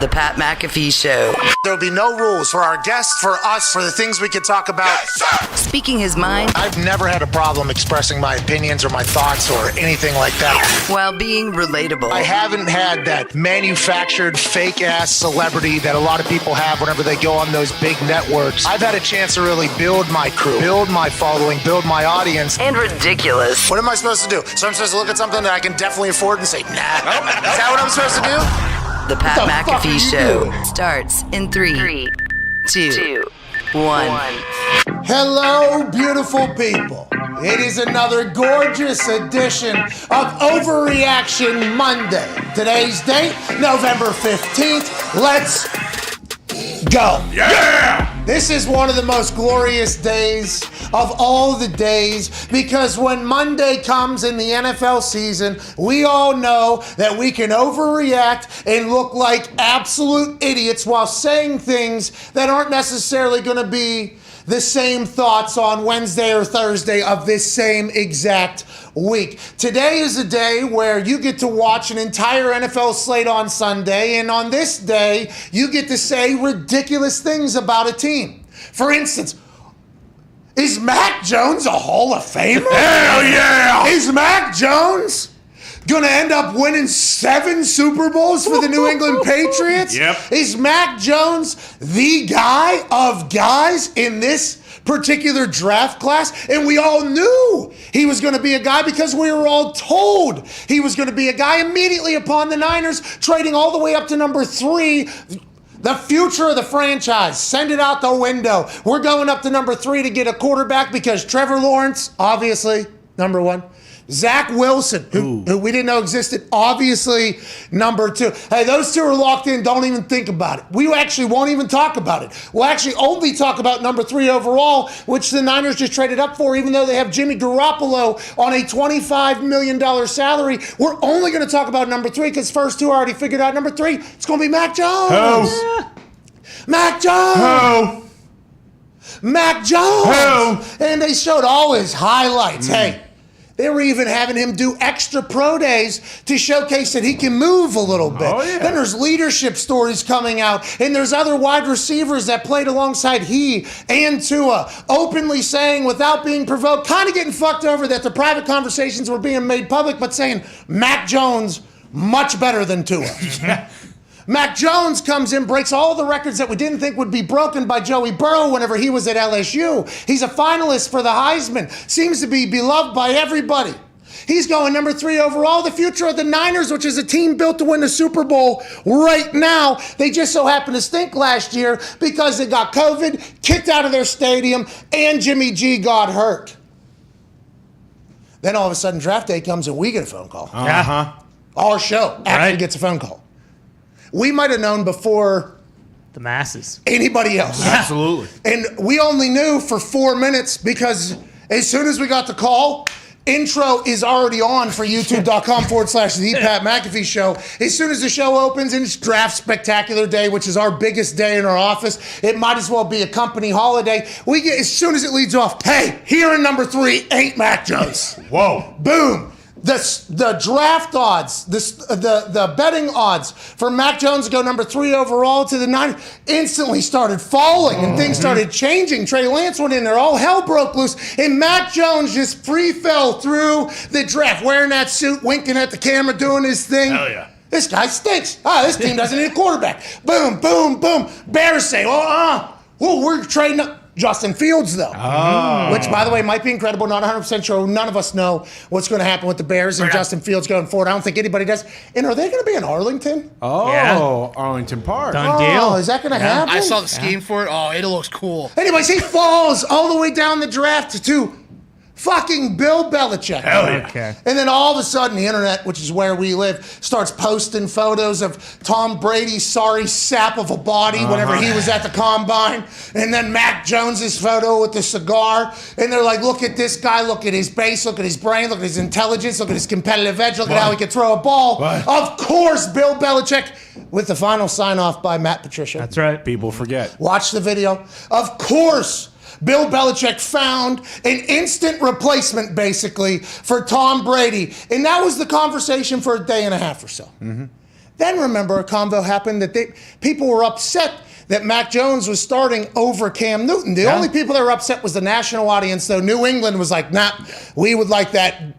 The Pat McAfee Show. There'll be no rules for our guests, for us, for the things we can talk about. Yes, speaking his mind. I've never had a problem expressing my opinions or my thoughts or anything like that. While being relatable. I haven't had that manufactured fake-ass celebrity that a lot of people have whenever they go on those big networks. I've had a chance to really build my crew, build my following, build my audience. And ridiculous. What am I supposed to do? So I'm supposed to look at something that I can definitely afford and say, nah. Is that what I'm supposed to do? The Pat McAfee Show starts in 3, 2, 1. Hello, beautiful people. It is another gorgeous edition of Overreaction Monday. Today's date, November 15th. Let's go. Yeah! This is one of the most glorious days of all the days, because when Monday comes in the NFL season, we all know that we can overreact and look like absolute idiots while saying things that aren't necessarily going to be the same thoughts on Wednesday or Thursday of this same exact week. Today is a day where you get to watch an entire NFL slate on Sunday, and on this day, you get to say ridiculous things about a team. For instance, is Mac Jones a Hall of Famer? Hell yeah! Is Mac Jones gonna end up winning 7 Super Bowls for the New England Patriots? Yep. Is Mac Jones the guy of guys in this particular draft class? And we all knew he was going to be a guy because we were all told he was going to be a guy immediately upon the Niners trading all the way up to number 3. The future of the franchise, send it out the window. We're going up to number 3 to get a quarterback because Trevor Lawrence, obviously, number 1. Zach Wilson, who we didn't know existed, obviously number 2. Hey, those 2 are locked in. Don't even think about it. We actually won't even talk about it. We'll actually only talk about number 3 overall, which the Niners just traded up for, even though they have Jimmy Garoppolo on a $25 million salary. We're only going to talk about number 3 because first 2 already figured out number 3. It's going to be Mac Jones. Oh. Mac Jones. Oh. Mac Jones. Oh. And they showed all his highlights. Hey. They were even having him do extra pro days to showcase that he can move a little bit. Oh, yeah. Then there's leadership stories coming out, and there's other wide receivers that played alongside he and Tua, openly saying, without being provoked, kind of getting fucked over that the private conversations were being made public, but saying, Mac Jones, much better than Tua. Mac Jones comes in, breaks all the records that we didn't think would be broken by Joey Burrow whenever he was at LSU. He's a finalist for the Heisman. Seems to be beloved by everybody. He's going number 3 overall. The future of the Niners, which is a team built to win the Super Bowl right now. They just so happened to stink last year because they got COVID, kicked out of their stadium, and Jimmy G got hurt. Then all of a sudden draft day comes and we get a phone call. Uh-huh. Our show actually gets a phone call. We might have known before the masses, anybody else. Absolutely. And we only knew for 4 minutes because as soon as we got the call, intro is already on for youtube.com/The Pat McAfee Show. As soon as the show opens and it's draft spectacular day, which is our biggest day in our office, it might as well be a company holiday. We get, as soon as it leads off, hey, here in number 3 ain't Mac Jones. Whoa. Boom. The draft odds, the betting odds for Mac Jones to go number 3 overall to the Niners instantly started falling and things started changing. Trey Lance went in there, all hell broke loose, and Mac Jones just free fell through the draft, wearing that suit, winking at the camera, doing his thing. Hell yeah. This guy stinks. This team doesn't need a quarterback. Boom, boom, boom. Bears say, we're trading up. Justin Fields, though, which, by the way, might be incredible. Not 100% sure. None of us know what's going to happen with the Bears and Justin Fields going forward. I don't think anybody does. And are they going to be in Arlington? Oh, Arlington Park. Done deal. Is that going to happen? I saw the scheme for it. Oh, it looks cool. Anyways, he falls all the way down the draft to fucking Bill Belichick. Hell yeah. Okay. And then all of a sudden, the internet, which is where we live, starts posting photos of Tom Brady's sorry sap of a body whenever he was at the combine. And then Mac Jones's photo with the cigar. And they're like, look at this guy, look at his base, look at his brain, look at his intelligence, look at his competitive edge, look at how he can throw a ball. What? Of course, Bill Belichick, with the final sign-off by Matt Patricia. That's right. People forget. Watch the video. Of course, Bill Belichick found an instant replacement, basically, for Tom Brady. And that was the conversation for a day and a half or so. Then remember a convo happened that people were upset that Mac Jones was starting over Cam Newton. The only people that were upset was the national audience, though. New England was like, nah, we would like that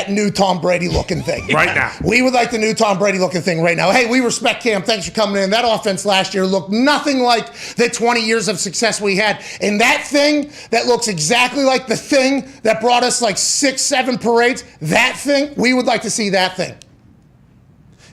new Tom Brady looking thing. Right now. We would like the new Tom Brady looking thing right now. Hey, we respect Cam. Thanks for coming in. That offense last year looked nothing like the 20 years of success we had. And that thing that looks exactly like the thing that brought us like 6-7 parades, that thing, we would like to see that thing.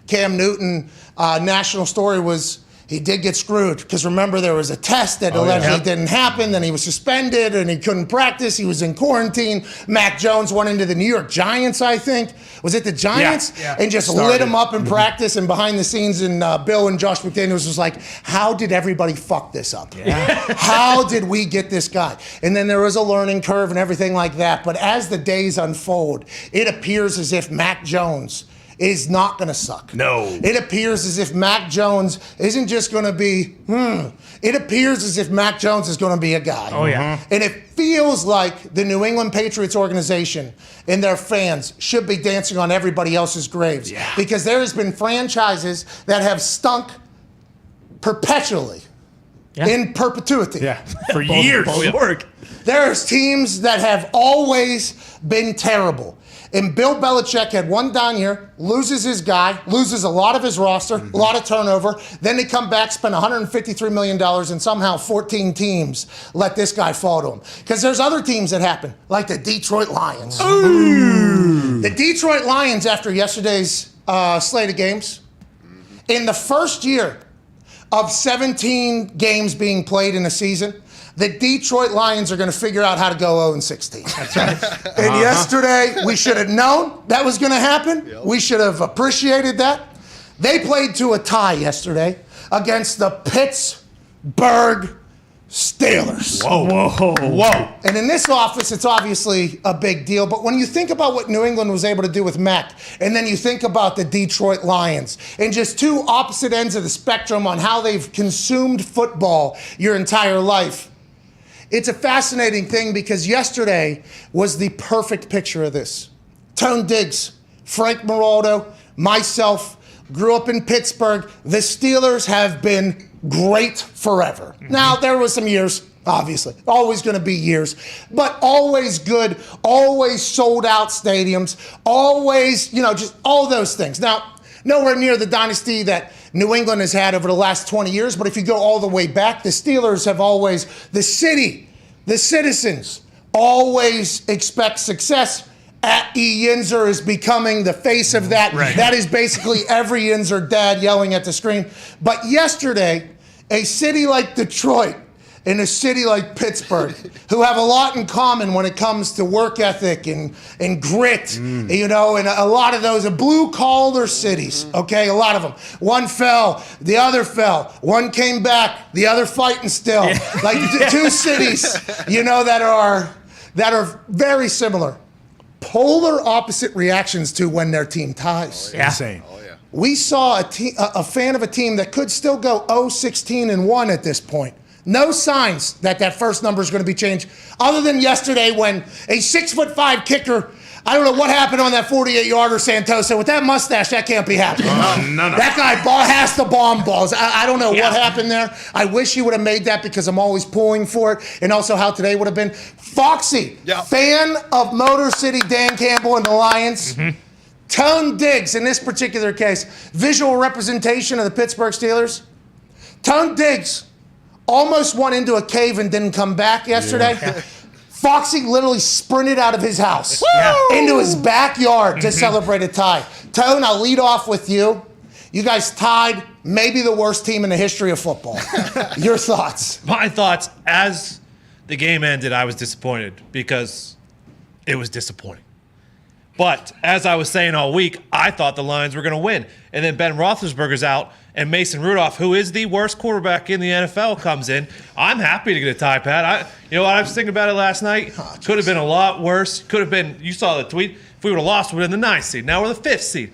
Cam Newton, national story was, he did get screwed because remember there was a test that allegedly didn't happen. Then he was suspended and he couldn't practice. He was in quarantine. Mac Jones went into the New York Giants, I think. Was it the Giants? Yeah. And just lit him up in practice and behind the scenes. And Bill and Josh McDaniels was like, how did everybody fuck this up? Yeah. How did we get this guy? And then there was a learning curve and everything like that. But as the days unfold, it appears as if Mac Jones is not going to suck. No. It appears as if Mac Jones isn't just going to be, It appears as if Mac Jones is going to be a guy. Oh, yeah. And it feels like the New England Patriots organization and their fans should be dancing on everybody else's graves. Yeah. Because there has been franchises that have stunk perpetually. Yeah. In perpetuity. Yeah. For years. There's teams that have always been terrible. And Bill Belichick had one down year, loses his guy, loses a lot of his roster, a lot of turnover. Then they come back, spend $153 million, and somehow 14 teams let this guy fall to him. Because there's other teams that happen, like the Detroit Lions. Ooh. The Detroit Lions, after yesterday's slate of games, in the first year of 17 games being played in a season, the Detroit Lions are going to figure out how to go 0-16. That's right. And yesterday, we should have known that was going to happen. Yep. We should have appreciated that. They played to a tie yesterday against the Pittsburgh Steelers. Whoa. And in this office, it's obviously a big deal. But when you think about what New England was able to do with Mac, and then you think about the Detroit Lions, and just two opposite ends of the spectrum on how they've consumed football your entire life, it's a fascinating thing because yesterday was the perfect picture of this. Tone Diggs, Frank Maraldo, myself, grew up in Pittsburgh. The Steelers have been great forever. Mm-hmm. Now, there was some years, obviously, always going to be years, but always good, always sold out stadiums, always, just all those things. Now, nowhere near the dynasty that New England has had over the last 20 years, but if you go all the way back, the Steelers have always, the city, the citizens, always expect success. At E. Yinzer is becoming the face of that. Right. That is basically every Yinzer dad yelling at the screen. But yesterday, a city like Detroit and a city like Pittsburgh, who have a lot in common when it comes to work ethic and grit, and a lot of those are blue-collar cities, okay, a lot of them. One fell, the other fell. One came back, the other fighting still. Yeah. Like two cities, that are very similar. Polar opposite reactions to when their team ties. Oh, yeah. Insane. Oh, yeah. We saw a fan of a team that could still go 0-16-1 at this point. No signs that first number is going to be changed, other than yesterday when a 6'5" kicker, I don't know what happened on that 48-yarder, Santosa. With that mustache, that can't be happening. No. That guy has to bomb balls. I don't know what happened there. I wish he would have made that because I'm always pulling for it, and also how today would have been. Foxy, fan of Motor City, Dan Campbell and the Lions. Mm-hmm. Tone Diggs, in this particular case, visual representation of the Pittsburgh Steelers. Tone Diggs almost went into a cave and didn't come back yesterday. Yeah. Foxy literally sprinted out of his house into his backyard to celebrate a tie. Tone, I'll lead off with you. You guys tied maybe the worst team in the history of football. Your thoughts? My thoughts, as the game ended, I was disappointed because it was disappointing. But as I was saying all week, I thought the Lions were going to win. And then Ben Roethlisberger's out, and Mason Rudolph, who is the worst quarterback in the NFL, comes in. I'm happy to get a tie, Pat. You know what? I was thinking about it last night. Could have been a lot worse. Could have been, you saw the tweet, if we would have lost, we'd have been the 9th seed. Now we're the 5th seed.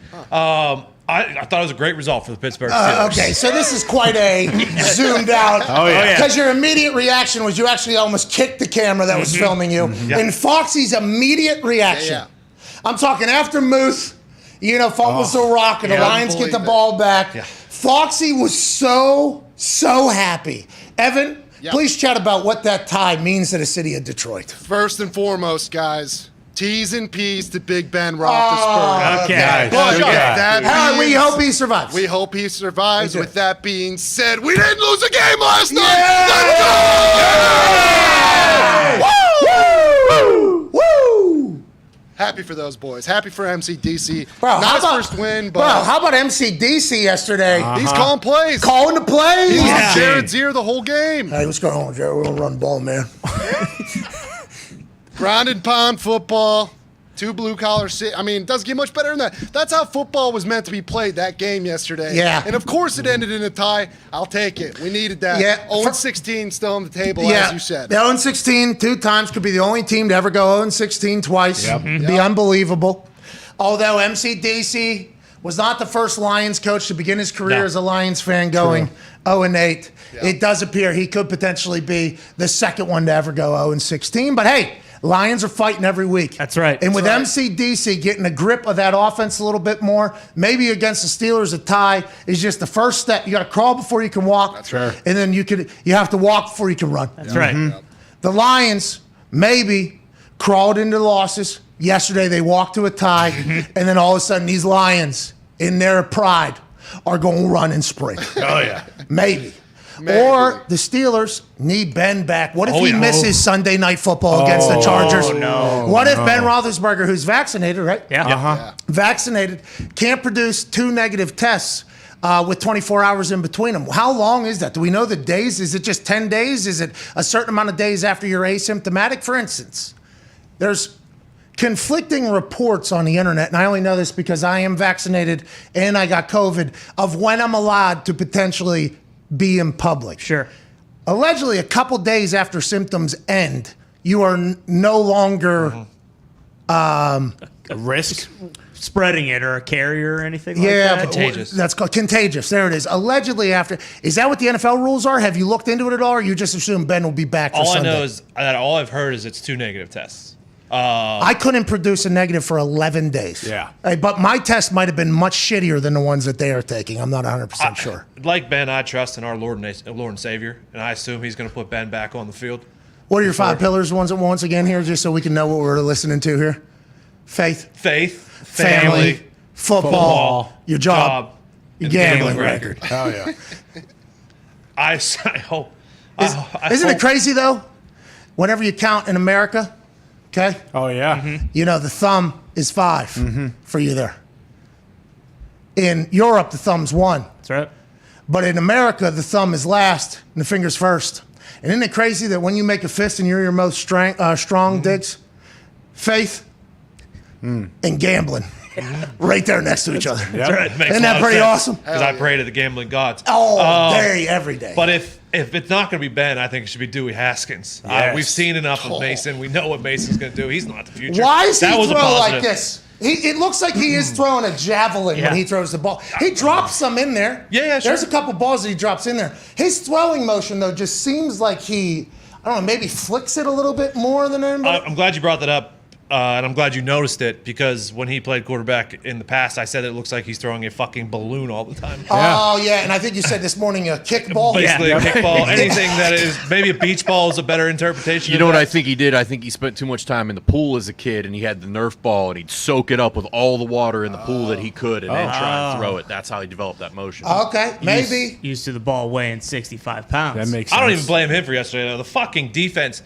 I thought it was a great result for the Pittsburgh Steelers. Okay, so this is quite a zoomed out. Because your immediate reaction was you actually almost kicked the camera that was filming you. And Foxy's immediate reaction, I'm talking after Muth, fumbles the rock, and the Lions get the ball back. Yeah. Foxy was so happy. Evan, please chat about what that tie means to the city of Detroit. First and foremost, guys, T's and P's to Big Ben Roethlisberger. Okay. But that We hope he survives. We hope he survives. We do. With that being said, we didn't lose a game last night. Yeah! Let's go! Woo! Woo! Happy for those boys. Happy for MCDC. Bro, Not his first win, but how about MCDC yesterday? he's calling plays. Calling the plays. He was Jared's ear the whole game. Hey, what's going on, Jared? We're gonna run the ball, man. Ground and pound football. Two blue-collar it doesn't get much better than that. That's how football was meant to be played, that game yesterday. Yeah. And, of course, it ended in a tie. I'll take it. We needed that. Yeah. 0-16 still on the table, as you said. The 0-16 two times could be the only team to ever go 0-16 twice. Yep. Be unbelievable. Although MCDC was not the first Lions coach to begin his career as a Lions fan going 0-8. Yeah. It does appear he could potentially be the second one to ever go 0-16. But hey, Lions are fighting every week. That's right. And with That's MCDC getting a grip of that offense a little bit more, maybe against the Steelers, a tie is just the first step. You got to crawl before you can walk. That's right. And then you have to walk before you can run. That's right. The Lions maybe crawled into losses. Yesterday they walked to a tie, and then all of a sudden these Lions, in their pride, are going to run and sprint. Oh, yeah. Maybe. Maybe. Or the Steelers need Ben back. What if he yeah. misses Sunday Night Football against the Chargers? no. What if Ben Roethlisberger, who's vaccinated, right? Yeah. Vaccinated, can't produce 2 negative tests with 24 hours in between them? How long is that? Do we know the days? Is it just 10 days? Is it a certain amount of days after you're asymptomatic? For instance, there's conflicting reports on the internet, and I only know this because I am vaccinated and I got COVID, of when I'm allowed to potentially be in public. Sure. Allegedly, a couple days after symptoms end, you are no longer A risk? Spreading it or a carrier or anything like that? Contagious. That's called contagious. There it is. Allegedly after. Is that what the NFL rules are? Have you looked into it at all, or you just assume Ben will be back for All Sunday? I know is that all I've heard is it's 2 negative tests. I couldn't produce a negative for 11 days. Yeah. But my test might have been much shittier than the ones that they are taking. I'm not 100% sure. Like Ben, I trust in our Lord and Savior, and I assume he's going to put Ben back on the field. What are your 5 pillars once again here, just so we can know what we're listening to here? Faith, Faith, family, football, your job, your and gambling gambling record. Oh, yeah. I hope. Isn't it crazy, though? Whenever you count in America, okay, Oh, yeah. you know the thumb is 5 for you there. In Europe, the thumb's 1. That's right. But in America, the thumb is last and the finger's first. And isn't it crazy that when you make a fist and you're your most strong, Diggs, faith and gambling right there next to each other. That's right. It makes Isn't a that lot of pretty sense, awesome? Because I pray to the gambling gods. Every day. But if it's not going to be Ben, I think it should be Dewey Haskins. Yes. We've seen enough of Mason. We know what Mason's going to do. He's not the future. Why is he That was a throwing like positive. this? It looks like he is throwing a javelin when he throws the ball. He drops some in there. Yeah, sure. There's a couple balls that he drops in there. His throwing motion, though, just seems like he, I don't know, maybe flicks it a little bit more than anybody. I'm glad you brought that up, and I'm glad you noticed it, because when he played quarterback in the past, I said it looks like he's throwing a fucking balloon all the time. Oh, yeah, and I think you said this morning a kickball. Basically, a kickball, anything that is maybe a beach ball is a better interpretation. You of know what that. I think he did? I think he spent too much time in the pool as a kid, and he had the Nerf ball, and he'd soak it up with all the water in the pool that he could, and then try and throw it. That's how he developed that motion. Okay, maybe. Used to the ball weighing 65 pounds. That makes I sense. don't even blame him for yesterday, though. The fucking defense.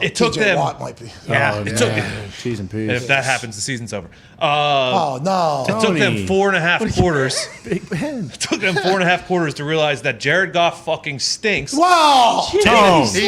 It took TJ them. Watt might be. Yeah, it took. Cheese and peas. And if that happens, the season's over. Oh, no. It took them Tony. 4.5 quarters. Big Ben. It took them 4.5 quarters to realize that Jared Goff fucking stinks. Wow. He's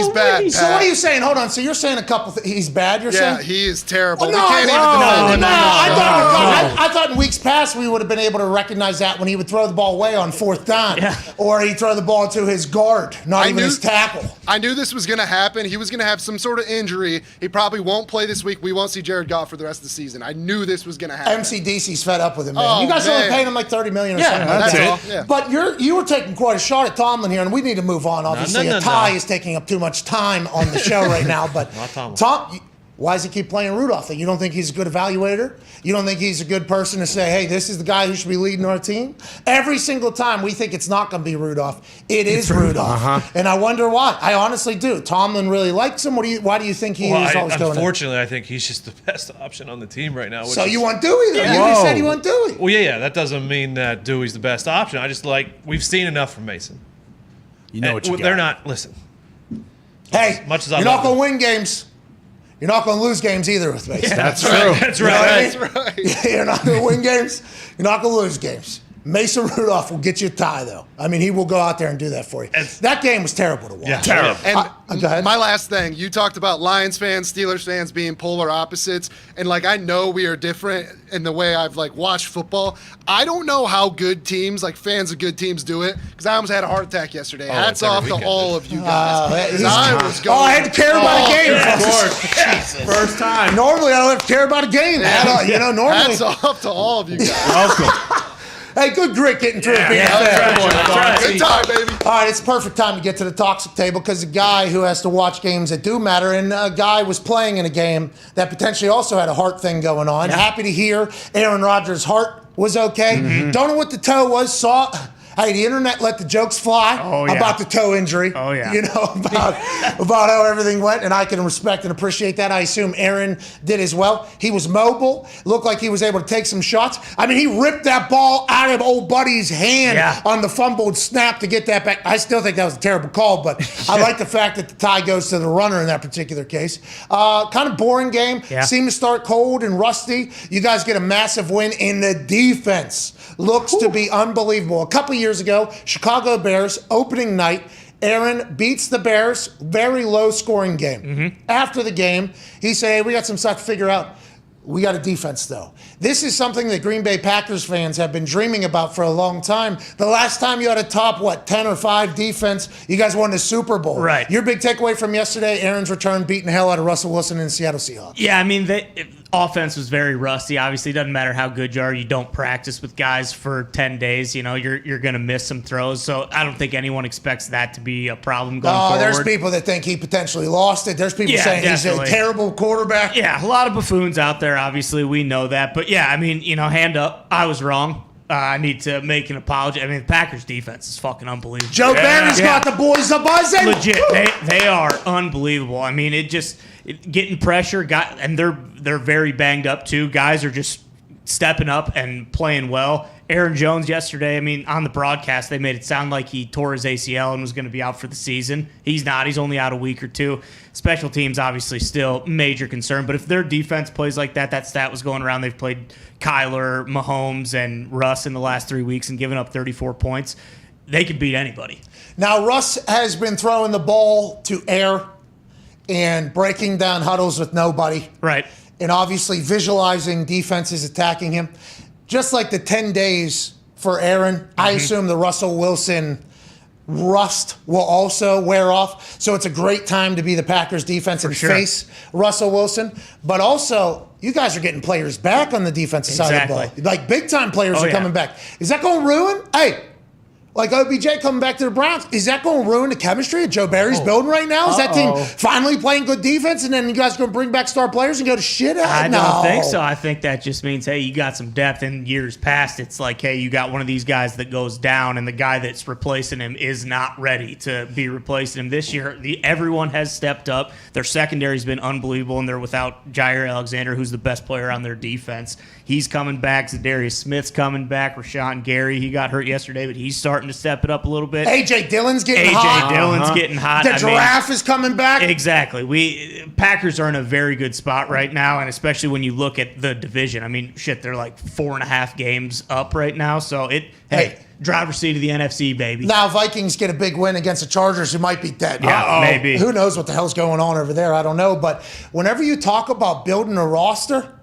bad. So what are you saying? Hold on. So you're saying a couple he's bad, you're Yeah, saying? he is terrible. Oh, We can't even defend him. I thought in weeks past we would have been able to recognize that when he would throw the ball away on 4th down. Or he'd throw the ball to his guard, not even his tackle. I knew this was going to happen. He was going to have some sort of injury. He probably won't play this week. We won't see Jared Goff for the rest of the season. I knew this was going to happen. MCDC's fed up with him, man. Oh, You guys man. only paid him like $30 million or something like that's that. all. Yeah. But you were taking quite a shot at Tomlin here, and we need to move on. Obviously, no, a tie no. is taking up too much time on the show right now. But Not Tomlin. Why does he keep playing Rudolph? You don't think he's a good evaluator? You don't think he's a good person to say, hey, this is the guy who should be leading our team? Every single time we think it's not going to be Rudolph, it's Rudolph. And I wonder why. I honestly do. Tomlin really likes him. Why do you think he is always going Unfortunately, I think he's just the best option on the team right now. So you want Dewey then? You said you want Dewey. Well, yeah, that doesn't mean that Dewey's the best option. I just we've seen enough from Mason. You know what you got. They're not, listen. Hey, much as I you're not going to win games. You're not going to lose games either with Mason. Yeah, that's true. That's right. That's right. You're not going to win games. You're not going to lose games. Mason Rudolph will get you a tie, though. I mean, he will go out there and do that for you. That game was terrible to watch. Yeah, terrible. And go ahead. My last thing, you talked about Lions fans, Steelers fans being polar opposites. And, I know we are different in the way I've, watched football. I don't know how good teams, fans of good teams do it, because I almost had a heart attack yesterday. Hats off to all of you guys. I had to care about a game. Yeah, of course. First time. Normally, I don't have to care about a game. Normally. Hats off to all of you guys. Welcome. Hey, good grit getting through it. Good time, baby. All right, it's a perfect time to get to the toxic table because a guy who has to watch games that do matter, and a guy was playing in a game that potentially also had a heart thing going on. Happy to hear Aaron Rodgers' heart was okay. Don't know what the toe was. Hey, the internet let the jokes fly about the toe injury. Oh, yeah. About how everything went, and I can respect and appreciate that. I assume Aaron did as well. He was mobile. Looked like he was able to take some shots. I mean, he ripped that ball out of old buddy's hand on the fumbled snap to get that back. I still think that was a terrible call, but I like the fact that the tie goes to the runner in that particular case. Kind of boring game. Seemed to start cold and rusty. You guys get a massive win in the defense. Looks to be unbelievable. A couple years ago, Chicago Bears, opening night, Aaron beats the Bears, very low scoring game. After the game, he said, hey, we got some stuff to figure out. We got a defense, though. This is something that Green Bay Packers fans have been dreaming about for a long time. The last time you had a top, 10 or 5 defense, you guys won the Super Bowl. Right. Your big takeaway from yesterday, Aaron's return beating the hell out of Russell Wilson and the Seattle Seahawks. Yeah, I mean, offense was very rusty. Obviously, it doesn't matter how good you are. You don't practice with guys for 10 days. You're going to miss some throws. So I don't think anyone expects that to be a problem going forward. There's people that think he potentially lost it. There's people saying definitely. He's a terrible quarterback. Yeah, a lot of buffoons out there, obviously. We know that. But, yeah, I mean, hand up. I was wrong. I need to make an apology. I mean, the Packers' defense is fucking unbelievable. Joe Barry's got the boys a buzzing. Legit. They are unbelievable. I mean, getting pressure, and they're very banged up too. Guys are just stepping up and playing well. Aaron Jones yesterday, I mean, on the broadcast, they made it sound like he tore his ACL and was going to be out for the season. He's not. He's only out a week or two. Special teams, obviously, still major concern. But if their defense plays like that stat was going around. They've played Kyler, Mahomes, and Russ in the last 3 weeks and given up 34 points. They could beat anybody. Now, Russ has been throwing the ball to air and breaking down huddles with nobody. Right. And obviously visualizing defenses attacking him. Just like the 10 days for Aaron, I assume the Russell Wilson rust will also wear off. So it's a great time to be the Packers defense and face Russell Wilson. But also, you guys are getting players back on the defensive side of the ball. Like big-time players are coming back. Is that going to ruin? Hey, like OBJ coming back to the Browns, is that going to ruin the chemistry that Joe Barry's building right now? Is that team finally playing good defense, and then you guys going to bring back star players and go to shit? I don't think so. I think that just means, hey, you got some depth. In years past, it's like, hey, you got one of these guys that goes down, and the guy that's replacing him is not ready to be replacing him. This year, everyone has stepped up. Their secondary's been unbelievable, and they're without Jair Alexander, who's the best player on their defense. He's coming back. Darius Smith's coming back. Rashawn Gary, he got hurt yesterday, but he's starting to step it up a little bit. A.J. Dillon's getting hot. Dillon's getting hot. The giraffe is coming back. Exactly. Packers are in a very good spot right now, and especially when you look at the division. I mean, shit, they're like 4.5 games up right now. So driver's seat of the NFC, baby. Now Vikings get a big win against the Chargers, who might be dead. Yeah, maybe. Who knows what the hell's going on over there? I don't know. But whenever you talk about building a roster,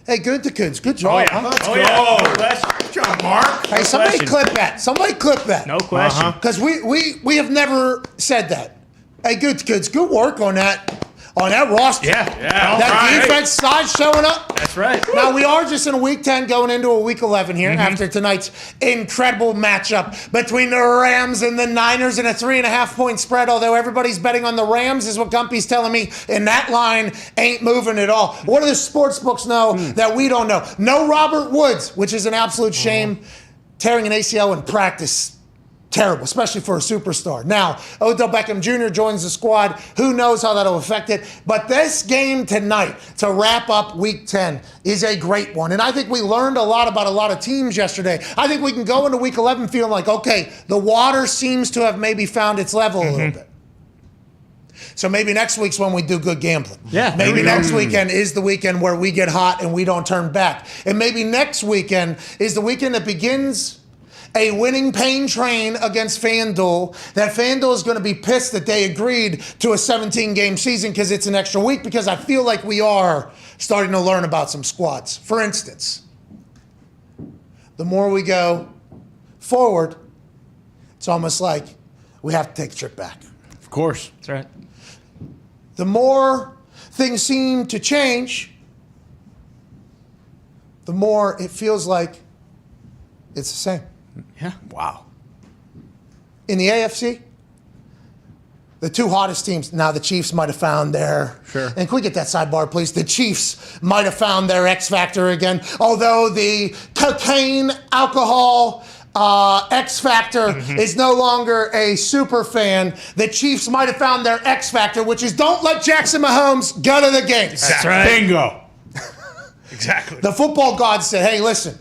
hey, good to kids. Good job. Let's go. Good job, Mark. Hey, somebody clip that. Somebody clip that. No question. Because we have never said that. Hey, good kids. Good work on that. On that roster. Yeah. That defense side showing up. That's right. Now, we are just in a week 10 going into a week 11 here after tonight's incredible matchup between the Rams and the Niners in a 3.5-point spread, although everybody's betting on the Rams is what Gumpy's telling me, and that line ain't moving at all. What do the sports books know that we don't know? No Robert Woods, which is an absolute shame. Tearing an ACL in practice. Terrible, especially for a superstar. Now, Odell Beckham Jr. joins the squad. Who knows how that'll affect it? But this game tonight, to wrap up Week 10, is a great one. And I think we learned a lot about a lot of teams yesterday. I think we can go into Week 11 feeling like, okay, the water seems to have maybe found its level a little bit. So maybe next week's when we do good gambling. Yeah. Maybe next weekend is the weekend where we get hot and we don't turn back. And maybe next weekend is the weekend that begins a winning pain train against FanDuel. That FanDuel is going to be pissed that they agreed to a 17-game season because it's an extra week, because I feel like we are starting to learn about some squads. For instance, the more we go forward, it's almost like we have to take a trip back. Of course. That's right. The more things seem to change, the more it feels like it's the same. Yeah. Wow. In the AFC, the two hottest teams, now the Chiefs might have found their, and can we get that sidebar, please? The Chiefs might have found their X factor again, although the cocaine, alcohol, X factor is no longer a super fan. The Chiefs might have found their X factor, which is don't let Jackson Mahomes go to the games. That's right. Bingo. Exactly. The football gods said, hey, listen,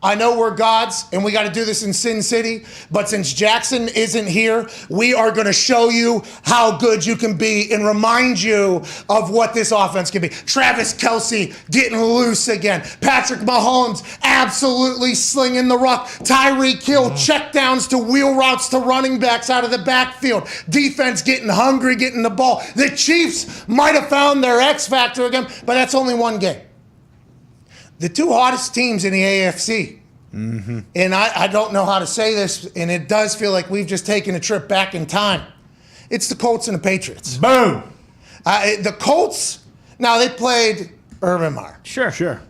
I know we're gods and we got to do this in Sin City, but since Jackson isn't here, we are going to show you how good you can be and remind you of what this offense can be. Travis Kelce getting loose again. Patrick Mahomes absolutely slinging the rock. Tyreek Hill checkdowns to wheel routes to running backs out of the backfield. Defense getting hungry, getting the ball. The Chiefs might have found their X factor again, but that's only one game. The two hottest teams in the AFC, and I don't know how to say this, and it does feel like we've just taken a trip back in time. It's the Colts and the Patriots. Boom. The Colts, now they played Urban Meyer. Sure.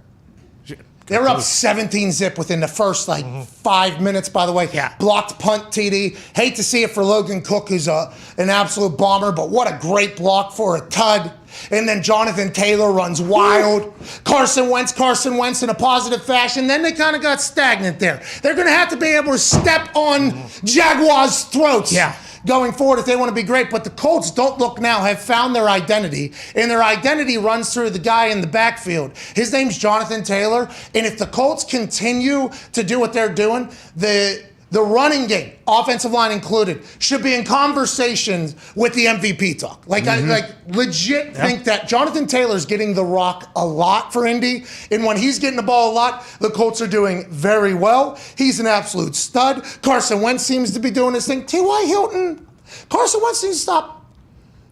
They were up 17-zip within the first 5 minutes, by the way. Yeah. Blocked punt TD. Hate to see it for Logan Cook, who's an absolute bomber, but what a great block for a tud. And then Jonathan Taylor runs wild. Carson Wentz in a positive fashion. Then they kind of got stagnant there. They're going to have to be able to step on Jaguars' throats going forward if they want to be great. But the Colts, don't look now, have found their identity. And their identity runs through the guy in the backfield. His name's Jonathan Taylor. And if the Colts continue to do what they're doing, the running game, offensive line included, should be in conversations with the MVP talk. I legit think that Jonathan Taylor's getting the rock a lot for Indy, and when he's getting the ball a lot, the Colts are doing very well. He's an absolute stud. Carson Wentz seems to be doing his thing. T.Y. Hilton, Carson Wentz needs to stop,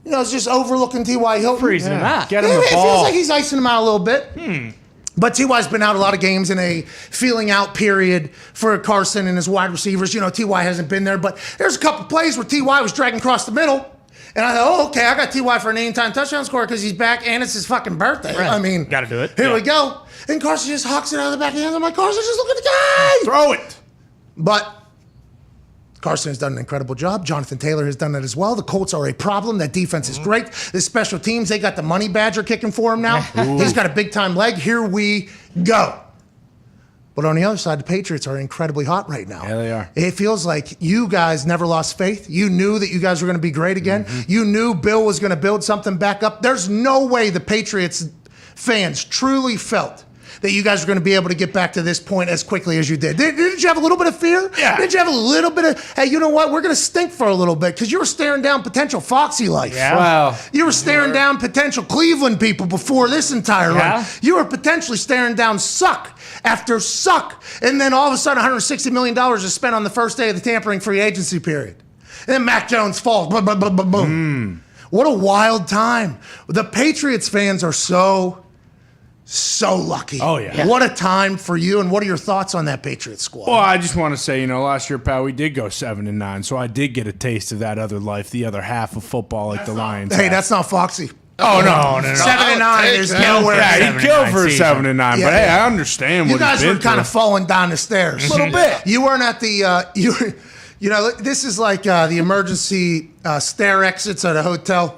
just overlooking T.Y. Hilton. Freezing him out. Get him the It feels ball. like he's icing him out a little bit. But T.Y.'s been out a lot of games in a feeling out period for Carson and his wide receivers. T.Y. hasn't been there, but there's a couple plays where T.Y. was dragging across the middle. And I thought, okay, I got T.Y. for an anytime touchdown score because he's back and it's his fucking birthday. Right. Gotta do it. Here we go. And Carson just hawks it out of the back of the end. I'm like, Carson, just look at the guy. Throw it. But Carson has done an incredible job. Jonathan Taylor has done that as well. The Colts are a problem. That defense is great. The special teams, they got the money badger kicking for him now. He's got a big-time leg. Here we go. But on the other side, the Patriots are incredibly hot right now. Yeah, they are. It feels like you guys never lost faith. You knew that you guys were going to be great again. You knew Bill was going to build something back up. There's no way the Patriots fans truly felt that you guys were going to be able to get back to this point as quickly as you did. Did you have a little bit of fear? Yeah. Did you have a little bit of, hey, you know what? We're going to stink for a little bit because you were staring down potential Foxy life. Yeah. Well, You were staring down potential Cleveland people before this entire run. You were potentially staring down suck after suck. And then all of a sudden, $160 million is spent on the first day of the tampering free agency period. And then Mac Jones falls. Boom, boom, boom, boom, boom. What a wild time. The Patriots fans are so lucky. Oh, yeah. What a time for you, and what are your thoughts on that Patriots squad? well, I just want to say, last year, pal, we did go 7-9, so I did get a taste of that other life, the other half of football, like the Lions. Hey, have. that's not Foxy. Oh, no. 7-9 is nowhere. Yeah, he'd kill for a 7-9. But Yeah. hey, I understand You what guys he's were been kind of through. falling down the stairs. A little bit. You weren't at the, this is like the emergency stair exits at a hotel.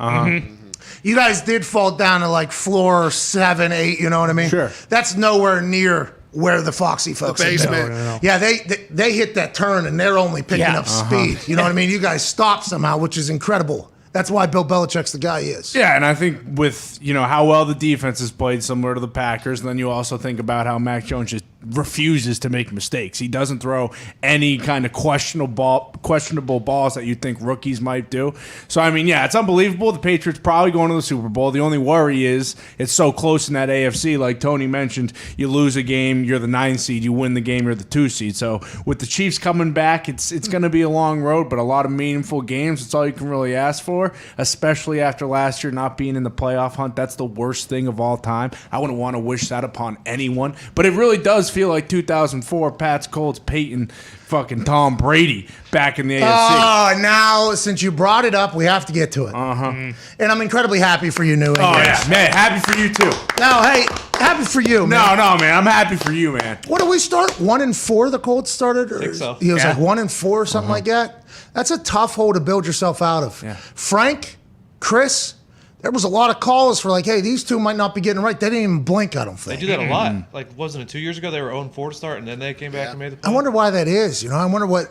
You guys did fall down to like floor 7, 8, you know what I mean? Sure. That's nowhere near where the Foxy folks have been. basement. No. Yeah, they hit that turn and they're only picking Yeah. up speed. You know what I mean? You guys stopped somehow, which is incredible. That's why Bill Belichick's the guy he is. Yeah, and I think with how well the defense has played, similar to the Packers, and then you also think about how Mac Jones just refuses to make mistakes. He doesn't throw any kind of questionable balls that you think rookies might do. So I mean, yeah, it's unbelievable. The Patriots probably going to the Super Bowl. The only worry is it's so close in that AFC. Like Tony mentioned, you lose a game, you're the 9 seed. You win the game, you're the 2 seed. So with the Chiefs coming back, it's going to be a long road, but a lot of meaningful games. It's all you can really ask for, especially after last year not being in the playoff hunt. That's the worst thing of all time. I wouldn't want to wish that upon anyone, but it really does feel like 2004 Pats, Colts, Peyton, fucking Tom Brady back in the AFC. Oh, now since you brought it up, we have to get to it. And I'm incredibly happy for you, New England. Oh yeah, man, happy for you too. No, hey, happy for you, man. No, man, I'm happy for you, man. What did we start? 1-4 the Colts started? Or think so. He was Yeah. like 1-4 or something like that. That's a tough hole to build yourself out of. Yeah. Frank, Chris, there was a lot of calls for like, hey, these two might not be getting right. They didn't even blink, I don't They think. do that a lot. Like, wasn't it 2 years ago they were 0-4 to start, and then they came back and made the I playoffs? wonder why that is. I wonder what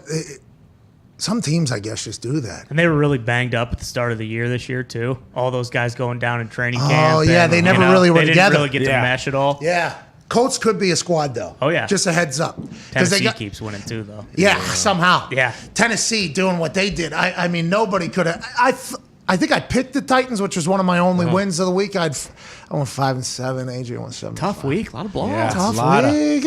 some teams, I guess, just do that. And they were really banged up at the start of the year this year too. All those guys going down in training camp. Oh, yeah, and, they never really were they together. didn't really get to Yeah. mesh at all. Yeah. Colts could be a squad, though. Oh, yeah. Just a heads up. 'Cause Tennessee keeps winning too, though. Yeah, somehow. Yeah. Tennessee doing what they did. I mean, nobody could have. I think I picked the Titans, which was one of my only wins of the week. I went 5-7. AJ went 7. Tough week, a lot of blowouts. Yeah. Tough It's a lot of- week.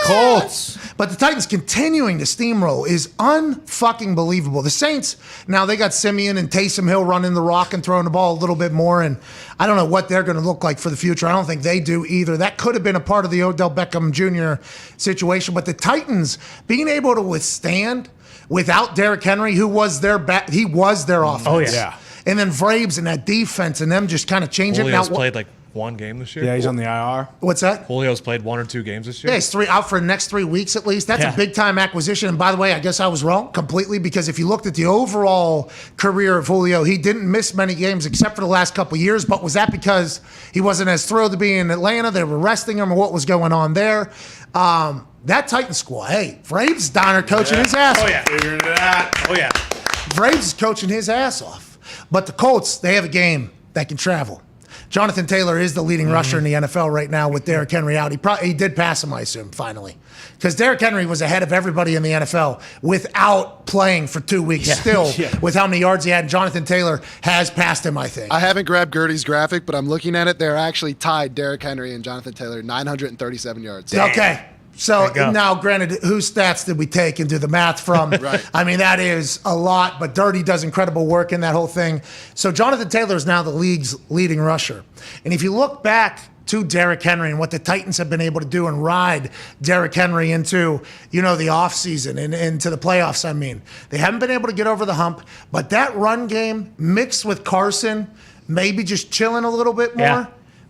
Colts. But the Titans continuing to steamroll is unfucking believable. The Saints, now they got Simeon and Taysom Hill running the rock and throwing the ball a little bit more, and I don't know what they're going to look like for the future. I don't think they do either. That could have been a part of the Odell Beckham Jr. situation, but the Titans being able to withstand without Derrick Henry, who was their he was their offense. Oh, yeah. Yeah. And then Vrabes and that defense and them just kind of changing. Julio's Now, played like one game this year. Yeah, he's on the IR. what's that? Julio's played 1 or 2 games this year. Yeah, he's out for the next 3 weeks at least. That's Yeah. a big-time acquisition. And by the way, I guess I was wrong completely because if you looked at the overall career of Julio, he didn't miss many games except for the last couple of years. But was that because he wasn't as thrilled to be in Atlanta? They were resting him or what was going on there? That Titan squad, hey, Vrabes, Donner coaching his ass off. Oh, yeah. Figuring it out. Oh, yeah. Vrabes is coaching his ass off. But the Colts, they have a game that can travel. Jonathan Taylor is the leading rusher in the NFL right now with Derrick Henry out. He did pass him, I assume, finally. Because Derrick Henry was ahead of everybody in the NFL without playing for 2 weeks still with how many yards he had. And Jonathan Taylor has passed him, I think. I haven't grabbed Gertie's graphic, but I'm looking at it. They're actually tied, Derrick Henry and Jonathan Taylor, 937 yards. Okay. So go. now, granted, whose stats did we take and do the math from? Right. I mean, that is a lot, but Dirty does incredible work in that whole thing. So Jonathan Taylor is now the league's leading rusher. And if you look back to Derrick Henry and what the Titans have been able to do and ride Derrick Henry into, the offseason and into the playoffs, I mean, they haven't been able to get over the hump, but that run game mixed with Carson, maybe just chilling a little bit more. Yeah.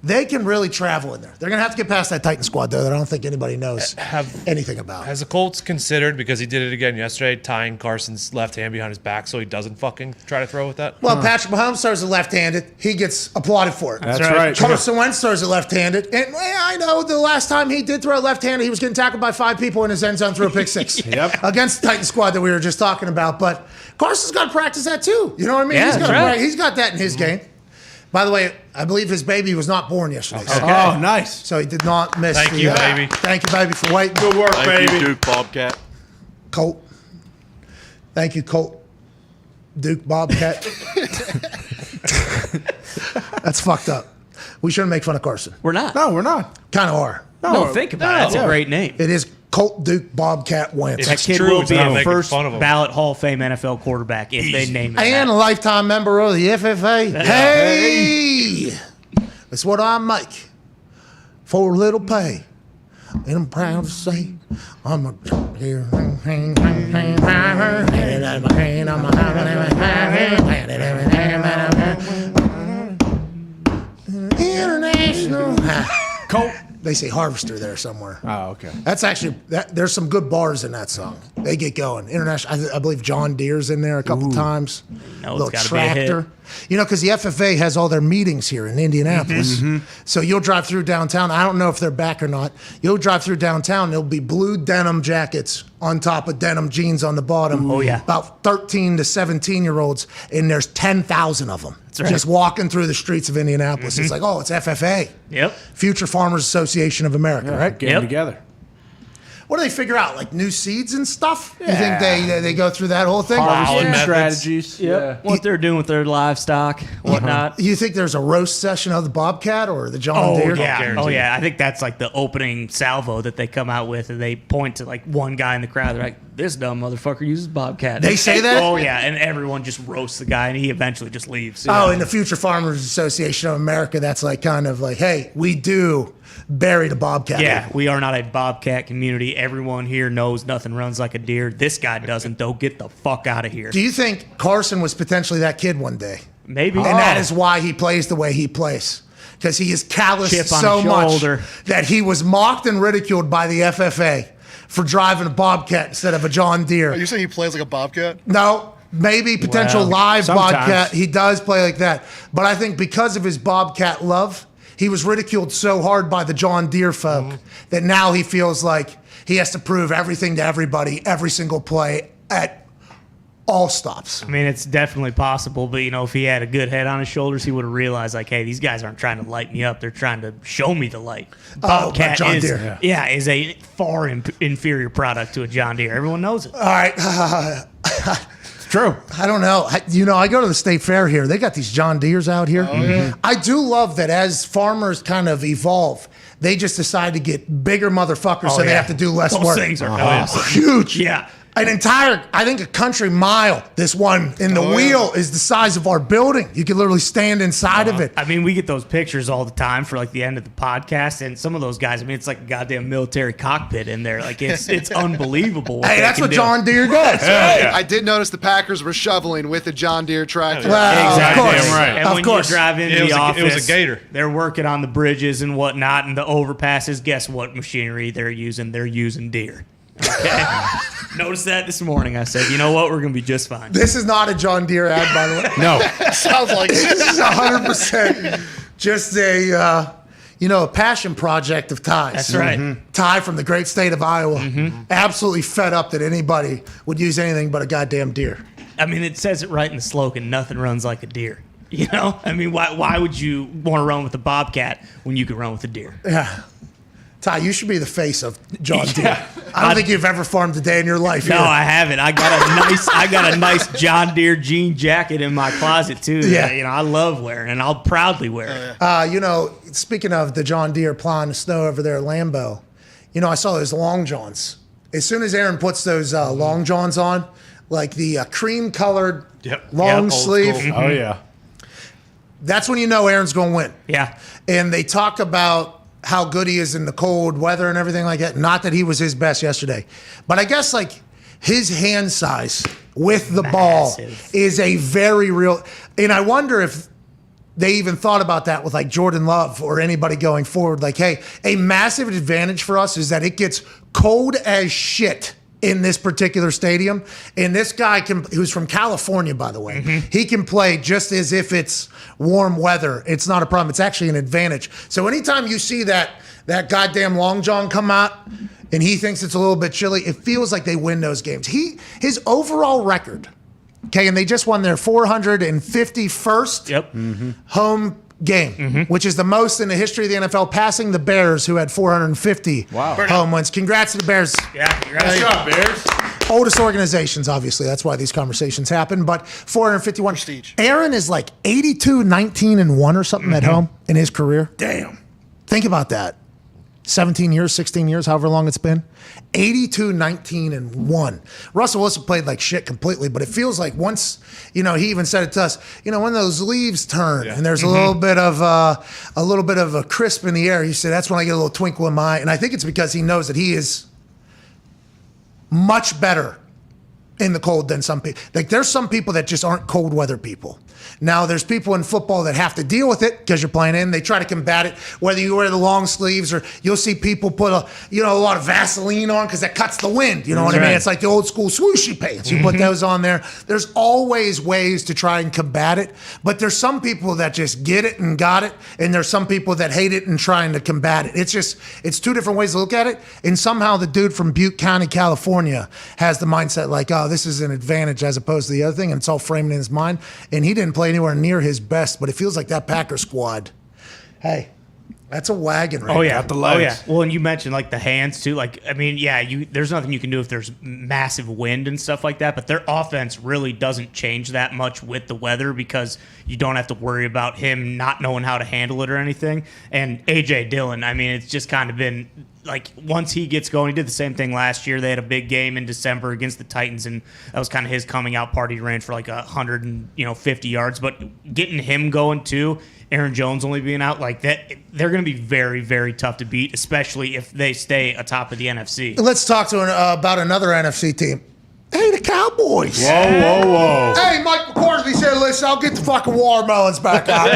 They can really travel in there. They're going to have to get past that Titan squad, though, that I don't think anybody knows anything about. Has the Colts considered, because he did it again yesterday, tying Carson's left hand behind his back so he doesn't fucking try to throw with that? Well, Patrick Mahomes throws it left-handed. He gets applauded for it. That's right. Carson Wentz throws it left-handed. And I know the last time he did throw it left-handed, he was getting tackled by 5 people in his end zone through a pick six. Against the Titan squad that we were just talking about. But Carson's got to practice that, too. You know what I mean? Yeah, He's right. He's got that in his game. By the way, I believe his baby was not born yesterday. Oh, nice. So he did not miss Thank you, baby. Thank you, baby, for waiting. Good work, Thank baby. you, Duke Bobcat. Colt. Thank you, Colt. Duke Bobcat. That's fucked up. We shouldn't make fun of Carson. We're not. No, we're not. Kind of are. No, think about it. That's a great name. It is Colt Duke Bobcat Wentz. That It's kid true, will it's be not a making first fun of him. ballot Hall of Fame NFL quarterback if they name him And a that. lifetime member of the FFA. Hey! That's what I make for a little pay. And I'm proud to say I'm a here. Colt. They say harvester there somewhere. Oh, okay. That's actually there's some good bars in that song. They get going. International. I believe John Deere's in there a couple times. No, Little it's gotta be a hit. tractor. You know, because the FFA has all their meetings here in Indianapolis. So you'll drive through downtown. I don't know if they're back or not. You'll drive through downtown. There'll be blue denim jackets on top of denim jeans on the bottom. Oh, yeah. About 13 to 17-year-olds, and there's 10,000 of them right. just walking through the streets of Indianapolis. It's like, oh, it's FFA. Yep. Future Farmers Association of America, right? Getting Yep. together. What do they figure out? Like new seeds and stuff? You think they go through that whole thing? Harvesting methods. strategies. Yep. What they're doing with their livestock, whatnot. You think there's a roast session of the Bobcat or the John Deere? Yeah. Oh, yeah. I think that's like the opening salvo that they come out with, and they point to like one guy in the crowd. They're like, "This dumb motherfucker uses Bobcat." They say that? Oh, yeah. And everyone just roasts the guy, and he eventually just leaves. Oh, in the Future Farmers Association of America, that's like kind of like, hey, we do bury the Bobcat. Yeah, we are not a Bobcat community. Everyone here knows nothing runs like a deer. This guy doesn't, though. Get the fuck out of here. Do you think Carson was potentially that kid one day? Maybe. And that is why he plays the way he plays. Because he is calloused Chip on so his much shoulder. that he was mocked and ridiculed by the FFA for driving a Bobcat instead of a John Deere. Are you saying he plays like a bobcat? No, maybe potential Well, live sometimes. Bobcat. He does play like that. But I think because of his Bobcat love, he was ridiculed so hard by the John Deere folk that now he feels like he has to prove everything to everybody, every single play at all stops. I mean, it's definitely possible, but, you know, if he had a good head on his shoulders, he would have realized, like, hey, these guys aren't trying to light me up. They're trying to show me the light. Bobcat John is, Deere. is a far inferior product to a John Deere. Everyone knows it. All right. It's true. I don't know. I go to the state fair here. They got these John Deeres out here. I do love that as farmers kind of evolve, they just decide to get bigger motherfuckers so they have to do less Those work. things are Huge. Yeah. An entire, I think a country mile, this one in the wheel is the size of our building. You can literally stand inside of it. I mean, we get those pictures all the time for like the end of the podcast, and some of those guys, I mean, it's like a goddamn military cockpit in there. Like it's unbelievable. Hey, that's what do. John Deere does. I did notice the Packers were shoveling with a John Deere tractor. Well, Exactly. of course. Damn right. And Of when course. you drive into It was the a- office, it was a gator. They're working on the bridges and whatnot, and the overpasses. Guess what machinery they're using? They're using Deere. Okay. Noticed that this morning. I said, you know what? We're gonna be just fine. This is not a John Deere ad, by the way. No. Sounds like This is 100% just a passion project of Ty's. That's right. Ty from the great state of Iowa. Absolutely fed up that anybody would use anything but a goddamn deer. I mean, it says it right in the slogan. Nothing runs like a deer. You know? I mean, why would you want to run with a bobcat when you could run with a deer? Yeah. Ty, you should be the face of John Deere. I don't think you've ever farmed a day in your life. No, here. I haven't. I got a nice John Deere jean jacket in my closet too. Yeah. That, I love wearing, and I'll proudly wear it. Speaking of the John Deere plowing the snow over there at Lambeau, I saw those long johns. As soon as Aaron puts those long johns on, like the cream-colored long Old sleeve, school. Oh, yeah. that's when you know Aaron's going to win. Yeah. And they talk about how good he is in the cold weather and everything like that. Not that he was his best yesterday, but I guess like his hand size with the ball is a very real. And I wonder if they even thought about that with like Jordan Love or anybody going forward. Like, hey, a massive advantage for us is that it gets cold as shit in this particular stadium. And this guy who's from California, by the way, he can play just as if it's warm weather. It's not a problem. It's actually an advantage. So anytime you see that goddamn long john come out and he thinks it's a little bit chilly, it feels like they win those games. His overall record, okay, and they just won their 451st home game, which is the most in the history of the NFL, passing the Bears, who had 450 home wins. Congrats to the Bears. Yeah. Good job, Bears. Oldest organizations, obviously. That's why these conversations happen. But 451. Prestige. Aaron is like 82, 19, and 1 or something at home in his career. Damn. Think about that. 17 years, 16 years, however long it's been. 82, 19, and 1. Russell Wilson played like shit completely, but it feels like once, he even said it to us, when those leaves turn and there's a little bit of a crisp in the air, he said, that's when I get a little twinkle in my eye. And I think it's because he knows that he is much better in the cold than some people. Like, there's some people that just aren't cold weather people. Now, there's people in football that have to deal with it because you're playing in. They try to combat it, whether you wear the long sleeves or you'll see people put a lot of Vaseline on because that cuts the wind. You know what I mean? It's like the old school swooshy pants. You put those on there. There's always ways to try and combat it, but there's some people that just get it and got it, and there's some people that hate it and trying to combat it. It's two different ways to look at it, and somehow the dude from Butte County, California has the mindset like, oh, this is an advantage as opposed to the other thing, and it's all framed in his mind, and he didn't play anywhere near his best, but it feels like that Packer squad, hey, that's a wagon right yeah. now. the legs. Well, and you mentioned like the hands too. Like, I mean, there's nothing you can do if there's massive wind and stuff like that, but their offense really doesn't change that much with the weather because you don't have to worry about him not knowing how to handle it or anything. And A.J. Dillon, I mean, it's just kind of been like once he gets going, he did the same thing last year. They had a big game in December against the Titans, and that was kind of his coming out party. He ran for like 150 yards. But getting him going too, Aaron Jones only being out like that, they're going to be very, very tough to beat, especially if they stay atop of the NFC. Let's talk about another NFC team. Hey, the Cowboys. Whoa. Hey, Mike McCarthy said, listen, I'll get the fucking watermelons back out.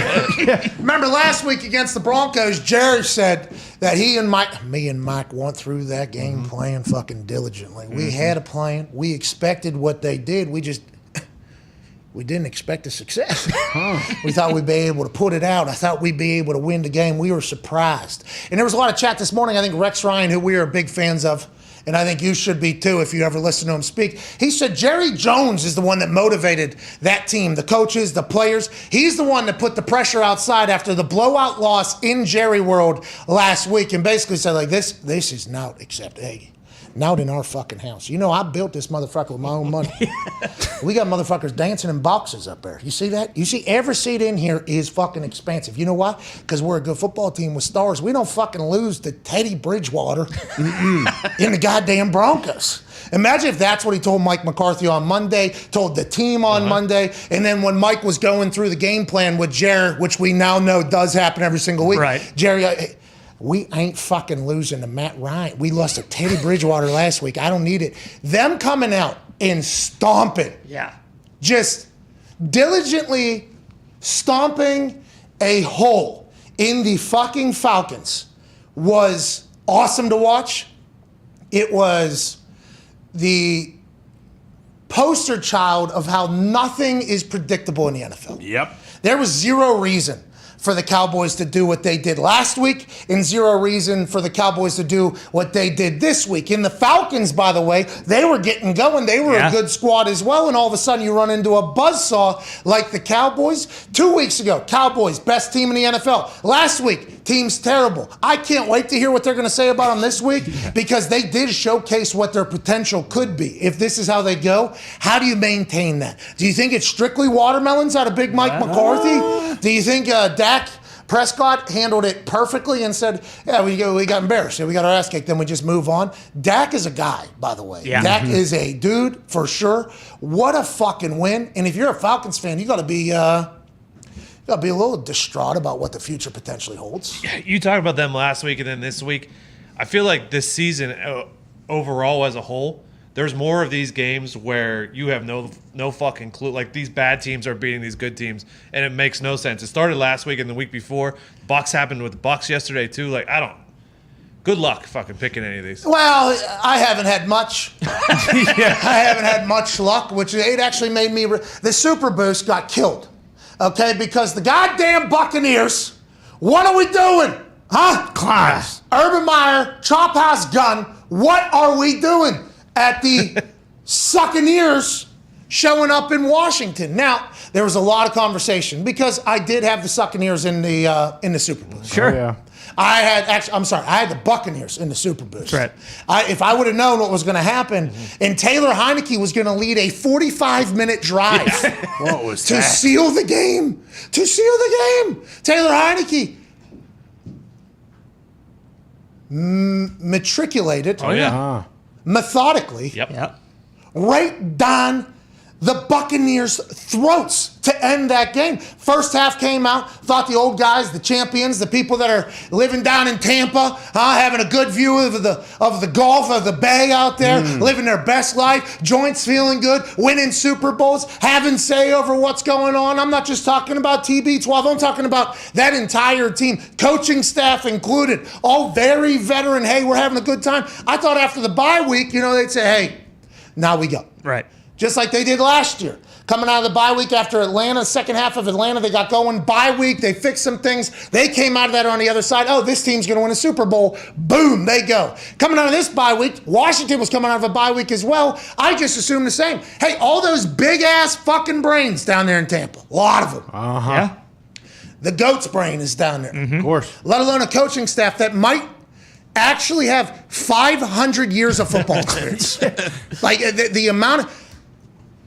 Remember last week against the Broncos, Jerry said that me and Mike went through that game playing fucking diligently. We had a plan. We expected what they did. We didn't expect a success. We thought we'd be able to put it out. I thought we'd be able to win the game. We were surprised. And there was a lot of chat this morning. I think Rex Ryan, who we are big fans of, and I think you should be too if you ever listen to him speak. He said Jerry Jones is the one that motivated that team, the coaches, the players. He's the one that put the pressure outside after the blowout loss in Jerry World last week and basically said, like, this is not acceptable. Not in our fucking house. You know, I built this motherfucker with my own money. We got motherfuckers dancing in boxes up there. You see that? You see every seat in here is fucking expansive. You know why? Because we're a good football team with stars. We don't fucking lose to Teddy Bridgewater in the goddamn Broncos. Imagine if that's what he told Mike McCarthy on Monday, told the team on Monday, and then when Mike was going through the game plan with Jerry, which we now know does happen every single week. Right. Jerry, we ain't fucking losing to Matt Ryan. We lost to Teddy Bridgewater last week. I don't need it. Them coming out and stomping. Yeah. Just diligently stomping a hole in the fucking Falcons was awesome to watch. It was the poster child of how nothing is predictable in the NFL. Yep. There was zero reason for the Cowboys to do what they did last week and zero reason for the Cowboys to do what they did this week. And the Falcons, by the way, they were getting going. They were a good squad as well. And all of a sudden you run into a buzzsaw like the Cowboys. 2 weeks ago, Cowboys, best team in the NFL. Last week, team's terrible. I can't wait to hear what they're going to say about them this week because they did showcase what their potential could be. If this is how they go, how do you maintain that? Do you think it's strictly watermelons out of Big Mike McCarthy? Do you think Dak Prescott handled it perfectly and said, yeah, we got embarrassed. We got our ass kicked, then we just move on? Dak is a guy, by the way. Yeah. Dak is a dude for sure. What a fucking win. And if you're a Falcons fan, you got to be a little distraught about what the future potentially holds. You talked about them last week and then this week. I feel like this season overall as a whole, there's more of these games where you have no fucking clue. Like, these bad teams are beating these good teams, and it makes no sense. It started last week and the week before. Bucks happened with the Bucks yesterday too. Like, good luck fucking picking any of these. Well, I haven't had much. I haven't had much luck, which it actually made me. The Super Boost got killed, okay? Because the goddamn Buccaneers. What are we doing, huh? Class. Urban Meyer, Chop House Gun. What are we doing at the Succaneers showing up in Washington? Now, there was a lot of conversation because I did have the Succaneers in the Super Boost. Sure. Oh, yeah. I had the Buccaneers in the Super Boost. Right. If I would have known what was going to happen, and Taylor Heineke was going to lead a 45-minute drive What was to that? seal the game. Taylor Heineke matriculated Oh, yeah. methodically Yep. Yep. right down the Buccaneers' throats to end that game. First half came out, thought the old guys, the champions, the people that are living down in Tampa, having a good view of the Gulf, of the Bay out there, living their best life, joints feeling good, winning Super Bowls, having say over what's going on. I'm not just talking about TB12, I'm talking about that entire team, coaching staff included, all very veteran. Hey, we're having a good time. I thought after the bye week, they'd say, hey, now we go. Right. Just like they did last year. Coming out of the bye week after Atlanta, second half of Atlanta, they got going. Bye week, they fixed some things. They came out of that on the other side. Oh, this team's going to win a Super Bowl. Boom, they go. Coming out of this bye week, Washington was coming out of a bye week as well. I just assumed the same. Hey, all those big-ass fucking brains down there in Tampa. A lot of them. Uh-huh. Yeah. The GOAT's brain is down there. Of course. Let alone a coaching staff that might actually have 500 years of football experience. Like, the amount of...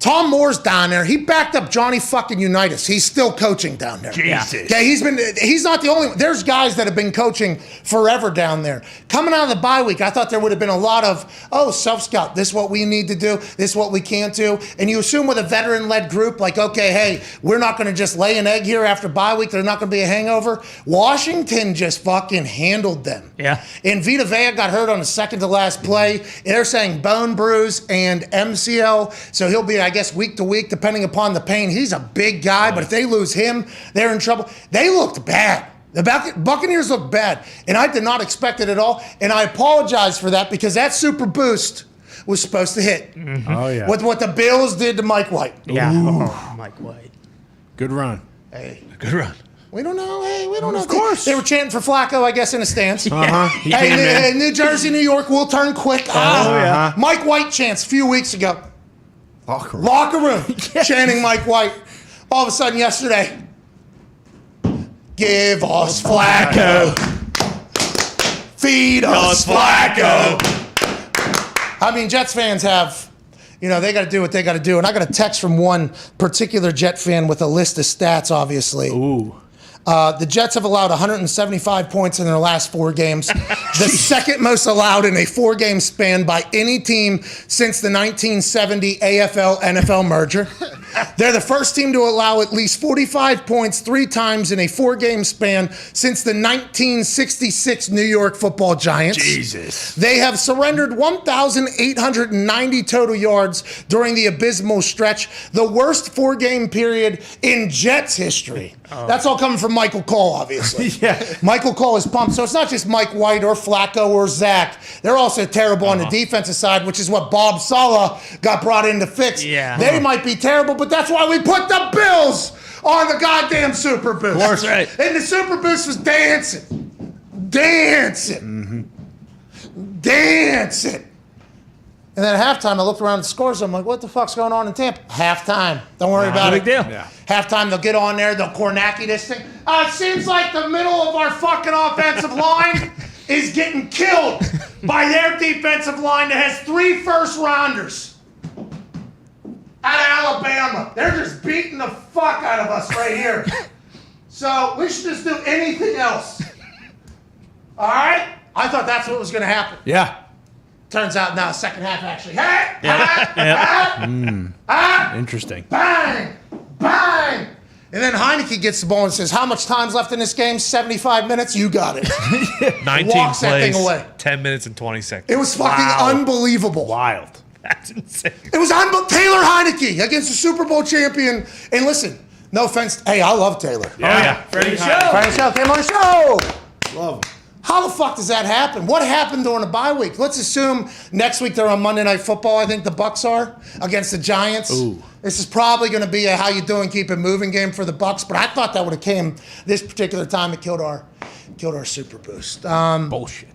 Tom Moore's down there. He backed up Johnny fucking Unitas. He's still coaching down there. Jesus. Okay, he's not the only one. There's guys that have been coaching forever down there. Coming out of the bye week, I thought there would have been a lot of, self-scout. This is what we need to do. This is what we can't do. And you assume with a veteran-led group, like, okay, hey, we're not going to just lay an egg here after bye week. There's not going to be a hangover. Washington just fucking handled them. Yeah. And Vita Vea got hurt on the second to last play. They're saying bone bruise and MCL. So he'll be, I guess, week to week, depending upon the pain. He's a big guy, but if they lose him, they're in trouble. They looked bad. The Buccaneers looked bad, and I did not expect it at all, and I apologize for that because that super boost was supposed to hit. Mm-hmm. Oh, yeah. With what the Bills did to Mike White. Yeah. Oh, Mike White. Good run. Hey, Good run. we don't know. Hey, we don't know. Of course. They were chanting for Flacco, I guess, in the stands. Uh-huh. He came in. Hey, New Jersey, New York, we'll turn quick. yeah. Mike White chants a few weeks ago. Locker room, chanting Mike White. All of a sudden yesterday, give us Flacco. Feed us Flacco. I mean, Jets fans have, they got to do what they got to do. And I got a text from one particular Jet fan with a list of stats, obviously. Ooh. The Jets have allowed 175 points in their last 4 games, the second most allowed in a 4-game span by any team since the 1970 AFL-NFL merger. They're the first team to allow at least 45 points 3 times in a 4-game span since the 1966 New York Football Giants. Jesus. They have surrendered 1,890 total yards during the abysmal stretch, the worst 4-game period in Jets history. That's all coming from Michael Cole, obviously. Yeah. Michael Cole is pumped. So it's not just Mike White or Flacco or Zach. They're also terrible on the defensive side, which is what Bob Saleh got brought in to fix. Yeah. They might be terrible, but that's why we put the Bills on the goddamn Super Boost. Of course. Right. And the Super Boost was dancing. Dancing. And then at halftime, I looked around at the scores. I'm like, what the fuck's going on in Tampa? Halftime. Don't worry about it. Big deal. Yeah. Halftime, they'll get on there. They'll Kornacki this thing. It seems like the middle of our fucking offensive line is getting killed by their defensive line that has 3 first-rounders out of Alabama. They're just beating the fuck out of us right here. So we should just do anything else. All right? I thought that's what was going to happen. Yeah. Turns out now, second half actually. Interesting. Bang! Bang! And then Heineke gets the ball and says, how much time's left in this game? 75 minutes? You got it. 19 Walks that plays, thing away. 10 minutes and 20 seconds. It was fucking unbelievable. Wild. That's insane. It was Taylor Heineke against the Super Bowl champion. And listen, no offense. Hey, I love Taylor. Yeah. Freddie Show. Friday show. Came on the show. Love him. How the fuck does that happen? What happened during the bye week? Let's assume next week they're on Monday Night Football. I think the Bucs are against the Giants. Ooh. This is probably going to be a how you doing, keep it moving game for the Bucs. But I thought that would have came this particular time. It killed our Super Boost. Bullshit.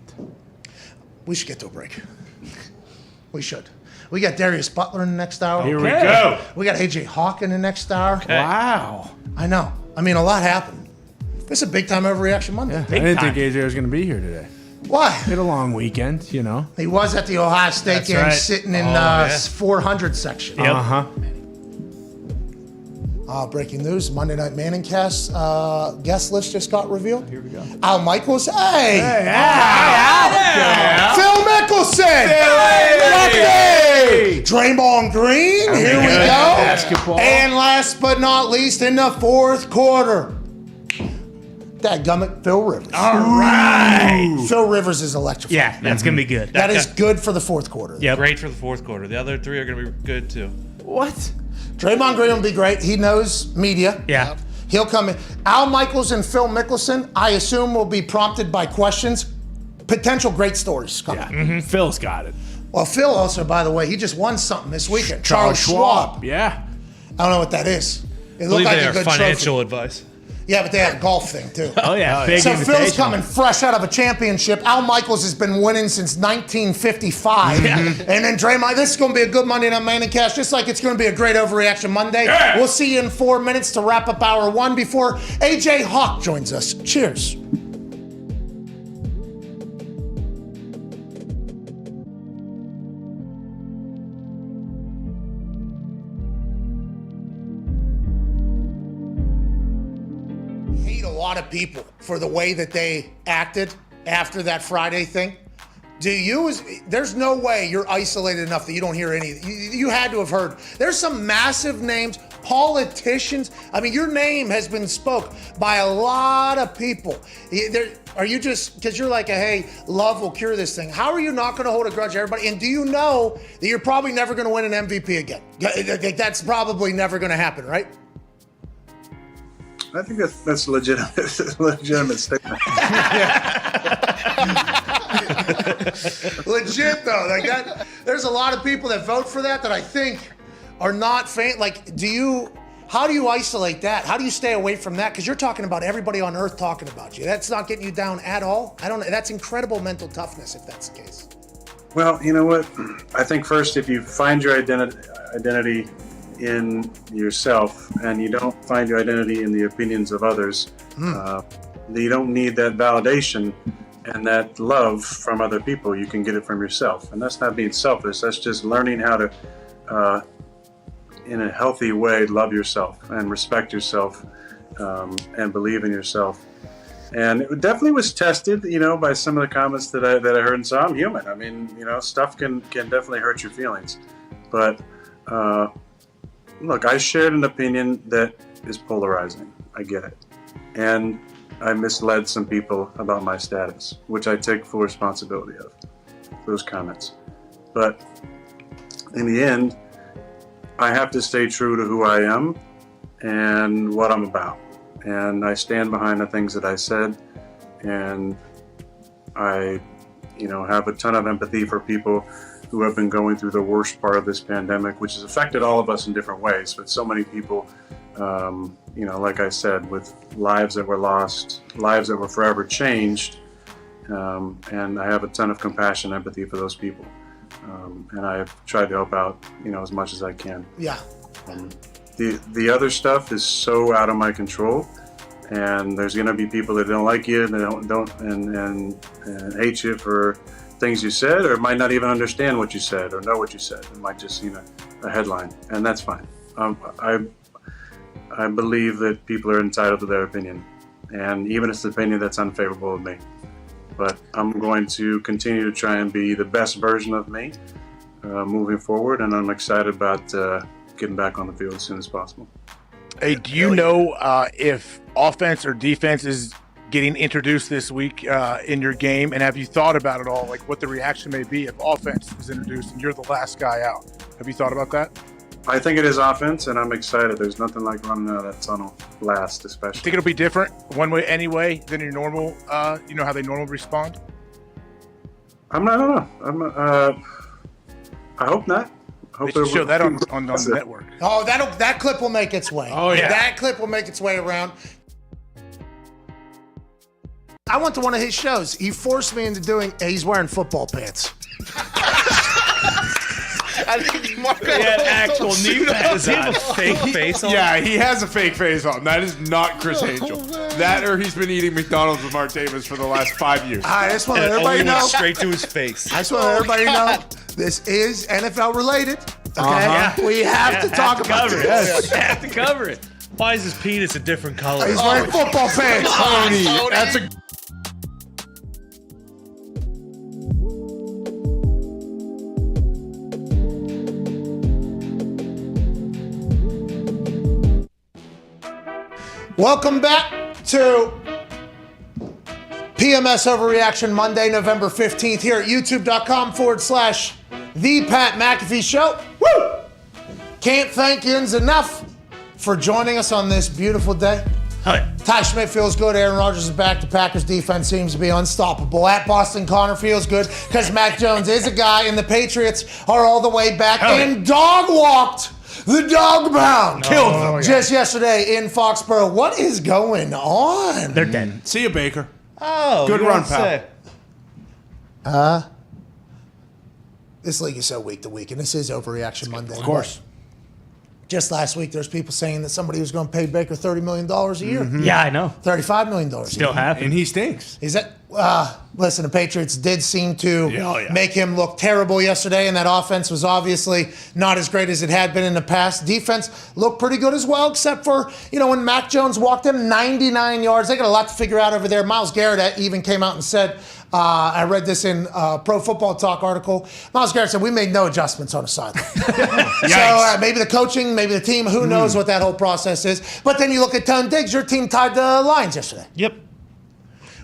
We should get to a break. We should. We got Darius Butler in the next hour. Here we go. We got AJ Hawk in the next hour. Wow. I know. I mean, a lot happened. This is a big time overreaction Monday. I didn't think AJ was going to be here today. Why? He had a long weekend, He was at the Ohio State That's game right. sitting in 400 section. Yep. Uh-huh. Breaking news, Monday Night Manning cast guest list just got revealed. Here we go. Al Michaels. Hey. Phil Mickelson. Hey. Draymond Green. Here we go. basketball. And last but not least, in the fourth quarter, dadgummit, Phil Rivers. All right. Phil Rivers is electrifying. Yeah, that's going to be good. That is good for the fourth quarter. Yep. Great for the fourth quarter. The other three are going to be good too. What? Draymond Green will be great. He knows media. Yeah. He'll come in. Al Michaels and Phil Mickelson, I assume, will be prompted by questions. Potential great stories coming. Phil's got it. Well, Phil also, by the way, he just won something this weekend. Charles Schwab. Yeah. I don't know what that is. It I looked believe like they a are good financial trophy. advice. Yeah, but they had a golf thing, too. Oh, yeah. Big So Phil's invitation. coming fresh out of a championship. Al Michaels has been winning since 1955. And then Draymond, this is going to be a good Monday Night Manning Cast, just like it's going to be a great Overreaction Monday. Yeah. We'll see you in 4 minutes to wrap up hour one before AJ Hawk joins us. Cheers. Hate a lot of people for the way that they acted after that Friday thing. Do you? There's no way you're isolated enough that you don't hear any. You had to have heard. There's some massive names, politicians. I mean, your name has been spoke by a lot of people. Are you just, because you're like, hey, love will cure this thing. How are you not going to hold a grudge to everybody? And do you know that you're probably never going to win an MVP again? That's probably never going to happen, right? I think that's a legitimate statement. Legit though, like that. There's a lot of people that vote for that I think are not fan. Like, how do you isolate that? How do you stay away from that? Because you're talking about everybody on earth talking about you. That's not getting you down at all. I don't know. That's incredible mental toughness if that's the case. Well, you know what? I think first, if you find your identity in yourself and you don't find your identity in the opinions of others, you don't need that validation and that love from other people. You can get it from yourself. And that's not being selfish. That's just learning how to, in a healthy way, love yourself and respect yourself and believe in yourself. And it definitely was tested, by some of the comments that I heard. And so I'm human. I mean, stuff can definitely hurt your feelings. But look, I shared an opinion that is polarizing. I get it. And I misled some people about my status, which I take full responsibility of, those comments. But in the end, I have to stay true to who I am and what I'm about. And I stand behind the things that I said. And I, have a ton of empathy for people who have been going through the worst part of this pandemic, which has affected all of us in different ways. But so many people, like I said, with lives that were lost, lives that were forever changed. And I have a ton of compassion and empathy for those people. And I've tried to help out, as much as I can. Yeah. The other stuff is so out of my control. And there's going to be people that don't like you, and hate you for things you said, or might not even understand what you said or know what you said. It might just see a headline, and that's fine. I believe that people are entitled to their opinion, and even if it's an opinion that's unfavorable of me. But I'm going to continue to try and be the best version of me moving forward, and I'm excited about getting back on the field as soon as possible. Hey, do you know if offense or defense is getting introduced this week in your game? And have you thought about it all, like what the reaction may be if offense is introduced and you're the last guy out? Have you thought about that? I think it is offense, and I'm excited. There's nothing like running out of that tunnel last, especially. Think it'll be different one way anyway than your normal, how they normally respond? I don't know. I hope not. They should show that on the network. Oh, that clip will make its way. Oh, yeah. That clip will make its way around. I went to one of his shows. He forced me into doing. He's wearing football pants. I think Mark had actual knee pads. Does he have a fake face on? Yeah, he has a fake face on. That is not Chris Angel. That or he's been eating McDonald's with Mark Davis for the last 5 years. I just want to And let it only everybody went know. straight to his face. I just want to let everybody know this is NFL related. Okay, we have to talk about cover this. it. Have to cover it. Why is his penis a different color? He's wearing football pants. Tony, that's a Welcome back to PMS Overreaction Monday, November 15th here at youtube.com/The Pat McAfee Show. Woo! Can't thank yous enough for joining us on this beautiful day. Ty Schmidt feels good. Aaron Rodgers is back. The Packers defense seems to be unstoppable. At Boston Connor feels good because Mac Jones is a guy, and the Patriots are all the way back and dog walked the dog pound. Killed them. Just yesterday in Foxborough. What is going on? They're dead. See you, Baker. Oh, Good you run, don't pal. say. This league is so week to week, and this is Overreaction Monday. Of course. Just last week, there's people saying that somebody was going to pay Baker $30 million a year. Yeah, I know. $35 million a year. Still happening. And he stinks. Is that? Listen, the Patriots did seem to Yeah. make him look terrible yesterday, and that offense was obviously not as great as it had been in the past. Defense looked pretty good as well, except for, when Mac Jones walked him 99 yards. They got a lot to figure out over there. Myles Garrett even came out and said, I read this in a Pro Football Talk article. Myles Garrett said, we made no adjustments on the sideline. So maybe the coaching, maybe the team, who knows what that whole process is. But then you look at Tone Diggs, your team tied the Lions yesterday. Yep.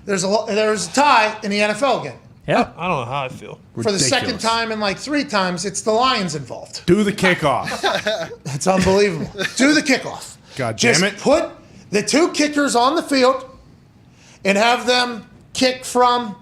There's a tie in the NFL again. Yeah. I don't know how I feel. For the second time in like 3 times, it's the Lions involved. Do the kickoff. It's unbelievable. Do the kickoff. God Just damn it. put the 2 kickers on the field and have them kick from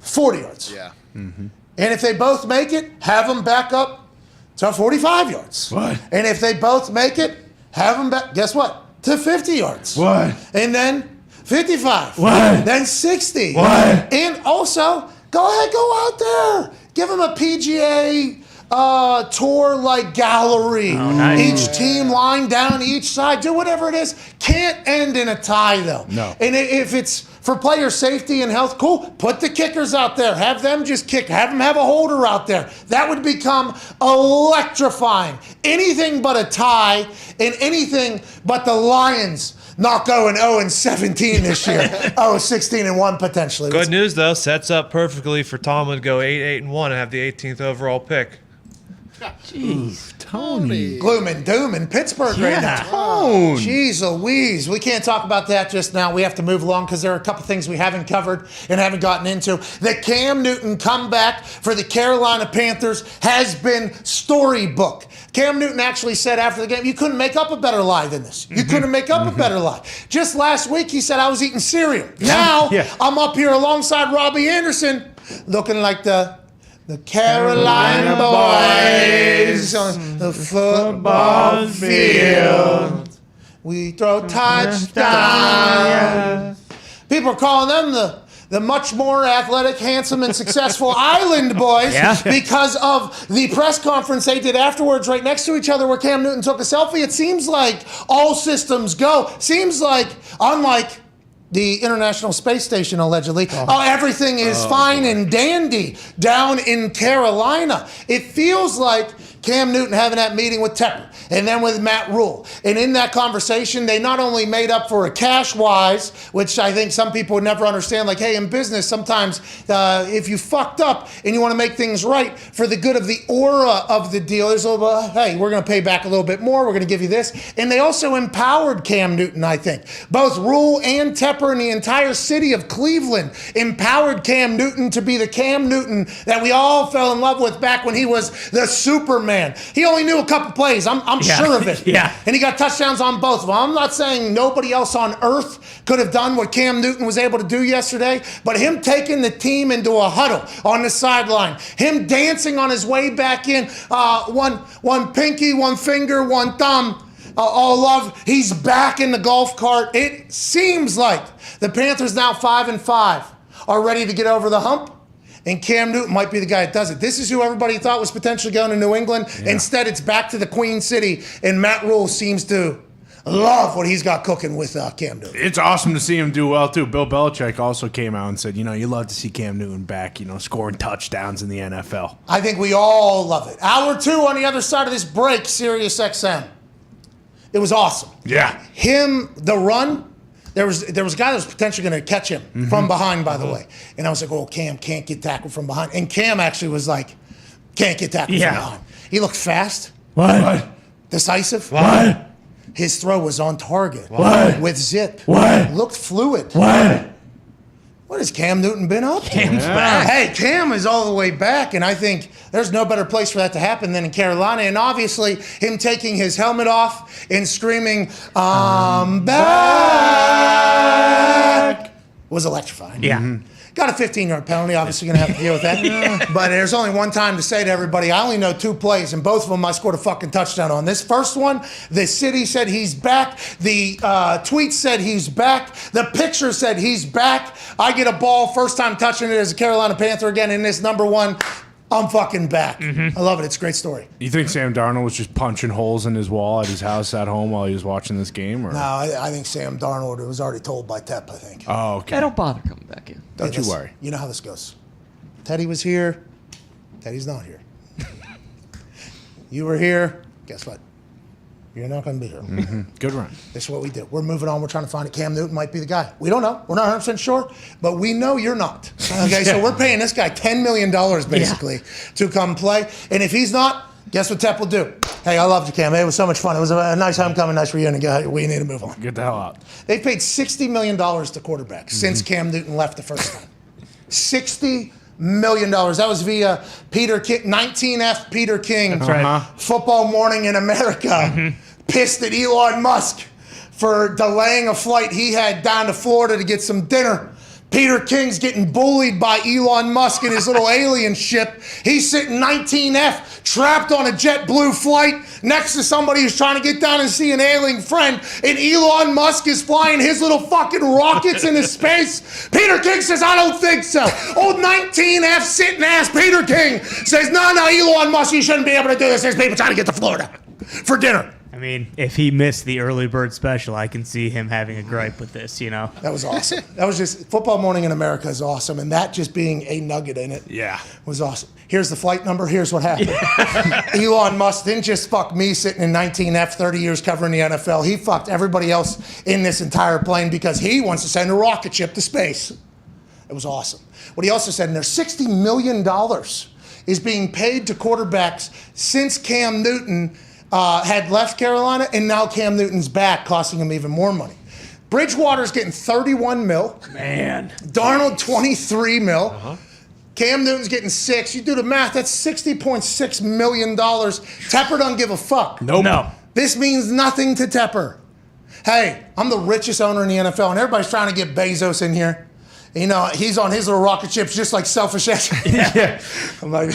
40 yards. Yeah. And if they both make it, have them back up to 45 yards. What? And if they both make it, have them back, guess what? To 50 yards. What? And then 55. What? Then 60. What? And also, go ahead, go out there. Give them a PGA tour like gallery. Oh, nice. Each team lying down each side. Do whatever it is. Can't end in a tie, though. No. And if it's for player safety and health, cool. Put the kickers out there. Have them just kick. Have them have a holder out there. That would become electrifying. Anything but a tie and anything but the Lions not going 0-17 this year. 16-1 potentially. Good news, though. Sets up perfectly for Tomlin to go 8-8-1 and have the 18th overall pick. Jeez, Tony. Gloom and doom in Pittsburgh right now. Tone. Jeez Louise. We can't talk about that just now. We have to move along because there are a couple things we haven't covered and haven't gotten into. The Cam Newton comeback for the Carolina Panthers has been storybook. Cam Newton actually said after the game, you couldn't make up a better lie than this. You couldn't make up a better lie. Just last week, he said, I was eating cereal. Now, I'm up here alongside Robbie Anderson looking like the Carolina boys on the football field. We throw touchdowns. People are calling them the much more athletic, handsome, and successful Island Boys because of the press conference they did afterwards right next to each other where Cam Newton took a selfie. It seems like all systems go. Seems like, unlike the International Space Station, allegedly, everything is fine and dandy down in Carolina. It feels like Cam Newton having that meeting with Tepper and then with Matt Rule. And in that conversation, they not only made up for it cash-wise, which I think some people would never understand, like, hey, in business, sometimes if you fucked up and you want to make things right for the good of the aura of the deal, there's a little bit, hey, we're going to pay back a little bit more, we're going to give you this. And they also empowered Cam Newton, I think. Both Rule and Tepper and the entire city of Cleveland empowered Cam Newton to be the Cam Newton that we all fell in love with back when he was the Superman. He only knew a couple plays. I'm sure of it. And he got touchdowns on both of them. I'm not saying nobody else on earth could have done what Cam Newton was able to do yesterday, but him taking the team into a huddle on the sideline, him dancing on his way back in, one pinky, one finger, one thumb, all love. He's back in the golf cart. It seems like the Panthers now 5-5 are ready to get over the hump. And Cam Newton might be the guy that does it. This is who everybody thought was potentially going to New England. Instead, it's back to the Queen City, and Matt Rule seems to love what he's got cooking with Cam Newton. It's awesome to see him do well, too. Bill Belichick also came out and said, you love to see Cam Newton back, scoring touchdowns in the NFL. I think we all love it. Hour 2 on the other side of this break, Sirius XM. It was awesome. Yeah. The run. There was a guy that was potentially going to catch him from behind, by the way. And I was like, oh, Cam can't get tackled from behind. And Cam actually was like, can't get tackled from behind. He looked fast. What? Decisive. What? His throw was on target. What? With zip. What? Looked fluid. What? Has Cam Newton been up to? Cam's back. Hey, Cam is all the way back, and I think there's no better place for that to happen than in Carolina. And obviously, him taking his helmet off and screaming, I'm back, was electrifying. Yeah. Got a 15-yard penalty. Obviously, going to have to deal with that. But there's only one time to say to everybody, I only know 2 plays, and both of them I scored a fucking touchdown on. This first one, the city said he's back. The tweet said he's back. The picture said he's back. I get a ball, first time touching it as a Carolina Panther again in this number 1. I'm fucking back. I love it. It's a great story. You think Sam Darnold was just punching holes in his wall at his house at home while he was watching this game? Or? No, I think Sam Darnold was already told by Tep, I think. Oh, okay. Yeah, don't bother coming back in. Don't you worry. You know how this goes. Teddy was here. Teddy's not here. You were here. Guess what? You're not going to be here. Good run. This is what we do. We're moving on. We're trying to find it. Cam Newton might be the guy. We don't know. We're not 100% sure, but we know you're not. Okay, so we're paying this guy $10 million basically to come play. And if he's not, guess what Tep will do? Hey, I loved you, Cam. It was so much fun. It was a nice homecoming, nice reunion. We need to move on. Get the hell out. They've paid $60 million to quarterbacks since Cam Newton left the first time. $60 million. That was via Peter King, 19F Peter King. That's right. Football Morning in America. Pissed at Elon Musk for delaying a flight he had down to Florida to get some dinner. Peter King's getting bullied by Elon Musk in his little alien ship. He's sitting 19F, trapped on a JetBlue flight next to somebody who's trying to get down and see an alien friend. And Elon Musk is flying his little fucking rockets into space. Peter King says, I don't think so. Old 19F sitting ass Peter King says, no, Elon Musk, you shouldn't be able to do this. There's people trying to get to Florida for dinner. I mean, if he missed the early bird special, I can see him having a gripe with this, you know? That was awesome. That was just, Football Morning in America is awesome, and that just being a nugget in it was awesome. Here's the flight number. Here's what happened. Elon Musk didn't just fuck me sitting in 19F 30 years covering the NFL. He fucked everybody else in this entire plane because he wants to send a rocket ship to space. It was awesome. What he also said in there, $60 million is being paid to quarterbacks since Cam Newton had left Carolina, and now Cam Newton's back, costing him even more money. Bridgewater's getting $31 million. Man. Darnold, $23 million. Cam Newton's getting $6 million. You do the math, that's $60.6 million. Tepper don't give a fuck. Nope. No. This means nothing to Tepper. Hey, I'm the richest owner in the NFL, and everybody's trying to get Bezos in here. You know, he's on his little rocket ships just like selfish ass. I'm like,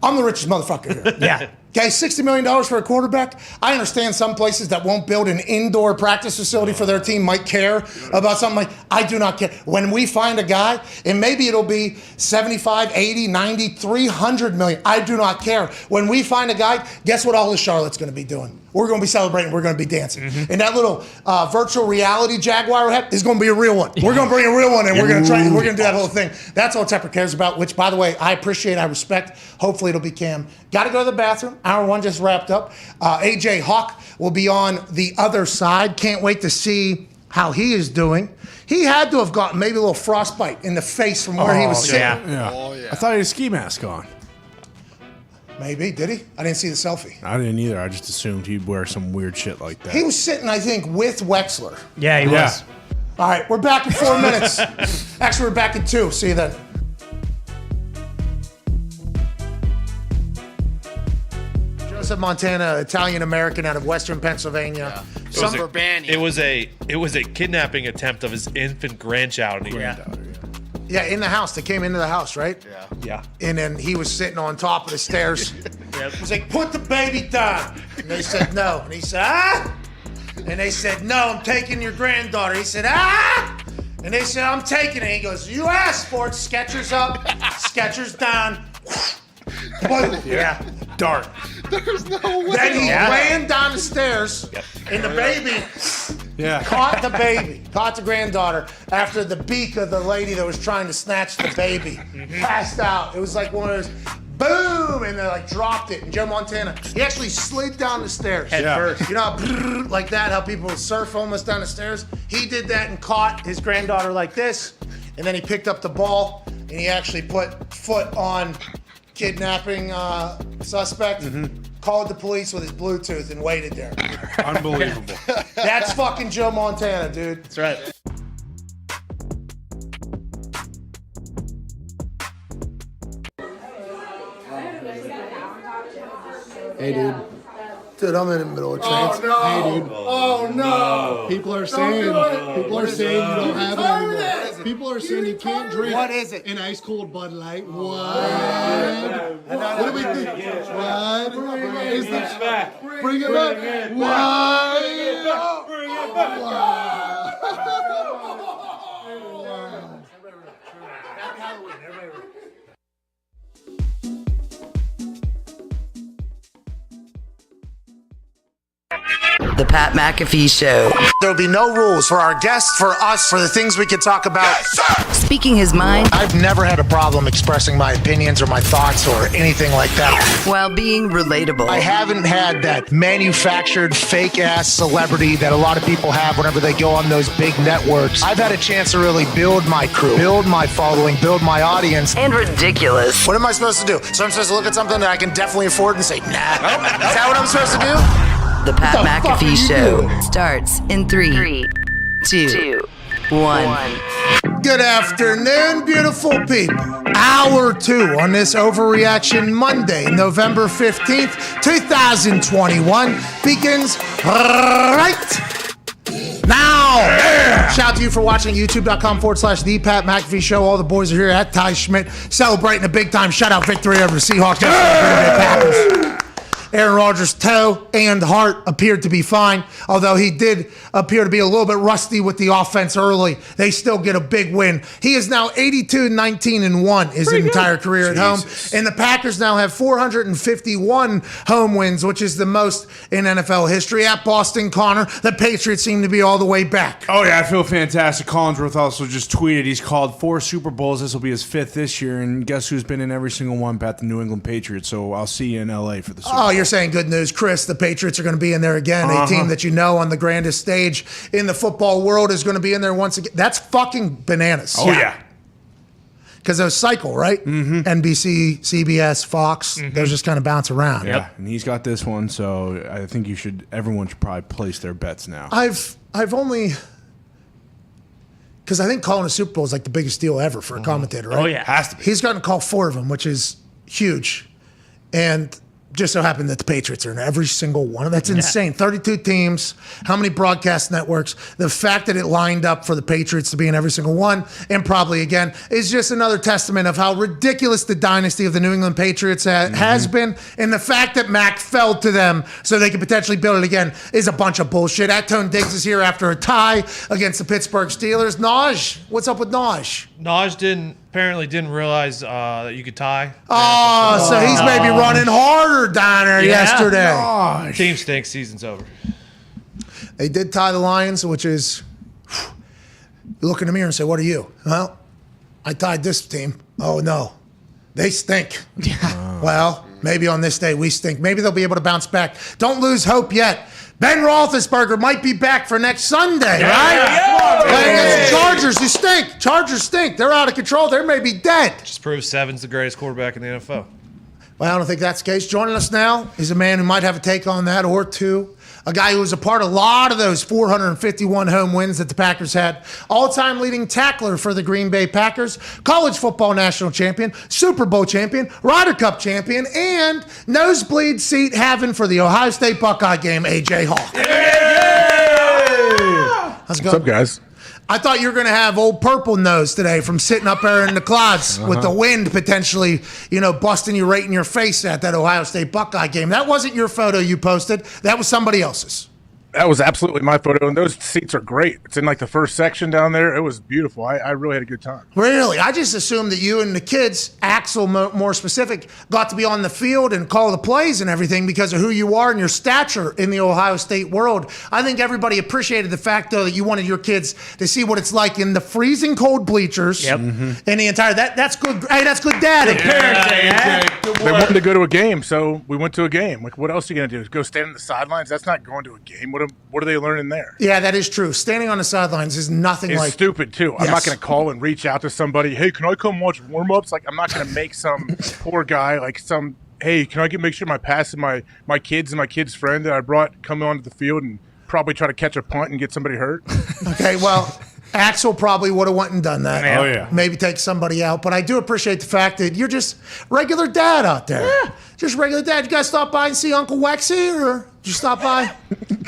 I'm the richest motherfucker here. Yeah. Okay, $60 million for a quarterback. I understand some places that won't build an indoor practice facility for their team might care about something like, I do not care. When we find a guy, and maybe it'll be 75, 80, 90, 300 million. I do not care. When we find a guy, guess what all of Charlotte's going to be doing? We're going to be celebrating. We're going to be dancing. And that little virtual reality Jaguar hat is going to be a real one. We're going to bring a real one, and we're going to try. We're going to do that whole thing. That's all Tepper cares about. Which, by the way, I appreciate. I respect. Hopefully, it'll be Cam. Got to go to the bathroom. Hour 1 just wrapped up. AJ Hawk will be on the other side. Can't wait to see how he is doing. He had to have gotten maybe a little frostbite in the face from where he was sitting. I thought he had a ski mask on. Maybe. Did he? I didn't see the selfie. I didn't either. I just assumed he'd wear some weird shit like that. He was sitting, I think, with Wexler. Yeah, he was. All right, we're back in 4 minutes. Actually, we're back in 2. See you then. Joseph Montana, Italian-American out of Western Pennsylvania. It was a kidnapping attempt of his infant grandchild. Yeah, in the house. They came into the house, right? Yeah. And then he was sitting on top of the stairs. He was like, put the baby down. And they said, no. And he said, ah. And they said, no, I'm taking your granddaughter. He said, ah. And they said, I'm taking it. He goes, you asked for it. Skechers up, Skechers down. Dart. There's no way. Then he ran down the stairs, and the baby caught the granddaughter after the beak of the lady that was trying to snatch the baby. Passed out. It was like one of those, boom, and they like dropped it. And Joe Montana, he actually slid down the stairs. Head first. You know how, like that, how people surf almost down the stairs? He did that and caught his granddaughter like this, and then he picked up the ball, and he actually put foot on kidnapping suspect. called the police with his Bluetooth and waited there. Unbelievable. That's fucking Joe Montana, dude. That's right. Hey, dude. Dude, I'm in the middle of trance. Hey, dude. Oh, no. People are saying you don't have it anymore. People are saying you can't drink. What is it? An ice cold Bud Light. What? What do we think? What? Is this? Bring it back. What? Bring it back. Happy Halloween, everybody. The Pat McAfee Show. There'll be no rules for our guests, for us, for the things we can talk about. Speaking his mind I've never had a problem expressing my opinions or my thoughts or anything like that. while being relatable. I haven't had that manufactured fake-ass celebrity that a lot of people have whenever they go on those big networks. I've had a chance to really build my crew, build my following, build my audience. And ridiculous. What am I supposed to do? So I'm supposed to look at something that I can definitely afford and say, nah. Is that what I'm supposed to do? The Pat What the fuck are McAfee you Show doing? starts in 3, 2, 1. Good afternoon, beautiful people. Hour 2 on this Overreaction Monday, November 15th, 2021 begins right now. Shout out to you for watching youtube.com/The Pat McAfee Show. All the boys are here at Ty Schmidt celebrating a big time shutout victory over the Seahawks. Packers. Aaron Rodgers' toe and heart appeared to be fine, although he did appear to be a little bit rusty with the offense early. They still get a big win. He is now 82-19-1 his entire career at home. And the Packers now have 451 home wins, which is the most in NFL history. At Boston Connor, the Patriots seem to be all the way back. Oh, yeah, I feel fantastic. Collinsworth also just tweeted he's called 4 Super Bowls. This will be his 5th this year. And guess who's been in every single one, Pat? The New England Patriots. So I'll see you in L.A. for the Super Bowl. Oh, you're saying good news, Chris. The Patriots are going to be in there again. A team that you know on the grandest stage in the football world is going to be in there once again. That's fucking bananas. Oh, yeah. Because those cycle, right? Mm-hmm. NBC, CBS, Fox, those just kind of bounce around. Yeah, and he's got this one, so I think everyone should probably place their bets now. I've only, because I think calling a Super Bowl is like the biggest deal ever for a commentator, right? Oh, yeah. Has to be. He's gotten to call 4 of them, which is huge. And just so happened that the Patriots are in every single one of them. That's insane. 32 teams, how many broadcast networks? The fact that it lined up for the Patriots to be in every single one, and probably again, is just another testament of how ridiculous the dynasty of the New England Patriots has been. And the fact that Mac fell to them so they could potentially build it again is a bunch of bullshit. Atone Diggs is here after a tie against the Pittsburgh Steelers. Naj, what's up with Naj? Naj apparently didn't realize that you could tie. Oh, so he's maybe running harder down there yesterday. Team stinks. Season's over. They did tie the Lions, which is, you look in the mirror and say, what are you? Well, I tied this team. Oh, no. They stink. Well, maybe on this day we stink. Maybe they'll be able to bounce back. Don't lose hope yet. Ben Roethlisberger might be back for next Sunday, right? Playing against the Chargers, who stink. Chargers stink. They're out of control. They may be dead. Just proves Seven's the greatest quarterback in the NFL. Well, I don't think that's the case. Joining us now is a man who might have a take on that or two. A guy who was a part of a lot of those 451 home wins that the Packers had. All-time leading tackler for the Green Bay Packers. College football national champion. Super Bowl champion. Ryder Cup champion. And nosebleed seat having for the Ohio State Buckeye game, A.J. Hawk. How's it going? What's up, guys? I thought you were going to have old purple nose today from sitting up there in the clouds with the wind potentially, busting you right in your face at that Ohio State Buckeye game. That wasn't your photo you posted. That was somebody else's. That was absolutely my photo, and those seats are great. It's in like the first section down there. It was beautiful. I really had a good time. Really? I just assumed that you and the kids, Axel more specific, got to be on the field and call the plays and everything because of who you are and your stature in the Ohio State world. I think everybody appreciated the fact, though, that you wanted your kids to see what it's like in the freezing cold bleachers. Yep. And the entire, that's good. Hey, that's good daddy. They wanted to go to a game, so we went to a game. Like, what else are you going to do? Go stand on the sidelines? That's not going to a game. What are they learning there? Yeah, that is true. Standing on the sidelines is nothing It's like stupid, too. I'm not going to call and reach out to somebody, hey, can I come watch warm-ups? Like, I'm not going to make some poor guy, like some hey, can I make sure my pass and my kids and my kid's friend that I brought come onto the field and probably try to catch a punt and get somebody hurt? Okay, well, Axel probably would have went and done that. Oh, yeah. Maybe take somebody out. But I do appreciate the fact that you're just regular dad out there. Yeah. Just regular dad. You guys stop by and see Uncle Wexy, or did you stop by?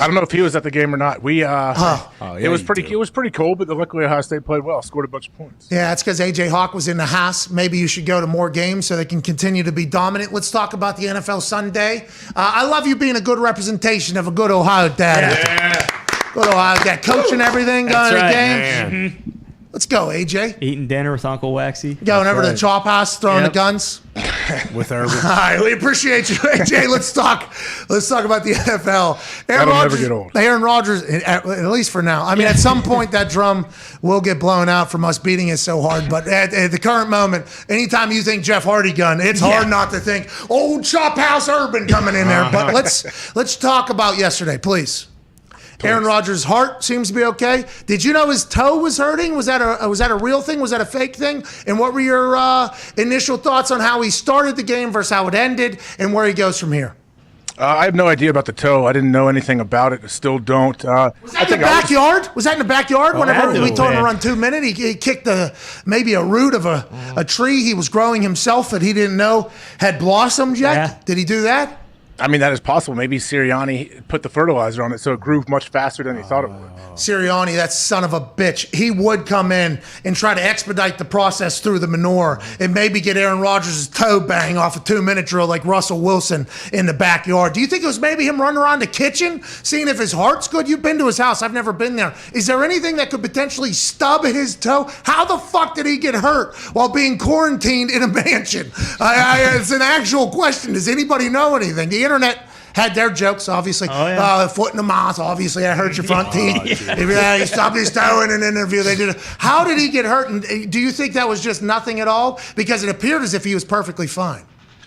I don't know if he was at the game or not. We it was pretty cold, but luckily Ohio State played well, scored a bunch of points. Yeah, that's because A.J. Hawk was in the house. Maybe you should go to more games so they can continue to be dominant. Let's talk about the NFL Sunday. I love you being a good representation of a good Ohio dad. Yeah. Good Ohio dad. Coaching everything, going to the games. Mm-hmm. Let's go, AJ. Eating dinner with Uncle Waxy. Going over to the chop house, throwing the guns. With Urban. All right, we appreciate you, AJ. Let's talk about the NFL. That'll never get old. Aaron Rodgers, at least for now. I mean, at some point that drum will get blown out from us beating it so hard. But at the current moment, anytime you think Jeff Hardy gun, it's hard not to think old chop house Urban coming in there. But let's talk about yesterday, please. Aaron Rodgers' heart seems to be okay. Did you know his toe was hurting? Was that a real thing? Was that a fake thing? And what were your initial thoughts on how he started the game versus how it ended and where he goes from here? I have no idea about the toe. I didn't know anything about it. I still don't. Was that in the backyard? Was that in the backyard? Whenever we told him to run 2 minutes, he kicked maybe a root of a tree he was growing himself that he didn't know had blossomed yet. Yeah. Did he do that? I mean, that is possible. Maybe Sirianni put the fertilizer on it so it grew much faster than he thought it would. Sirianni, that son of a bitch, he would come in and try to expedite the process through the manure and maybe get Aaron Rodgers' toe bang off a 2-minute drill like Russell Wilson in the backyard. Do you think it was maybe him running around the kitchen, seeing if his heart's good? You've been to his house. I've never been there. Is there anything that could potentially stub his toe? How the fuck did he get hurt while being quarantined in a mansion? It's an actual question. Does anybody know anything? The internet had their jokes, obviously. Foot in the mouth, obviously. I hurt your front teeth. He stubbed his toe in an interview. They did it. How did he get hurt? And do you think that was just nothing at all? Because it appeared as if he was perfectly fine.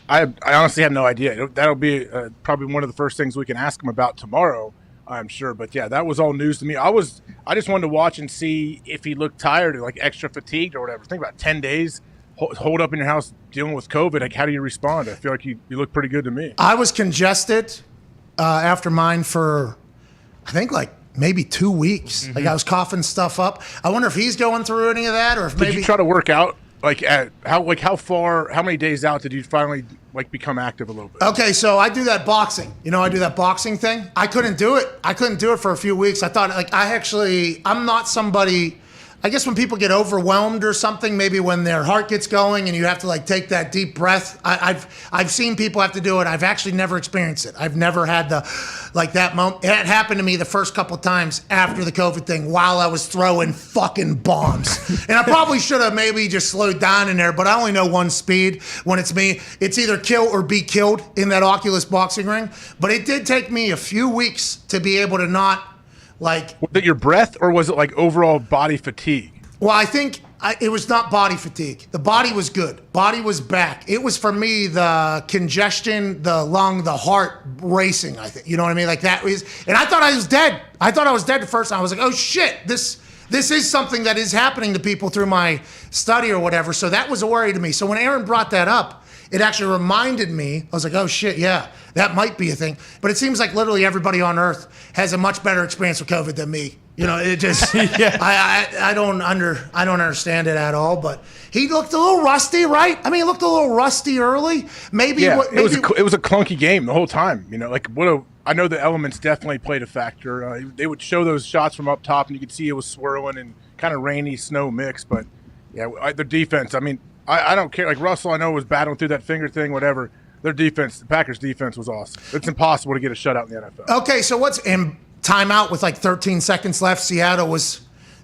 I honestly have no idea. That'll be probably one of the first things we can ask him about tomorrow, I'm sure. But yeah, that was all news to me. I just wanted to watch and see if he looked tired or like extra fatigued or whatever. Think about 10 days. Hold up in your house dealing with COVID. Like, how do you respond? I feel like you look pretty good to me. I was congested after mine for, I think, like maybe 2 weeks. Mm-hmm. Like I was coughing stuff up. I wonder if he's going through any of that, or if maybe. Did you try to work out? How many days out did you finally become active a little bit? Okay, so I do that boxing. I do that boxing thing. I couldn't do it. for a few weeks. I thought I'm not somebody. I guess when people get overwhelmed or something, maybe when their heart gets going and you have to take that deep breath. I've seen people have to do it. I've actually never experienced it. I've never had that moment. It happened to me the first couple times after the COVID thing while I was throwing fucking bombs. And I probably should have maybe just slowed down in there, but I only know one speed when it's me. It's either kill or be killed in that Oculus boxing ring. But it did take me a few weeks to be able to not was it your breath or was it overall body fatigue? Well, I think it was not body fatigue. The body was good. Body was back. It was for me the congestion, the lung, the heart racing, I think. You know what I mean? And I thought I was dead. I thought I was dead the first time. I was like, oh shit, this is something that is happening to people through my study or whatever. So that was a worry to me. So when Aaron brought that up, it actually reminded me, I was like, oh shit, yeah, that might be a thing. But it seems like literally everybody on earth has a much better experience with COVID than me. It just, I don't understand it at all, but he looked a little rusty, right? I mean, he looked a little rusty early. Maybe it was a clunky game the whole time. I know the elements definitely played a factor. They would show those shots from up top and you could see it was swirling and kind of rainy snow mix, but yeah, the defense, I mean, I don't care. Like Russell, I know was battling through that finger thing, whatever. Their defense, the Packers' defense was awesome. It's impossible to get a shutout in the NFL. Okay, so what's in timeout with 13 seconds left? Seattle was.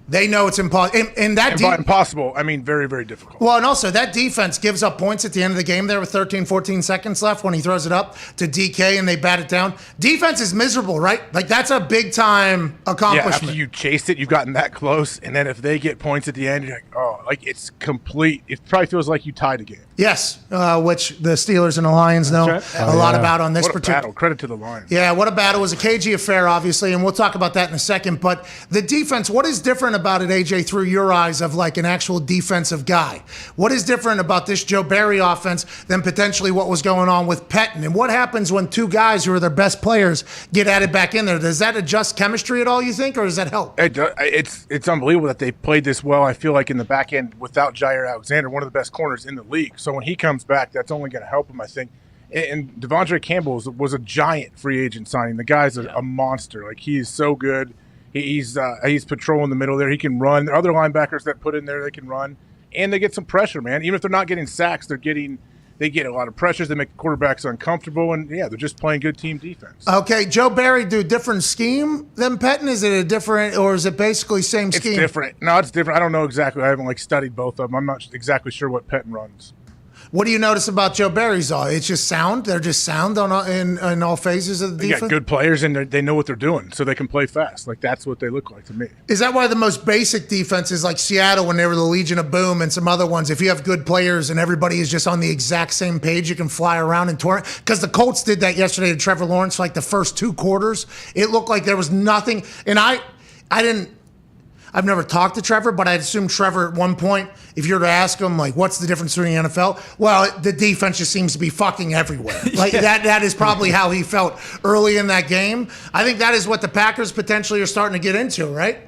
They know it's impossible. And impossible, I mean, very, very difficult. Well, and also that defense gives up points at the end of the game there with 13, 14 seconds left when he throws it up to DK and they bat it down. Defense is miserable, right? That's a big-time accomplishment. Yeah, after you chased it, you've gotten that close, and then if they get points at the end, you're like, oh, it's complete. It probably feels like you tied a game. Yes, which the Steelers and the Lions know a lot about on this particular. Battle. Credit to the Lions. Yeah, what a battle. It was a cagey affair, obviously, and we'll talk about that in a second. But the defense, what is different different about it, AJ, through your eyes of like an actual defensive guy? What is different about this Joe Barry offense than potentially what was going on with Pettin? And what happens when two guys who are their best players get added back in there? Does that adjust chemistry at all, you think, or does that help? It's unbelievable that they played this well. I feel like in the back end without Jair Alexander, one of the best corners in the league. So when he comes back, that's only going to help him, I think. And Devondre Campbell was a giant free agent signing. The guy's a monster. Like, he is so good. He's patrolling the middle there. He can run. There are other linebackers that put in there, they can run. And they get some pressure, man. Even if they're not getting sacks, they get a lot of pressures. They make quarterbacks uncomfortable. And, yeah, they're just playing good team defense. Okay, Joe Barry do different scheme than Pettin? Is it a different, or is it basically same scheme? It's different. No, it's different. I don't know exactly. I haven't, studied both of them. I'm not exactly sure what Pettin runs. What do you notice about Joe Barry's all? It's just sound? They're just sound in all phases of the defense? They got good players, and they know what they're doing, so they can play fast. That's what they look like to me. Is that why the most basic defenses like Seattle, when they were the Legion of Boom, and some other ones, if you have good players and everybody is just on the exact same page, you can fly around and tour? Because the Colts did that yesterday to Trevor Lawrence for the first 2 quarters. It looked like there was nothing. And I've never talked to Trevor, but I'd assume Trevor at one point, if you were to ask him, what's the difference between the NFL? Well, the defense just seems to be fucking everywhere. That is probably how he felt early in that game. I think that is what the Packers potentially are starting to get into, right?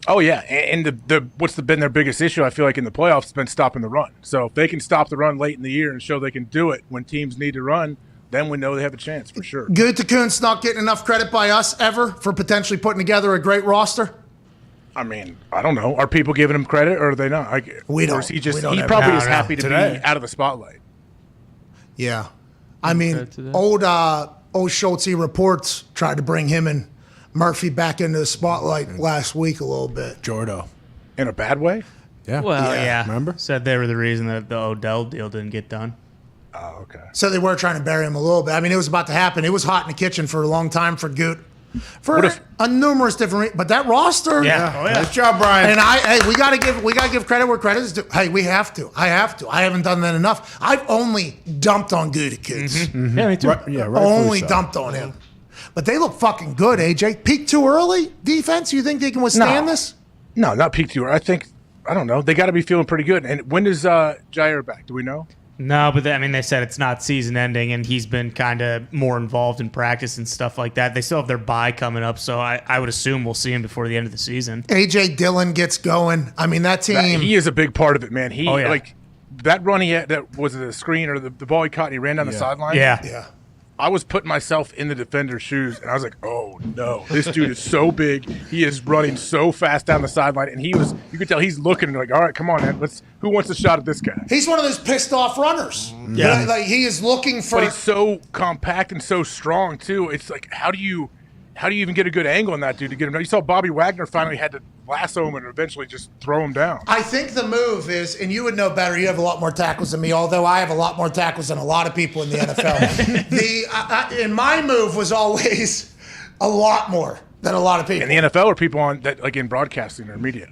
Oh, yeah. And what's been their biggest issue, I feel like, in the playoffs has been stopping the run. So if they can stop the run late in the year and show they can do it when teams need to run, then we know they have a chance for sure. Gutekunst not getting enough credit by us ever for potentially putting together a great roster? I mean, I don't know. Are people giving him credit, or are they not? We don't. Or is he probably is happy to be out of the spotlight. Yeah. I mean, old Schultz reports tried to bring him and Murphy back into the spotlight last week a little bit. Jordo. In a bad way? Yeah. Well, yeah. Remember? Said they were the reason that the Odell deal didn't get done. Oh, okay. So they were trying to bury him a little bit. I mean, it was about to happen. It was hot in the kitchen for a long time for Goot. For a numerous different, but that roster, Nice job, Brian. And we gotta give credit where credit is due. Hey, we have to. I haven't done that enough. I've only dumped on Gutekunst. Mm-hmm. Yeah, me too. Only dumped on him. But they look fucking good, AJ. Peak too early defense. You think they can withstand this? No, not peak too early. I don't know. They got to be feeling pretty good. And when is Jair back? Do we know? No, but they said it's not season ending, and he's been kind of more involved in practice and stuff like that. They still have their bye coming up, so I would assume we'll see him before the end of the season. AJ Dillon gets going. I mean, that team. He is a big part of it, man. That run he had, that was the screen or the ball he caught and he ran down the sideline. Yeah. I was putting myself in the defender's shoes, and I was like, oh, no. This dude is so big. He is running so fast down the sideline, and you could tell he's looking and like, all right, come on, man. Who wants a shot at this guy? He's one of those pissed off runners. Yeah. He is looking for. But he's so compact and so strong, too. It's like, how do you even get a good angle on that dude to get him down? You saw Bobby Wagner finally had to lasso him and eventually just throw him down. I think the move is, and you would know better, you have a lot more tackles than me, although I have a lot more tackles than a lot of people in the NFL. And my move was always a lot more than a lot of people. And the NFL are people on that, like in broadcasting or media.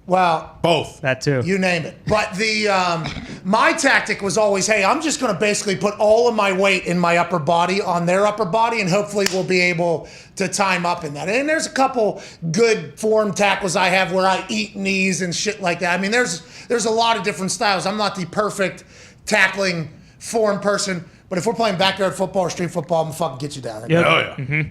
Well, both. That too. You name it. But my tactic was always, hey, I'm just going to basically put all of my weight in my upper body on their upper body, and hopefully we'll be able to time up in that. And there's a couple good form tackles I have where I eat knees and shit like that. I mean, there's a lot of different styles. I'm not the perfect tackling form person, but if we're playing backyard football or street football, I'm going to fucking get you down there. Yep. Oh, yeah. Mm-hmm.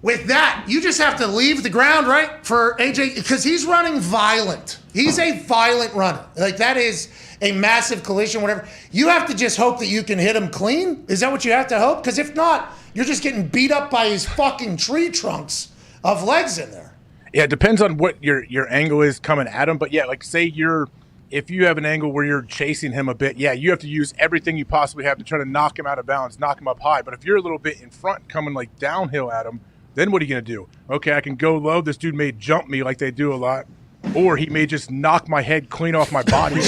With that, you just have to leave the ground, right, for AJ, because he's running violent. He's a violent runner. That is a massive collision, whatever. You have to just hope that you can hit him clean. Is that what you have to hope? Because if not, you're just getting beat up by his fucking tree trunks of legs in there. Yeah, it depends on what your angle is coming at him. But yeah, say if you have an angle where you're chasing him a bit, you have to use everything you possibly have to try to knock him out of bounds, knock him up high. But if you're a little bit in front, coming downhill at him, then what are you going to do? Okay, I can go low. This dude may jump me like they do a lot. Or he may just knock my head clean off my body.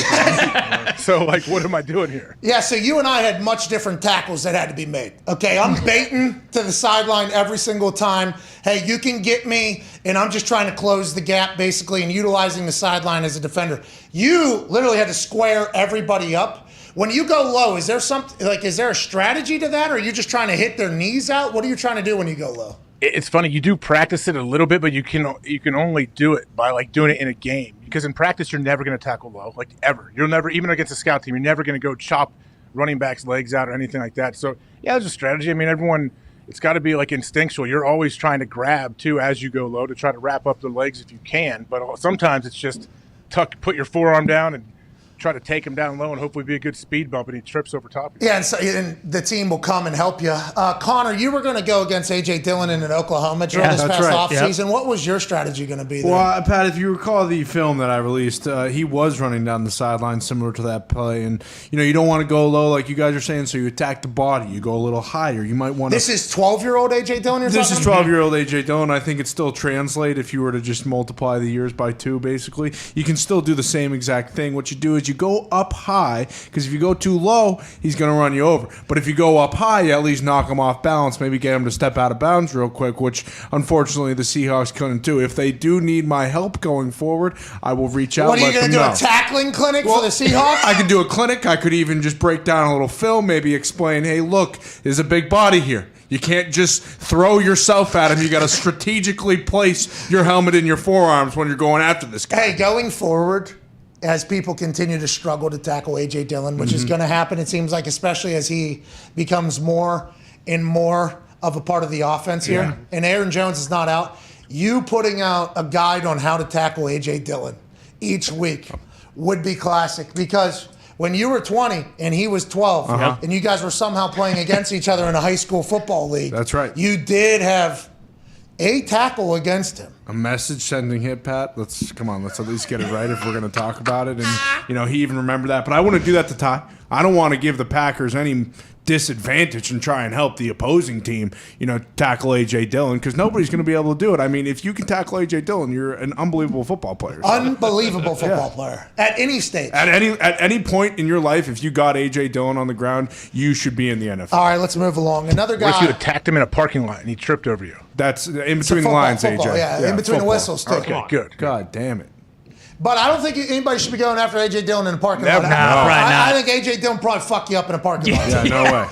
So, what am I doing here? Yeah, so you and I had much different tackles that had to be made. Okay, I'm baiting to the sideline every single time. Hey, you can get me, and I'm just trying to close the gap, basically, and utilizing the sideline as a defender. You literally had to square everybody up. When you go low, is there something is there a strategy to that, or are you just trying to hit their knees out? What are you trying to do when you go low? it's funny. You do practice it a little bit, but you can only do it by like doing it in a game. Because in practice, you're never going to tackle low, like ever. You'll never, even against a scout team, you're never going to go chop running backs' legs out or anything like that. So yeah, there's a strategy. I mean, everyone, it's got to be like instinctual. You're always trying to grab too as you go low to try to wrap up the legs if you can. But sometimes it's just put your forearm down and try to take him down low and hopefully be a good speed bump and he trips over top of you. Yeah, and the team will come and help you. Connor, you were going to go against A.J. Dillon in an Oklahoma drill this past offseason. Yep. What was your strategy going to be there? Well, Pat, if you recall the film that I released, he was running down the sideline similar to that play. And, you don't want to go low like you guys are saying, so you attack the body. You go a little higher. You might want to... This is 12-year-old A.J. Dillon you're This talking is 12-year-old A.J. Dillon. I think it still translates if you were to just multiply the years by 2, basically. You can still do the same exact thing. What you do is you go up high, because if you go too low, he's going to run you over. But if you go up high, you at least knock him off balance, maybe get him to step out of bounds real quick, which unfortunately the Seahawks couldn't do. If they do need my help going forward, I will reach out. What are you going to do, a tackling clinic for the Seahawks? I could do a clinic. I could even just break down a little film, maybe explain, hey, look, there's a big body here. You can't just throw yourself at him. You got to strategically place your helmet in your forearms when you're going after this guy. Hey, going forward, as people continue to struggle to tackle A.J. Dillon, which is going to happen, it seems like, especially as he becomes more and more of a part of the offense here, and Aaron Jones is not out, you putting out a guide on how to tackle A.J. Dillon each week would be classic, because when you were 20 and he was 12 and you guys were somehow playing against each other in a high school football league, that's right, you did have a tackle against him. A message sending hit, Pat. Let's at least get it right if we're going to talk about it. And he even remembered that. But I wouldn't do that to Ty. I don't want to give the Packers any disadvantage and try and help the opposing team, tackle A.J. Dillon, because nobody's going to be able to do it. I mean, if you can tackle A.J. Dillon, you're an unbelievable football player. Unbelievable football player at any stage. At any point in your life, if you got A.J. Dillon on the ground, you should be in the NFL. All right, let's move along. Another guy. What if you attacked him in a parking lot and he tripped over you? That's in between the lines, football, AJ. Yeah, in between the whistles, too. Okay, good. God damn it. But I don't think anybody should be going after A.J. Dillon in a parking lot. I think A.J. Dillon probably fuck you up in a parking lot. Yeah, no way.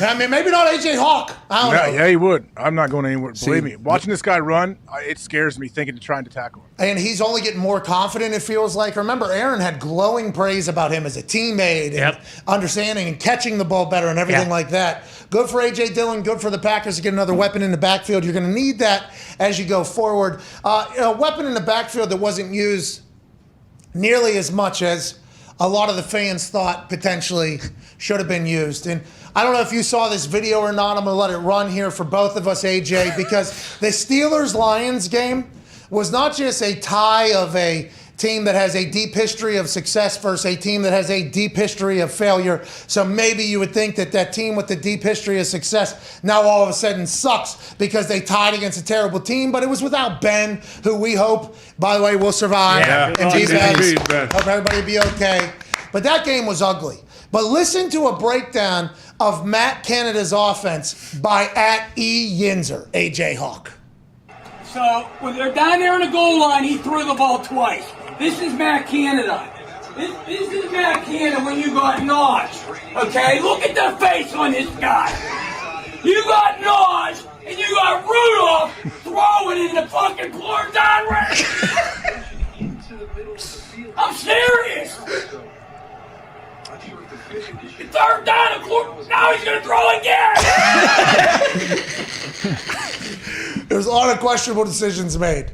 I mean, maybe not A.J. Hawk. I don't know. Yeah, he would. I'm not going anywhere. Believe me. Watching this guy run, it scares me thinking of trying to tackle him. And he's only getting more confident, it feels like. Remember, Aaron had glowing praise about him as a teammate and understanding and catching the ball better and everything like that. Good for A.J. Dillon. Good for the Packers to get another weapon in the backfield. You're going to need that as you go forward. A weapon in the backfield that wasn't used nearly as much as a lot of the fans thought potentially should have been used. And I don't know if you saw this video or not. I'm going to let it run here for both of us, AJ, because the Steelers-Lions game was not just a tie of a team that has a deep history of success versus a team that has a deep history of failure. So maybe you would think that team with the deep history of success now all of a sudden sucks because they tied against a terrible team. But it was without Ben, who we hope, by the way, will survive. And hope everybody will be okay. But that game was ugly. But listen to a breakdown of Matt Canada's offense by @EYinzer, AJ Hawk. So when they're down there on the goal line, he threw the ball twice. This is Matt Canada. This is Matt Canada when you got Notch. Okay, look at the face on this guy. You got Notch and you got Rudolph throwing in the fucking floor down range. I'm serious. Third down, now he's gonna throw again. There's a lot of questionable decisions made.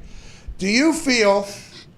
Do you feel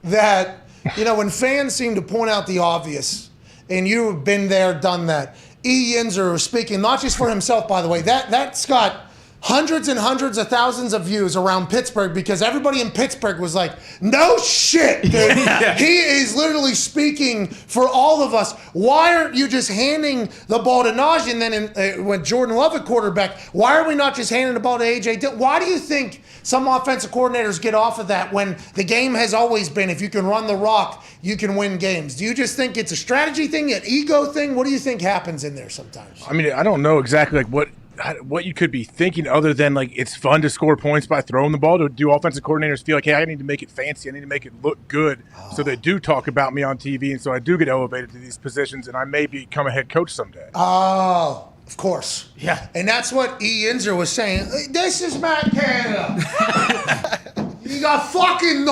that, when fans seem to point out the obvious, and you've been there, done that, EYinzer was speaking, not just for himself, by the way, that's got hundreds and hundreds of thousands of views around Pittsburgh because everybody in Pittsburgh was like, no shit, dude. He is literally speaking for all of us. Why aren't you just handing the ball to Najee? And then when Jordan Love at quarterback, why are we not just handing the ball to A.J. Dillon? Why do you think some offensive coordinators get off of that when the game has always been, if you can run the rock, you can win games? Do you just think it's a strategy thing, an ego thing? What do you think happens in there sometimes? I mean, I don't know exactly what you could be thinking other than it's fun to score points by throwing the ball. Do offensive coordinators feel like, hey, I need to make it fancy, I need to make it look good so they do talk about me on TV and so I do get elevated to these positions and I may become a head coach someday? Of course. Yeah. And that's what E. Inzer was saying. This is Matt Canada. You got fucking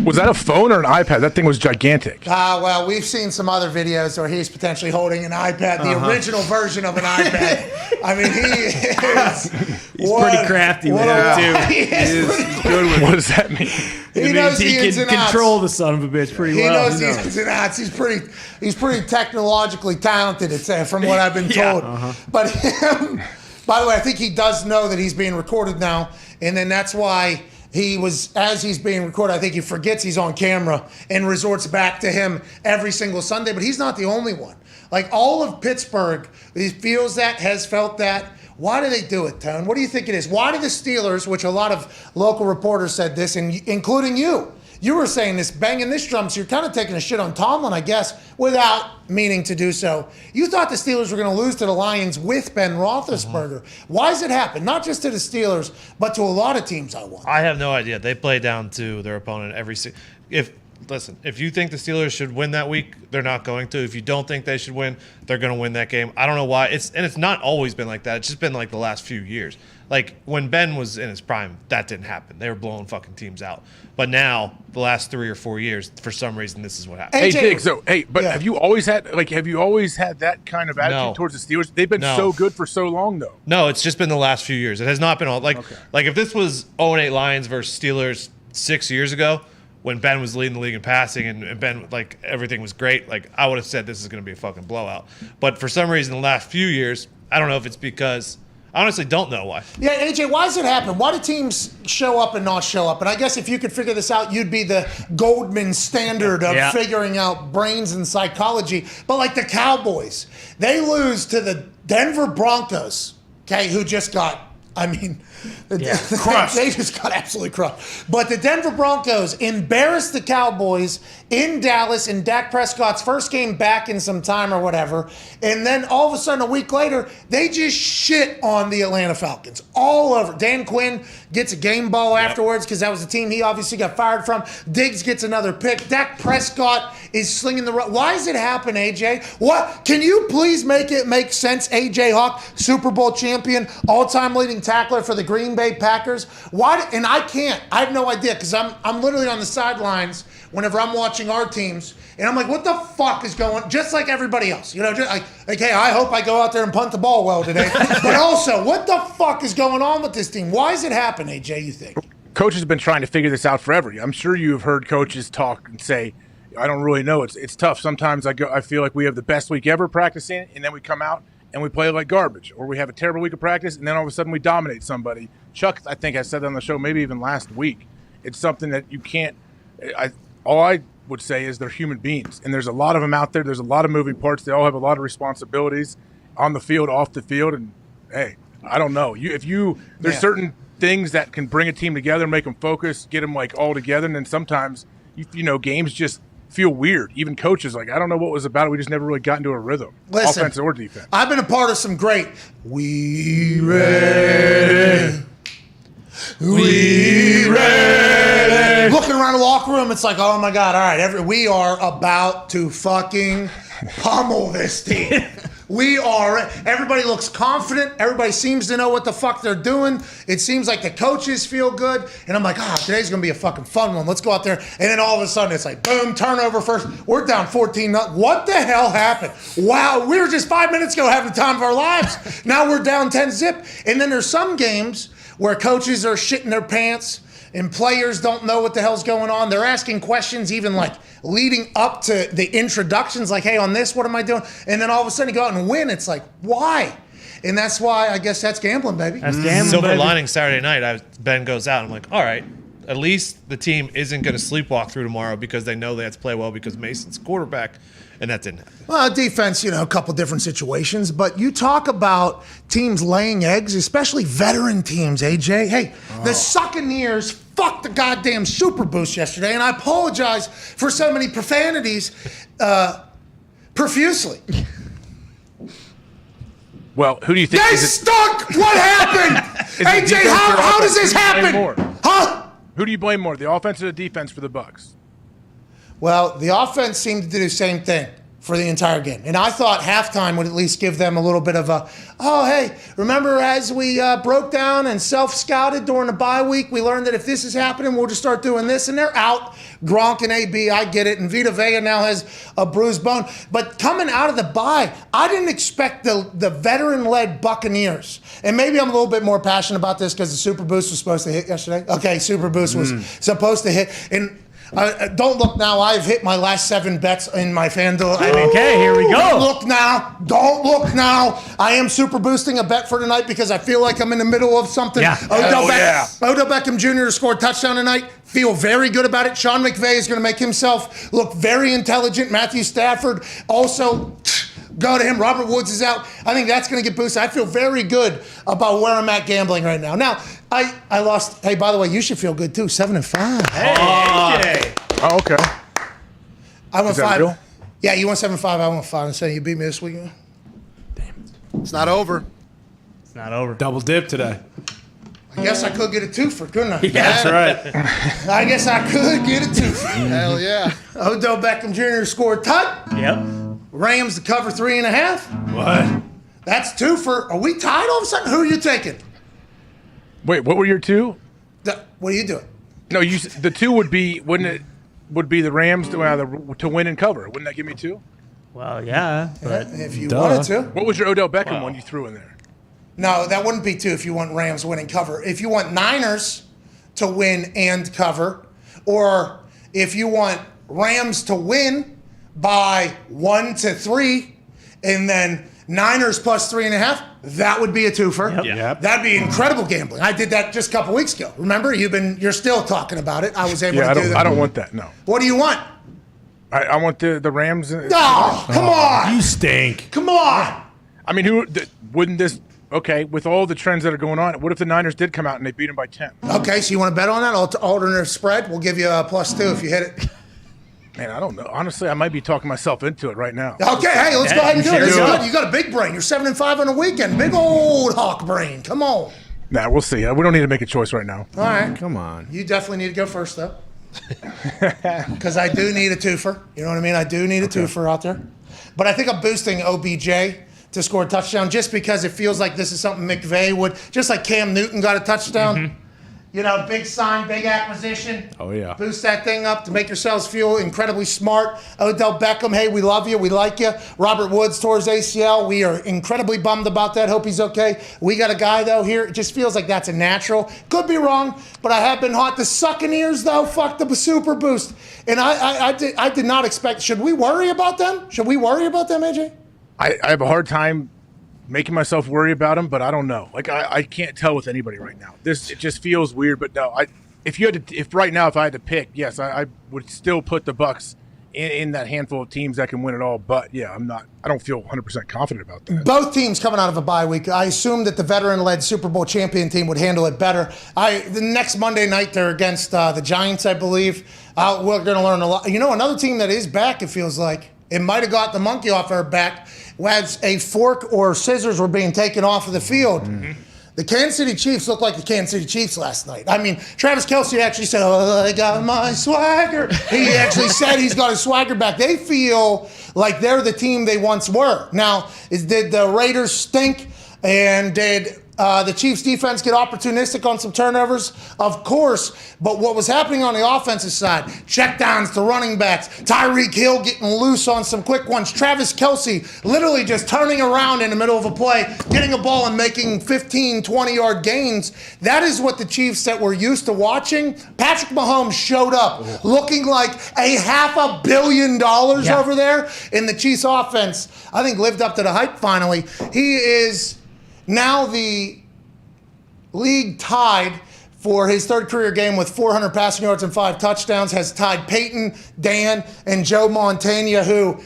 Was that a phone or an iPad? That thing was gigantic. Well, we've seen some other videos where he's potentially holding an iPad, the original version of an iPad. I mean, he's pretty crafty with it, too. He's good with it. What does that mean? He knows the he ins can and outs. control the son of a bitch pretty He well. knows the ins and outs. He's pretty technologically talented, from what I've been told. But him, by the way, I think he does know that he's being recorded now, and then that's why as he's being recorded, I think he forgets he's on camera and resorts back to him every single Sunday. But he's not the only one. Like all of Pittsburgh, he feels that, has felt that. Why do they do it, Tone? What do you think it is? Why do the Steelers, which a lot of local reporters said this, and including you were saying this, banging this drum, so you're kind of taking a shit on Tomlin, I guess, without meaning to do so. You thought the Steelers were going to lose to the Lions with Ben Roethlisberger. Why does it happen? Not just to the Steelers, but to a lot of teams, I wonder. I have no idea. They play down to their opponent if you think the Steelers should win that week, they're not going to. If you don't think they should win, they're going to win that game. I don't know why. It's not always been like that. It's just been like the last few years. Like when Ben was in his prime, that didn't happen. They were blowing fucking teams out. But now, the last 3 or 4 years, for some reason, this is what happened. Hey, Diggs, have you always had that kind of attitude towards the Steelers? They've been so good for so long, though. No, it's just been the last few years. It has not been all like if this was 0-8 Lions versus Steelers 6 years ago, when Ben was leading the league in passing and Ben, like, everything was great, like, I would have said this is going to be a fucking blowout. But for some reason, the last few years, I don't know if it's because I honestly don't know why. Yeah, AJ, why does it happen? Why do teams show up and not show up? And I guess if you could figure this out, you'd be the Goldman standard of figuring out brains and psychology. But like the Cowboys, they lose to the Denver Broncos, who just got, crushed. They just got absolutely crushed. But the Denver Broncos embarrassed the Cowboys in Dallas in Dak Prescott's first game back in some time or whatever. And then all of a sudden, a week later, they just shit on the Atlanta Falcons all over. Dan Quinn gets a game ball afterwards because that was the team he obviously got fired from. Diggs gets another pick. Dak Prescott is slinging the rock. Why does it happen, AJ? What? Can you please make it make sense? AJ Hawk, Super Bowl champion, all-time leading tackler for the Green Bay Packers. Why? And I can't. I have no idea because I'm literally on the sidelines whenever I'm watching our teams, and I'm like, what the fuck is going on? Just like everybody else. You know, just like, hey, I hope I go out there and punt the ball well today. But also, what the fuck is going on with this team? Why does it happen, AJ, you think? Coaches have been trying to figure this out forever. I'm sure you've heard coaches talk and say, I don't really know. It's tough. Sometimes I feel like we have the best week ever practicing, and then we come out and we play like garbage, or we have a terrible week of practice, and then all of a sudden we dominate somebody. Chuck, I think, I said that on the show maybe even last week. It's something that you can't all I would say is they're human beings, and there's a lot of them out there. There's a lot of moving parts. They all have a lot of responsibilities on the field, off the field, and hey, I don't know. There's certain things that can bring a team together, make them focus, get them like all together, and then sometimes games just feel weird. Even coaches, like, I don't know what was about it. We just never really got into a rhythm, offense or defense. I've been a part of some great We Ready. We ready. Looking around the locker room, it's like, oh my God, all right, we are about to fucking pummel this team. Everybody looks confident. Everybody seems to know what the fuck they're doing. It seems like the coaches feel good. And I'm like, today's going to be a fucking fun one. Let's go out there. And then all of a sudden it's like, boom, turnover first. We're down 14-0. What the hell happened? Wow, we were just 5 minutes ago having the time of our lives. Now we're down 10-0. And then there's some games where coaches are shitting their pants and players don't know what the hell's going on. They're asking questions even like leading up to the introductions, like, hey, on this, what am I doing? And then all of a sudden you go out and win. It's like, why? And that's why I guess that's gambling, baby. That's gambling, Silver lining Saturday night, Ben goes out. I'm like, all right, at least the team isn't going to sleepwalk through tomorrow because they know they have to play well because Mason's quarterback. And that didn't happen. Well, defense, a couple different situations. But you talk about teams laying eggs, especially veteran teams, AJ. Hey, the Buccaneers fucked the goddamn Super Boost yesterday, and I apologize for so many profanities profusely. Well, who do you think? They stunk! What happened? AJ, how does this happen? Huh? Who do you blame more, the offense or the defense for the Bucs? Well, the offense seemed to do the same thing for the entire game. And I thought halftime would at least give them a little bit of a, oh, hey, remember as we broke down and self-scouted during the bye week, we learned that if this is happening, we'll just start doing this. And they're out. Gronk and AB, I get it. And Vita Vea now has a bruised bone. But coming out of the bye, I didn't expect the veteran-led Buccaneers. And maybe I'm a little bit more passionate about this because the Super Boost was supposed to hit yesterday. Okay, Super Boost was supposed to hit. And don't look now. I've hit my last 7 bets in my FanDuel. Okay, here we go. Don't look now. Don't look now. I am super boosting a bet for tonight because I feel like I'm in the middle of something. Yeah. Odell Beckham Jr. to score a touchdown tonight. Feel very good about it. Sean McVay is going to make himself look very intelligent. Matthew Stafford also. Go to him. Robert Woods is out. I think that's going to get boosted. I feel very good about where I'm at gambling right now. Now, I lost. Hey, by the way, you should feel good too. 7-5. Hey, AJ. Oh, okay. I went Is that 5. real? Yeah, you went 7-5. I went 5-7. You beat me this weekend. It's not over. It's not over. Double dip today. I guess I could get a twofer, couldn't I? That's right. I guess I could get a twofer. Hell yeah. Odell Beckham Jr. scored touch. Yep. Rams to cover 3.5. What? That's twofer. Are we tied all of a sudden? Who are you taking? Wait, what were your 2? What are you doing? No, the 2 would be, wouldn't it? Would be the Rams to win and cover. Wouldn't that give me 2? Well, yeah, but If you wanted to. What was your Odell Beckham one you threw in there? No, that wouldn't be 2 if you want Rams win and cover. If you want Niners to win and cover, or if you want Rams to win by 1-3, and then Niners plus 3.5, that would be a twofer. Yep. That'd be incredible gambling. I did that just a couple weeks ago. Remember, you're still talking about it. I was able to do that. I don't want that. No. What do you want? I want the Rams. Oh, come on. You stink. Come on. I mean, wouldn't this? Okay, with all the trends that are going on, what if the Niners did come out and they beat them by 10? Okay, so you want to bet on that? Alternate spread? We'll give you a +2 if you hit it. Man, I don't know. Honestly, I might be talking myself into it right now. Okay, hey, let's go ahead and do it. It's good. You got a big brain. You're 7-5 on the weekend. Big old hawk brain. Come on. Nah, we'll see. We don't need to make a choice right now. All right. Come on. You definitely need to go first, though. Because I do need a twofer. You know what I mean? I do need a twofer out there. But I think I'm boosting OBJ to score a touchdown just because it feels like this is something McVay would, just like Cam Newton got a touchdown. Mm-hmm. You know, big sign, big acquisition. Oh, yeah. Boost that thing up to make yourselves feel incredibly smart. Odell Beckham, hey, we love you. We like you. Robert Woods tore his ACL. We are incredibly bummed about that. Hope he's okay. We got a guy, though, here. It just feels like that's a natural. Could be wrong, but I have been hot. The Buccaneers, though, fuck the super boost. And I did not expect. Should we worry about them? Should we worry about them, AJ? I have a hard time making myself worry about them, but I don't know. Like I can't tell with anybody right now. It just feels weird. But no, if right now I had to pick, yes, I would still put the Bucs in that handful of teams that can win it all. But yeah, I don't feel 100% confident about that. Both teams coming out of a bye week. I assumed that the veteran-led Super Bowl champion team would handle it better. The next Monday night they're against the Giants, I believe. We're going to learn a lot. You know, another team that is back. It feels like it might have got the monkey off our back. As a fork or scissors were being taken off of the field. Mm-hmm. The Kansas City Chiefs looked like the Kansas City Chiefs last night. I mean, Travis Kelce actually said, "Oh, I got my swagger." He actually said he's got his swagger back. They feel like they're the team they once were. Now, did the Raiders stink? And did the Chiefs defense get opportunistic on some turnovers? Of course. But what was happening on the offensive side, checkdowns to running backs, Tyreek Hill getting loose on some quick ones, Travis Kelce literally just turning around in the middle of a play, getting a ball and making 15, 20-yard gains. That is what the Chiefs that we're used to watching. Patrick Mahomes showed up looking like $500 million over there. In the Chiefs offense, I think lived up to the hype finally. He is now the league tied for his third career game with 400 passing yards and 5 touchdowns, has tied Peyton, Dahn, and Joe Montana, who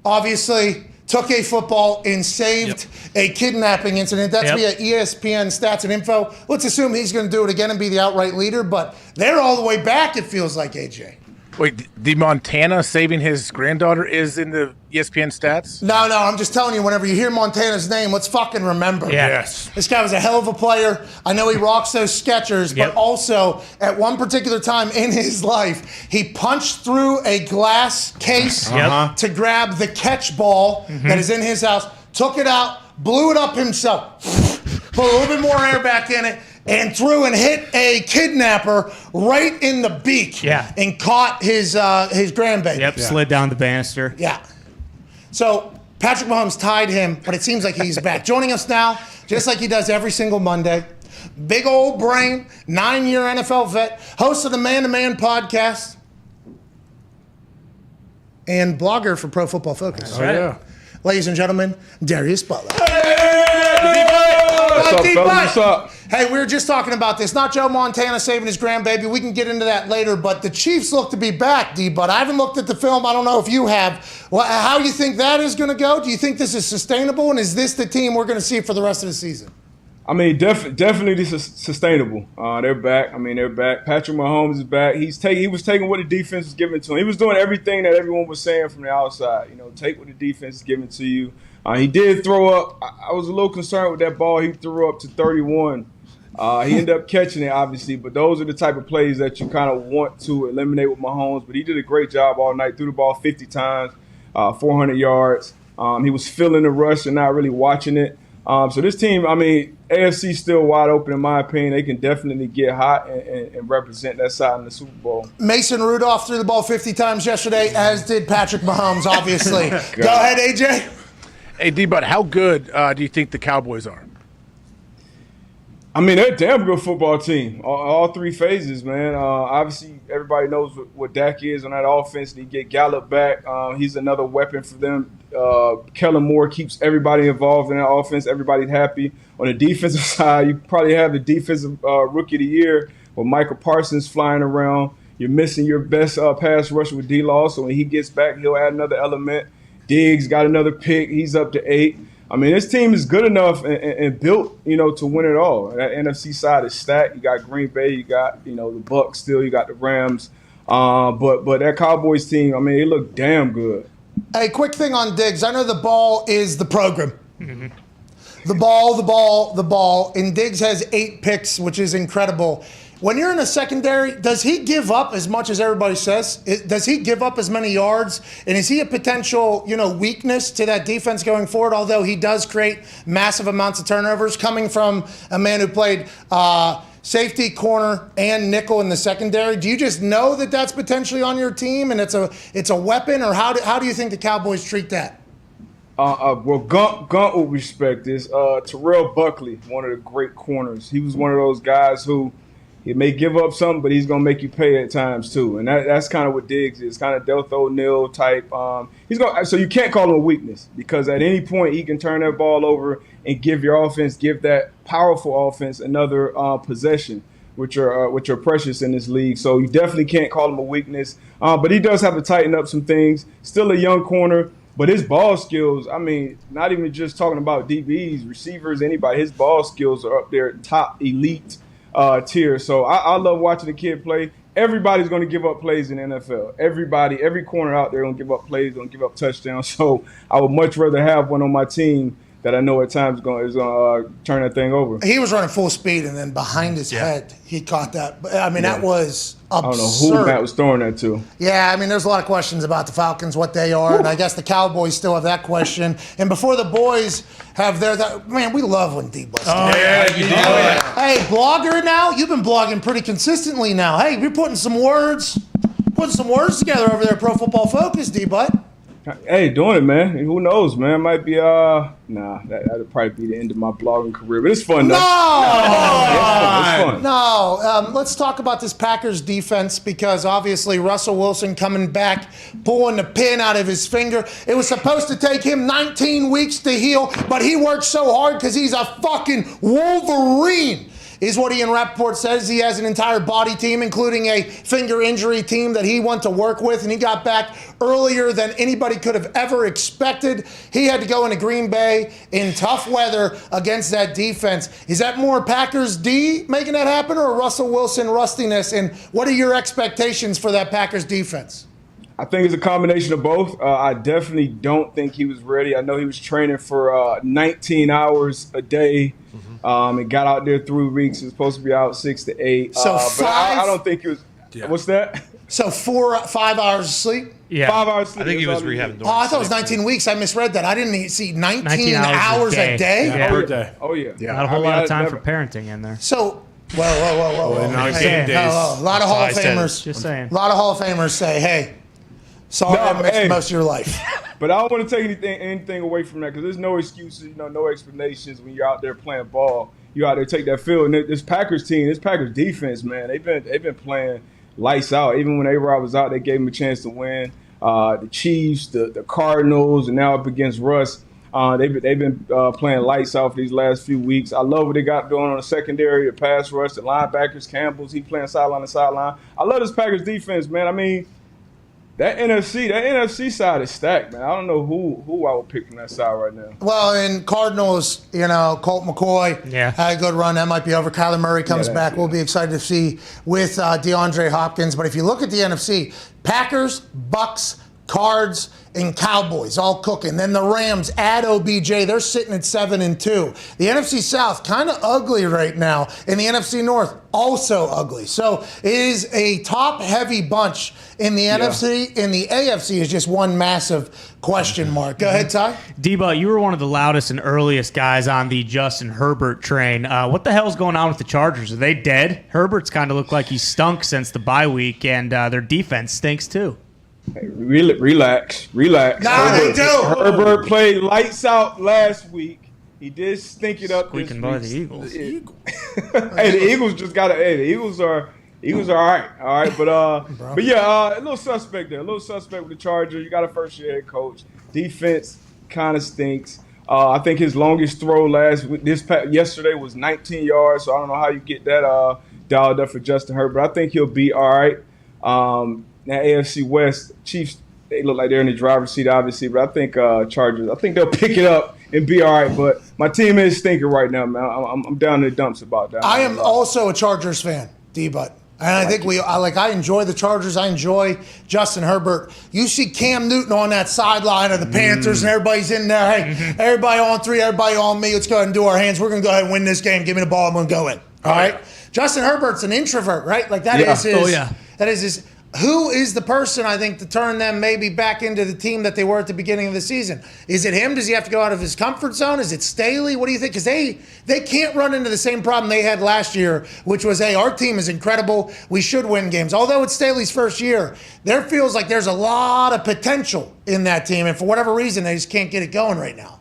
obviously took a football and saved a kidnapping incident. That's via ESPN stats and info. Let's assume he's going to do it again and be the outright leader, but they're all the way back, it feels like, AJ. Wait, the Montana saving his granddaughter is in the ESPN stats? No, I'm just telling you, whenever you hear Montana's name, let's fucking remember. Yes. This guy was a hell of a player. I know he rocks those Skechers, but also at one particular time in his life, he punched through a glass case to grab the catch ball that is in his house, took it out, blew it up himself, put a little bit more air back in it, and threw and hit a kidnapper right in the beak. Yeah. And caught his grandbaby. Yep, slid down the banister. Yeah. So Patrick Mahomes tied him, but it seems like he's back. Joining us now, just like he does every single Monday, big old brain, 9-year NFL vet, host of the Man to Man podcast, and blogger for Pro Football Focus. Oh, yeah. Ladies and gentlemen, Darius Butler. What's up, fellas? What's up? Hey, we were just talking about this. Not Joe Montana saving his grandbaby. We can get into that later, but the Chiefs look to be back, D-Bud. I haven't looked at the film. I don't know if you have. Well, how you think that is going to go? Do you think this is sustainable, and is this the team we're going to see for the rest of the season? I mean, definitely this is sustainable. They're back. I mean, they're back. Patrick Mahomes is back. He was taking what the defense was giving to him. He was doing everything that everyone was saying from the outside. You know, take what the defense is giving to you. He did throw up. I was a little concerned with that ball he threw up to 31. He ended up catching it, obviously, but those are the type of plays that you kind of want to eliminate with Mahomes. But he did a great job all night. Threw the ball 50 times, 400 yards. He was feeling the rush and not really watching it. So this team, I mean, AFC still wide open in my opinion. They can definitely get hot and represent that side in the Super Bowl. Mason Rudolph threw the ball 50 times yesterday, as did Patrick Mahomes, obviously. Go ahead, AJ. Hey, D-Bud, how good do you think the Cowboys are? I mean, they're a damn good football team. All three phases, man. Obviously, everybody knows what Dak is on that offense. They get Gallup back. He's another weapon for them. Kellen Moore keeps everybody involved in that offense. Everybody's happy. On the defensive side, you probably have the defensive rookie of the year with Michael Parsons flying around. You're missing your best pass rusher with D-Law, so when he gets back, he'll add another element. Diggs got another pick. He's up to 8. I mean, this team is good enough and built, to win it all. That NFC side is stacked. You got Green Bay. You got, the Bucs still. You got the Rams. But that Cowboys team, I mean, they look damn good. Hey, quick thing on Diggs. I know the ball is the program. The ball. And Diggs has 8 picks, which is incredible. When you're in a secondary, does he give up as much as everybody says? Does he give up as many yards? And is he a potential, weakness to that defense going forward? Although he does create massive amounts of turnovers coming from a man who played safety, corner, and nickel in the secondary. Do you just know that that's potentially on your team and it's a weapon, or how do you think the Cowboys treat that? Well, Gump will respect this. Terrell Buckley, one of the great corners. He was one of those guys who. He may give up something, but he's going to make you pay at times too. And that's kind of what Diggs is, kind of Deltha O'Neal type. So you can't call him a weakness because at any point he can turn that ball over and give that powerful offense another possession, which are precious in this league. So you definitely can't call him a weakness. But he does have to tighten up some things. Still a young corner, but his ball skills, I mean, not even just talking about DBs, receivers, anybody, his ball skills are up there, top elite tier. So I love watching the kid play. Everybody's going to give up plays in the NFL. Every corner out there going to give up plays, going to give up touchdowns. So I would much rather have one on my team that I know at times is going to turn that thing over. He was running full speed, and then behind his head, he caught that. I mean, that was absurd. I don't know who Matt was throwing that to. Yeah, I mean, there's a lot of questions about the Falcons, what they are, and I guess the Cowboys still have that question. And before the boys have man, we love when D-Bus. Oh, yeah, you do. Hey, blogger now? You've been blogging pretty consistently now. Hey, you're putting some words together over there at Pro Football Focus, D-Butt. Hey, doing it, man. Who knows, man? Might be that'd probably be the end of my blogging career, but it's fun though. It's fun. No, let's talk about this Packers defense because obviously Russell Wilson coming back, pulling the pin out of his finger. It was supposed to take him 19 weeks to heal, but he worked so hard because he's a fucking Wolverine. is what Ian Rappaport says. He has an entire body team, including a finger injury team that he went to work with, and he got back earlier than anybody could have ever expected. He had to go into Green Bay in tough weather against that defense. Is that more Packers D making that happen, or Russell Wilson rustiness? And what are your expectations for that Packers defense? I think it's a combination of both. I definitely don't think he was ready. I know he was training for 19 hours a day. And got out there 3 weeks. He was supposed to be out 6 to 8. So but I don't think it was. Yeah. What's that? So 5 hours of sleep? Yeah. 5 hours of sleep. I think he was rehabbing. Oh, I thought it was 19 weeks. I misread that. I didn't see 19 hours a day. Yeah. Per day. Oh, yeah. Not a whole lot of time for parenting in there. So, whoa. A lot of Hall of Famers. Just saying. A lot of Hall of Famers say, hey, sorry I missed most of your life. But I don't want to take anything away from that, because there's no excuses, no explanations when you're out there playing ball. You out there take that field, and this Packers team, this Packers defense, man, they've been playing lights out. Even when A-Rod was out, they gave him a chance to win. The Chiefs, the Cardinals, and now up against Russ, they've been playing lights out for these last few weeks. I love what they got going on the secondary, the pass rush, the linebackers, Campbell's, he playing sideline to sideline. I love this Packers defense, man. I mean, that NFC side is stacked, man. I don't know who I would pick from that side right now. Well, in Cardinals, Colt McCoy had a good run. That might be over. Kyler Murray comes back. We'll be excited to see with DeAndre Hopkins. But if you look at the NFC, Packers, Bucks, Cards, and Cowboys all cooking. Then the Rams add OBJ. They're sitting at 7-2. The NFC South kind of ugly right now. And the NFC North also ugly. So it is a top-heavy bunch in the NFC. In the AFC is just one massive question mark. Go ahead, Ty. Deba, you were one of the loudest and earliest guys on the Justin Herbert train. What the hell's going on with the Chargers? Are they dead? Herbert's kind of looked like he stunk since the bye week, and their defense stinks too. Hey, relax. Nah, they do. Herbert played lights out last week. He did stink it up. Squeaking by the Eagles. Hey, the Eagles just got to. Hey, the Eagles are all right. But yeah, a little suspect there. A little suspect with the Chargers. You got a first-year head coach. Defense kind of stinks. I think his longest throw yesterday was 19 yards. So I don't know how you get that dialed up for Justin Herbert. I think he'll be all right. Now AFC West, Chiefs, they look like they're in the driver's seat, obviously, but I think Chargers, I think they'll pick it up and be all right. But my team is stinking right now, man. I'm down in the dumps about that. I am also a Chargers fan, D-Butt. And I think I enjoy the Chargers. I enjoy Justin Herbert. You see Cam Newton on that sideline of the Panthers, and everybody's in there. Hey, everybody on three, everybody on me. Let's go ahead and do our hands. We're going to go ahead and win this game. Give me the ball. I'm going to go in. All right? Justin Herbert's an introvert, right? Like that is his. That is his. Who is the person, I think, to turn them maybe back into the team that they were at the beginning of the season? Is it him? Does he have to go out of his comfort zone? Is it Staley? What do you think? Because they can't run into the same problem they had last year, which was, hey, our team is incredible. We should win games. Although it's Staley's first year, there feels like there's a lot of potential in that team. And for whatever reason, they just can't get it going right now.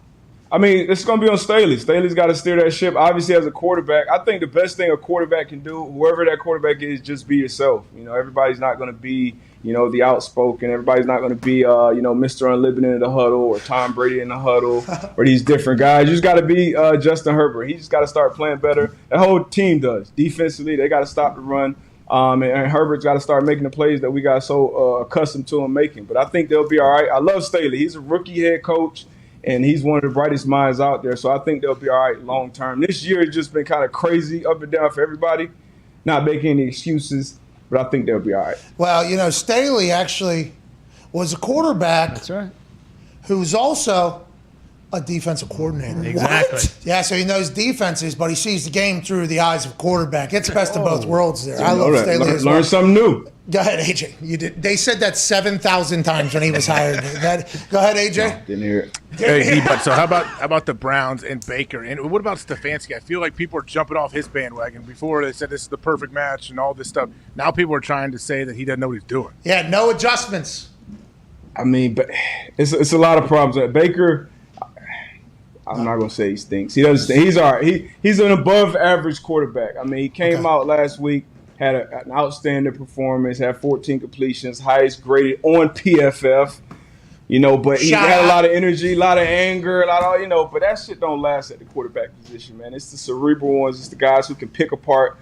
I mean, it's going to be on Staley. Staley's got to steer that ship. Obviously, as a quarterback, I think the best thing a quarterback can do, whoever that quarterback is, just be yourself. Everybody's not going to be, the outspoken. Everybody's not going to be, Mr. Unlimited in the huddle or Tom Brady in the huddle or these different guys. You just got to be Justin Herbert. He just got to start playing better. The whole team does. Defensively, they got to stop the run. And Herbert's got to start making the plays that we got so accustomed to him making. But I think they'll be all right. I love Staley. He's a rookie head coach. And he's one of the brightest minds out there. So I think they'll be all right long term. This year has just been kind of crazy up and down for everybody. Not making any excuses, but I think they'll be all right. Well, Staley actually was a quarterback. That's right. Who's also a defensive coordinator. Exactly. What? Yeah, so he knows defenses, but he sees the game through the eyes of quarterback. It's the best of both worlds there. I love Staley as well. Learn something new. Go ahead, AJ. You did. They said that 7,000 times when he was hired. Go ahead, AJ. No, didn't hear it. Hey, D-Butt, so how about the Browns and Baker? And what about Stefanski? I feel like people are jumping off his bandwagon. Before they said this is the perfect match and all this stuff. Now people are trying to say that he doesn't know what he's doing. Yeah, no adjustments. I mean, but it's a lot of problems. Baker, I'm not gonna say he stinks. He doesn't. He's all right. He's an above average quarterback. I mean, he came out last week, had an outstanding performance, had 14 completions, highest graded on PFF. But he had a lot of energy, a lot of anger, but that shit don't last at the quarterback position, man. It's the cerebral ones. It's the guys who can pick apart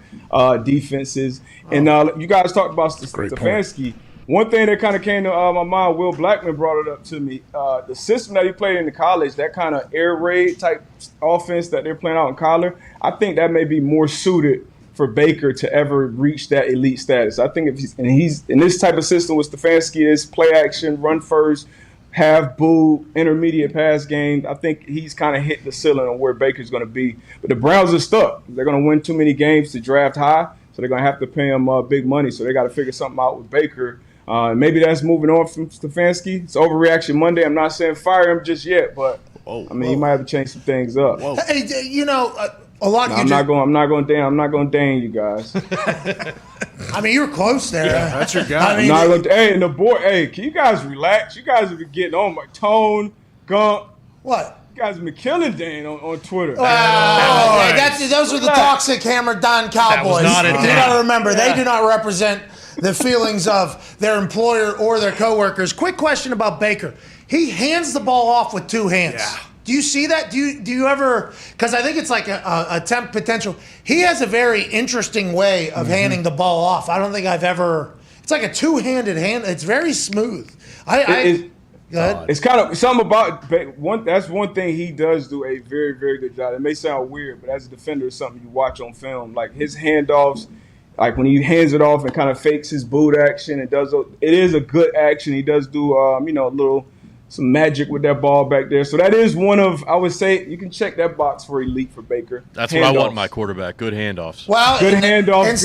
defenses. And you guys talked about Stefanski. One thing that kind of came to my mind, Will Blackman brought it up to me. The system that he played in the college, that kind of air raid type offense that they're playing out in college, I think that may be more suited for Baker to ever reach that elite status. I think if he's in this type of system with Stefanski, is play action, run first, have boo, intermediate pass game. I think he's kind of hit the ceiling on where Baker's going to be. But the Browns are stuck. They're going to win too many games to draft high, so they're going to have to pay him big money. So they got to figure something out with Baker. Maybe that's moving on from Stefanski. It's overreaction Monday. I'm not saying fire him just yet, but he might have to change some things up. Hey, a lot. No, I'm not going to dang you guys. I mean, you're close there. Yeah, that's your guy. And the board. Hey, can you guys relax? You guys have been getting on my tone, Gump. What? You guys have been killing Dane on Twitter. Those are the toxic hammer Dahn Cowboys. You got to remember, they do not represent the feelings of their employer or their coworkers. Quick question about Baker. He hands the ball off with two hands. Yeah. Do you see that? Do you ever? Because I think it's like a attempt potential. He has a very interesting way of handing the ball off. I don't think I've ever. It's like a two-handed hand. It's very smooth. Go ahead. It's kind of something about one. That's one thing he does do a very, very good job. It may sound weird, but as a defender, it's something you watch on film. Like his handoffs, like when he hands it off and kind of fakes his boot action, it is a good action. He does do some magic with that ball back there. So that is one of, I would say, you can check that box for elite for Baker. That's what I want in my quarterback. Good handoffs. Well, good handoffs. In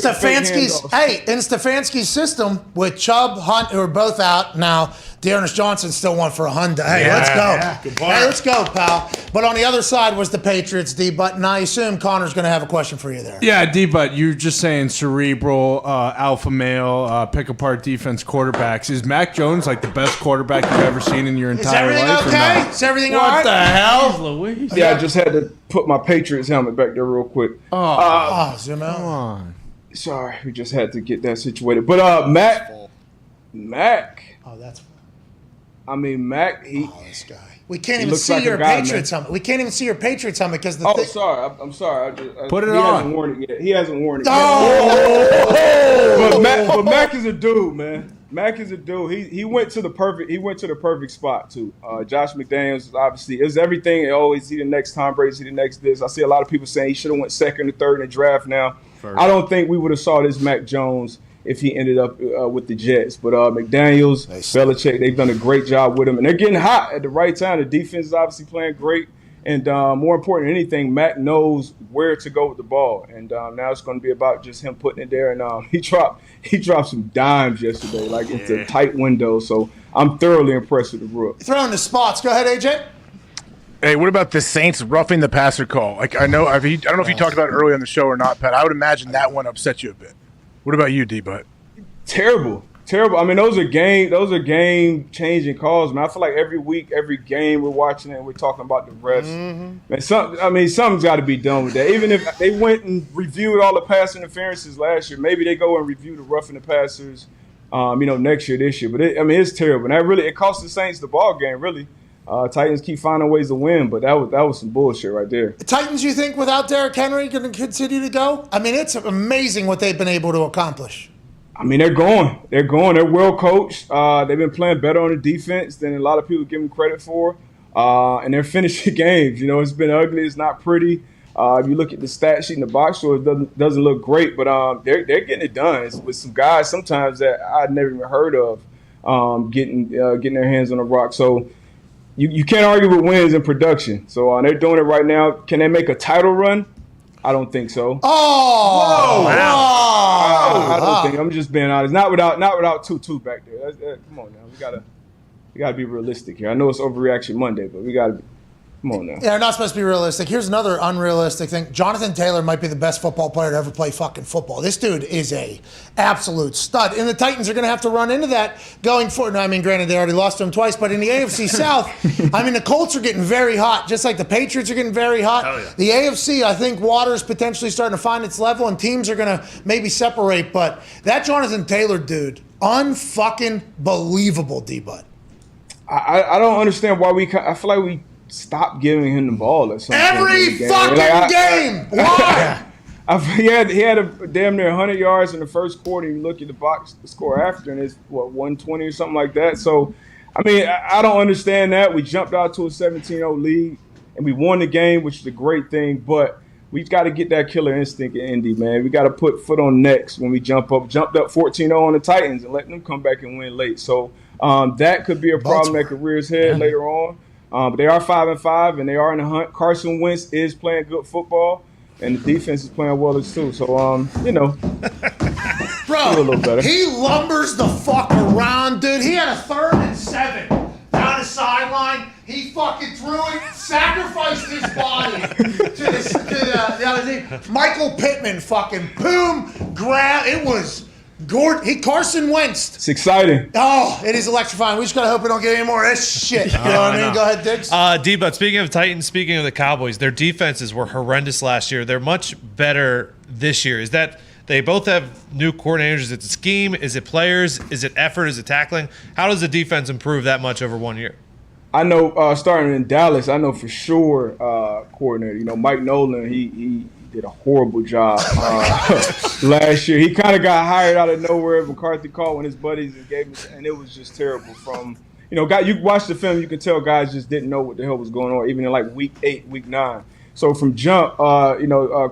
Stefanski's system with Chubb, Hunt, who are both out now, Darius Johnson's still one for $100. Hey, let's go. Yeah, good point. Hey, let's go, pal. But on the other side was the Patriots, D-Butt, and I assume Connor's going to have a question for you there. Yeah, D-Butt, you're just saying cerebral, alpha male, pick apart defense quarterbacks. Is Mac Jones like the best quarterback you've ever seen in your entire life? Okay? Is everything all right? What the hell? Louise? Yeah, I just had to put my Patriots helmet back there real quick. Zoom out. Come on. Sorry, we just had to get that situated. But Mac. Oh, that's. I mean, Mac. This guy. We can't even see your Patriots helmet. We can't even see your Patriots helmet because the. Sorry. I'm sorry. Put it on. Hasn't worn it yet. He hasn't worn it yet. But Mac is a dude, man. Mac is a dude. He went to the perfect spot too. Josh McDaniels obviously is everything. He the next Tom Brady, he the next this. I see a lot of people saying he should have went second or third in the draft. Now, I don't think we would have saw this Mac Jones if he ended up with the Jets. But McDaniels, Belichick, they've done a great job with him, and they're getting hot at the right time. The defense is obviously playing great. And more important than anything, Mac knows where to go with the ball. And now it's going to be about just him putting it there. And he dropped some dimes yesterday. Like, it's a tight window. So I'm thoroughly impressed with the Rook. Throwing the spots. Go ahead, AJ. Hey, what about the Saints roughing the passer call? Like, I don't know if you talked about it earlier on the show or not, Pat. I would imagine that one upset you a bit. What about you, D-Butt? Terrible. I mean, those are game-changing calls, man. I feel like every week, every game we're watching it and we're talking about the refs. Man, something's got to be done with that. Even if they went and reviewed all the pass interferences last year, maybe they go and review the roughing the passers, next year, this year. But it's terrible. And it cost the Saints the ball game, really. Titans keep finding ways to win, but that was some bullshit right there. Titans, you think, without Derrick Henry, going to continue to go? I mean, it's amazing what they've been able to accomplish. I mean, they're going. They're well coached. They've been playing better on the defense than a lot of people give them credit for. And they're finishing games. It's been ugly. It's not pretty. If you look at the stat sheet in the box score, it doesn't look great. But they're getting it done. It's with some guys sometimes that I'd never even heard of getting their hands on the rock. So you can't argue with wins and production. So they're doing it right now. Can they make a title run? I don't think so. Oh! Wow! I don't think. I'm just being honest. Not without Tutu back there. Come on now. We gotta be realistic here. I know it's Overreaction Monday, but we gotta be. Come on now. Yeah, they're not supposed to be realistic. Here's another unrealistic thing. Jonathan Taylor might be the best football player to ever play fucking football. This dude is a absolute stud. And the Titans are going to have to run into that going forward. No, I mean, granted, they already lost to him twice, but in the AFC South, I mean, the Colts are getting very hot, just like the Patriots are getting very hot. Oh, yeah. The AFC, I think water is potentially starting to find its level, and teams are going to maybe separate. But that Jonathan Taylor dude, unfucking believable, D-Bud. I don't understand why I feel like we stopped giving him the ball at some point Every in the game. fucking game. Why? He had a damn near 100 yards in the first quarter. You look at the box score after, and it's 120 or something like that. So, I mean, I don't understand that. We jumped out to a 17-0 lead, and we won the game, which is a great thing. But we've got to get that killer instinct in Indy, man. We got to put foot on necks when we jump up. Jumped up 14-0 on the Titans and letting them come back and win late. So that could be a problem that could rear its head later on. But they are 5-5, and they are in the hunt. Carson Wentz is playing good football. And the defense is playing well as too. So, Bro, a little better. He lumbers the fuck around, dude. He had a 3rd and 7 down the sideline. He fucking threw it, sacrificed his body to the other team. Michael Pittman fucking boom, grab. It was Carson Wentz. It's exciting. Oh, it is electrifying. We just gotta hope we don't get any more of this shit. You know what I mean? Go ahead, Diggs. D-But speaking of Titans, speaking of the Cowboys, their defenses were horrendous last year. They're much better this year. Is that they both have new coordinators? Is it the scheme? Is it players? Is it effort? Is it tackling? How does the defense improve that much over 1 year? I know starting in Dallas, I know for sure coordinator. Mike Nolan, he did a horrible job last year. He kind of got hired out of nowhere. McCarthy called one of his buddies and gave him, and it was just terrible. From you watch the film, you can tell guys just didn't know what the hell was going on, even in like week 8, week 9. So from jump,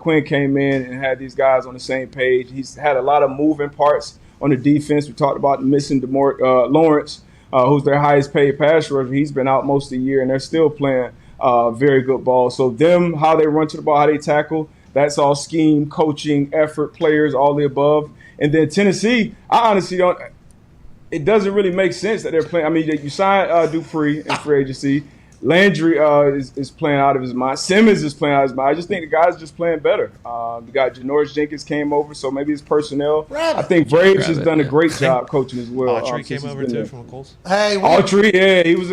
Quinn came in and had these guys on the same page. He's had a lot of moving parts on the defense. We talked about missing Lawrence, who's their highest paid pass rusher. He's been out most of the year, and they're still playing very good ball. So how they run to the ball, how they tackle. That's all scheme, coaching, effort, players, all the above. And then Tennessee, I honestly don't – it doesn't really make sense that they're playing. I mean, you signed Dupree in free agency. Landry is playing out of his mind. Simmons is playing out of his mind. I just think the guys just playing better. We got Janoris Jenkins came over, so maybe it's personnel. I think Braves has done a great job coaching as well. Autry came over too from the Colts. Hey, Autry, yeah, he was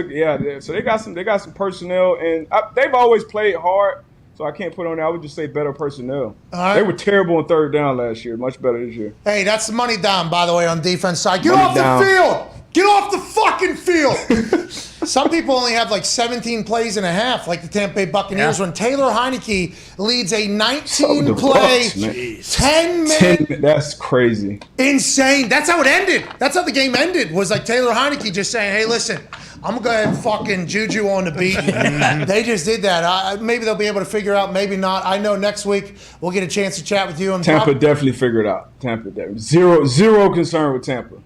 So they got some personnel, and they've always played hard. So I can't put on there. I would just say better personnel. Right. They were terrible on 3rd down last year. Much better this year. Hey, that's the money down, by the way, on defense side. Get off the field! Get off the fucking field! Some people only have like 17 plays and a half, like the Tampa Bay Buccaneers, when Taylor Heineke leads a 19-play, 10-minute. That's crazy. Insane. That's how it ended. That's how the game ended, was like Taylor Heineke just saying, hey, listen, I'm going to go ahead and fucking juju on the beat. They just did that. Maybe they'll be able to figure out, maybe not. I know next week we'll get a chance to chat with you. Tampa definitely figured out. Tampa definitely. Zero concern with Tampa.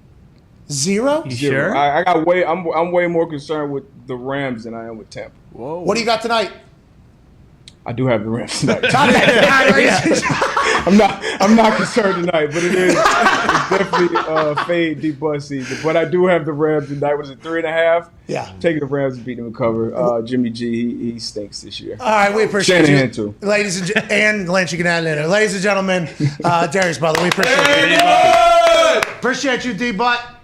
Zero? You sure? I'm way more concerned with the Rams than I am with Tampa. Whoa. What do you got tonight? I do have the Rams tonight. I'm not concerned tonight, but it's definitely fade deep bus season. But I do have the Rams tonight. Was it 3.5? Yeah. Taking the Rams and beating them in cover. Jimmy G, he stinks this year. All right, we appreciate Shanahan you. Too. Ladies and Lynch, you can add in there. Ladies and gentlemen, Darius, brother, we appreciate you. Appreciate you, D-Butt.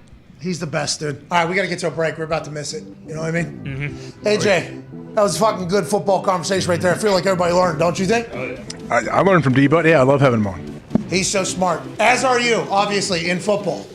He's the best, dude. All right, we got to get to a break. We're about to miss it. You know what I mean? Mm-hmm. AJ, that was a fucking good football conversation right there. I feel like everybody learned, don't you think? I learned from D-Butt. Yeah, I love having him on. He's so smart. As are you, obviously, in football.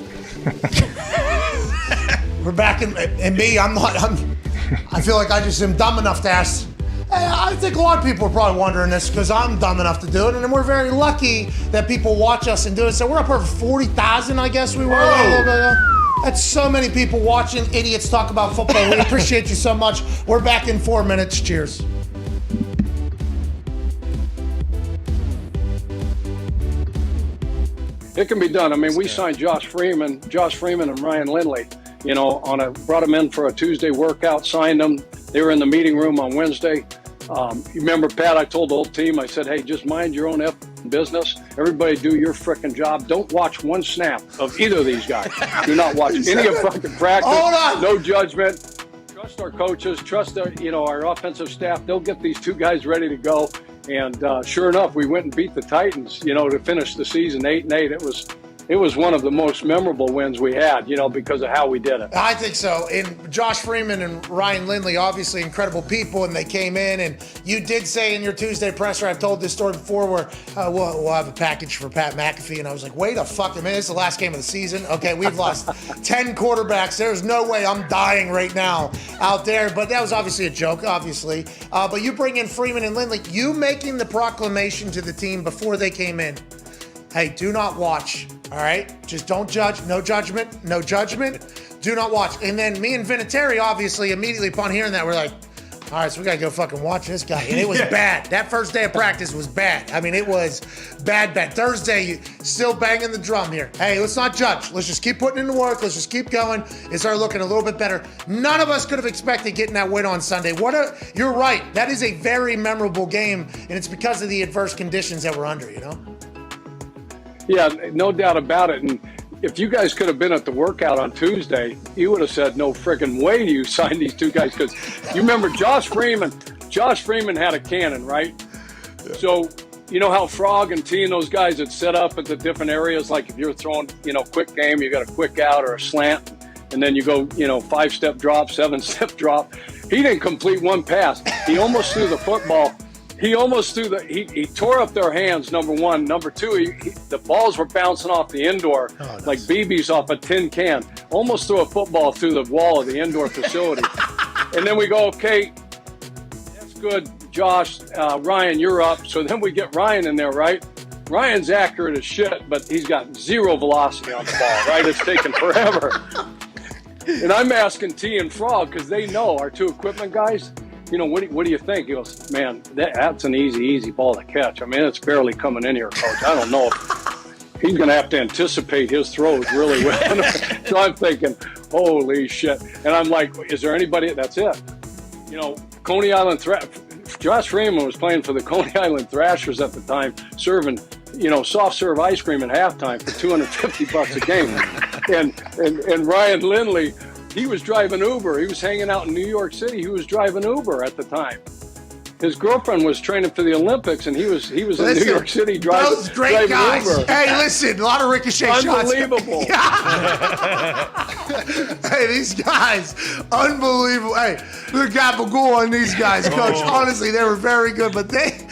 We're back in me. I feel like I just am dumb enough to ask. I think a lot of people are probably wondering this because I'm dumb enough to do it, and we're very lucky that people watch us and do it. So we're up over 40,000, I guess we were. That's so many people watching idiots talk about football. We appreciate you so much. We're back in 4 minutes. Cheers. It can be done. I mean, we signed Josh Freeman and Ryan Lindley, brought them in for a Tuesday workout, signed them. They were in the meeting room on Wednesday. You remember, Pat, I told the whole team, I said, hey, just mind your own business. Everybody do your frickin' job. Don't watch one snap of either of these guys. Do not watch any of fucking practice. Hold on. No judgment. Trust our coaches. Trust our offensive staff. They'll get these two guys ready to go. And sure enough, we went and beat the Titans, to finish the season 8-8. it was one of the most memorable wins we had, because of how we did it. I think so. And Josh Freeman and Ryan Lindley, obviously incredible people, and they came in. And you did say in your Tuesday presser, I've told this story before, where we'll have a package for Pat McAfee. And I was like, wait a fucking minute. It's the last game of the season. Okay, we've lost 10 quarterbacks. There's no way I'm dying right now out there. But that was obviously a joke, obviously. But you bring in Freeman and Lindley. You making the proclamation to the team before they came in. Hey, do not watch, all right? Just don't judge. No judgment. No judgment. Do not watch. And then me and Vinatieri, obviously, immediately upon hearing that, we're like, all right, so we got to go fucking watch this guy. And it was bad. That first day of practice was bad. I mean, it was bad. Thursday, still banging the drum here. Hey, let's not judge. Let's just keep putting in the work. Let's just keep going. It started looking a little bit better. None of us could have expected getting that win on Sunday. You're right. That is a very memorable game, and it's because of the adverse conditions that we're under, Yeah, no doubt about it. And if you guys could have been at the workout on Tuesday, you would have said, no friggin' way do you sign these two guys. Because you remember Josh Freeman had a cannon, right? Yeah. So you know how Frog and T and those guys had set up at the different areas? Like if you're throwing, quick game, you got a quick out or a slant, and then you go, 5-step drop, 7-step drop. He didn't complete one pass. He almost threw the football. He almost threw he tore up their hands, number one. Number two, the balls were bouncing off the indoor like BBs off a tin can. Almost threw a football through the wall of the indoor facility. And then we go, okay, that's good, Josh. Ryan, you're up. So then we get Ryan in there, right? Ryan's accurate as shit, but he's got zero velocity on the ball, right? It's taken forever. And I'm asking T and Frog, because they know, our two equipment guys, what do you think? He goes, man, that's an easy ball to catch. I mean, it's barely coming in here, Coach. I don't know if he's going to have to anticipate his throws really well. So I'm thinking, holy shit. And I'm like, is there anybody? That's it. Coney Island Josh Freeman was playing for the Coney Island Thrashers at the time, serving, soft serve ice cream at halftime for $250 a game. And Ryan Lindley, he was driving Uber. He was hanging out in New York City. He was driving Uber at the time. His girlfriend was training for the Olympics, and he was in New York City driving those great guys. Uber. Hey, listen, a lot of ricochet shots. Unbelievable. Hey, these guys, unbelievable. Hey, the gabagool on these guys, Coach. Honestly, they were very good, but they...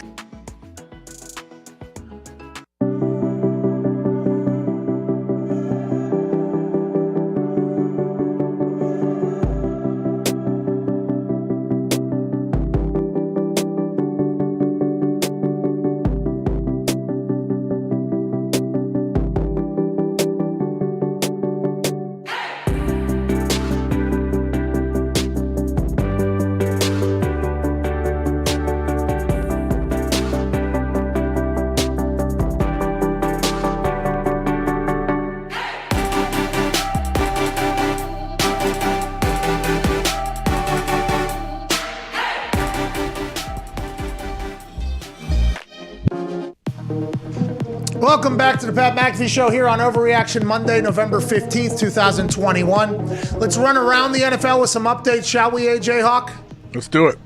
Welcome back to the Pat McAfee Show here on Overreaction Monday, November 15th, 2021. Let's run around the NFL with some updates, shall we, AJ Hawk? Let's do it.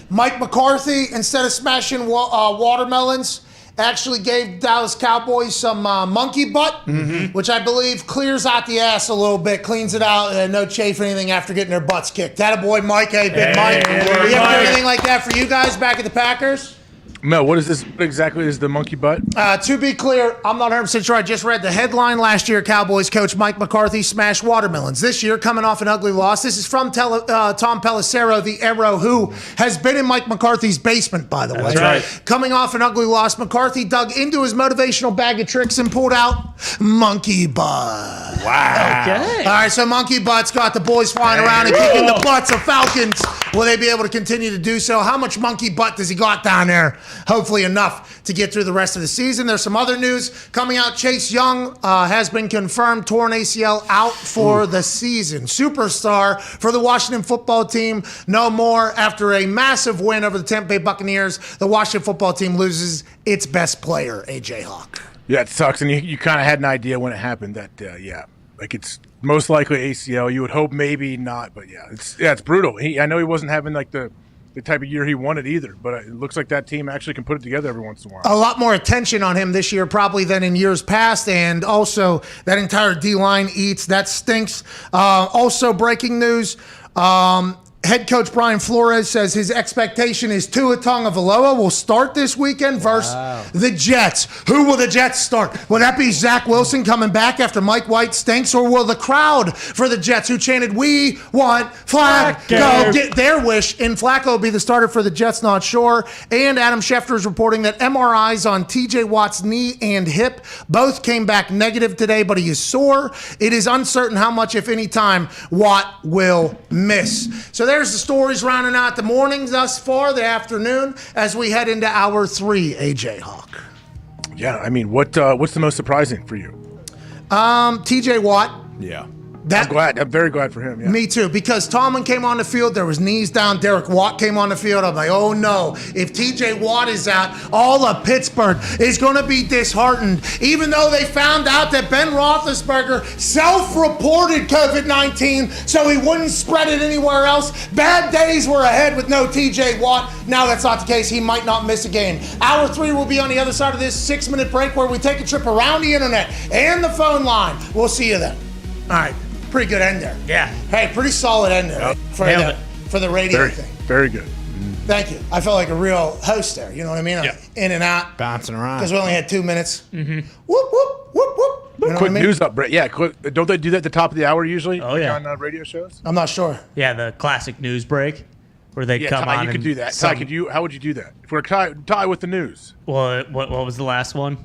Mike McCarthy, instead of smashing watermelons, actually gave Dallas Cowboys some monkey butt, which I believe clears out the ass a little bit, cleans it out, and no chafe or anything after getting their butts kicked. Attaboy, Mike. Hey, big Mike. Do you ever do anything like that for you guys back at the Packers? Mel, what is this? What exactly is the monkey butt? To be clear, I'm not 100% sure. I just read the headline last year. Cowboys coach Mike McCarthy smashed watermelons. This year, coming off an ugly loss. This is from Tom Pelissero, the Arrow, who has been in Mike McCarthy's basement, by the way. That's right. Coming off an ugly loss, McCarthy dug into his motivational bag of tricks and pulled out monkey butt. Wow. Okay. All right, so monkey butt's got the boys flying around and kicking the butts of Falcons. Will they be able to continue to do so? How much monkey butt does he got down there? Hopefully enough to get through the rest of the season. There's some other news coming out. Chase Young has been confirmed torn ACL out for the season. Superstar for the Washington football team. No more after a massive win over the Tampa Bay Buccaneers. The Washington football team loses its best player, AJ Hawk. Yeah, it sucks. And you kind of had an idea when it happened that, like it's most likely ACL. You would hope maybe not, but it's brutal. I know he wasn't having like the the type of year he wanted either. But it looks like that team actually can put it together every once in a while. A lot more attention on him this year probably than in years past, and also that entire D-line eats. That stinks. Also breaking news, head coach Brian Flores says his expectation is Tua Tagovailoa will start this weekend versus the Jets. Who will the Jets start? Will that be Zach Wilson coming back after Mike White stinks, or will the crowd for the Jets who chanted, "We want Flacco," get their wish and Flacco be the starter for the Jets? Not sure. And Adam Schefter is reporting that MRIs on TJ Watt's knee and hip both came back negative today, but he is sore. It is uncertain how much, if any time, Watt will miss. So there's the stories rounding out the mornings thus far, the afternoon, as we head into hour 3, AJ Hawk. Yeah, I mean, what's the most surprising for you? TJ Watt. Yeah. I'm glad. I'm very glad for him. Yeah. Me too, because Tomlin came on the field, there was knees down. Derek Watt came on the field. I'm like, oh no, if TJ Watt is out, all of Pittsburgh is going to be disheartened. Even though they found out that Ben Roethlisberger self-reported COVID-19 so he wouldn't spread it anywhere else. Bad days were ahead with no TJ Watt. Now that's not the case. He might not miss a game. Hour 3 will be on the other side of this 6-minute break where we take a trip around the internet and the phone line. We'll see you then. All right. Pretty good end there. Yeah. Hey, pretty solid end there for the radio thing. Very good. Thank you. I felt like a real host there. You know what I mean? Yeah. In and out. Bouncing around. Because we only had 2 minutes. Mm-hmm. Whoop, whoop, whoop, whoop. You know Quick what I mean? news update. Yeah, quick. Don't they do that at the top of the hour usually? Oh, yeah. On radio shows? I'm not sure. Yeah, the classic news break where they Yeah, come Ty, on. you could do that. Ty, how would you do that? If we're tie with the news. Well, what was the last one?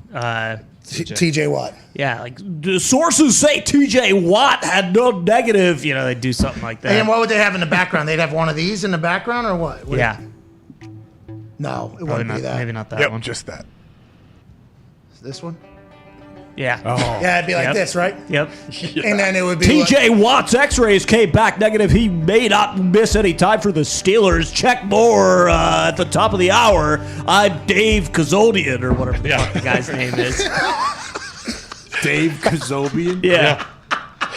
TJ Watt. Yeah, like the sources say TJ Watt had no negative. You know, they do something like that. And what would they have in the background? They'd have one of these in the background or what? Yeah. No, it Probably wouldn't not, be that. maybe not that one. Just that. This one? Yeah. Oh. Yeah, it'd be like Yep. this, right? Yep. And then it would be TJ Watt's X-rays came back negative. He may not miss any time for the Steelers. Check more at the top of the hour. I'm Dave Kazodian, or whatever the fuck the guy's name is. Dave Kazobian? Yeah.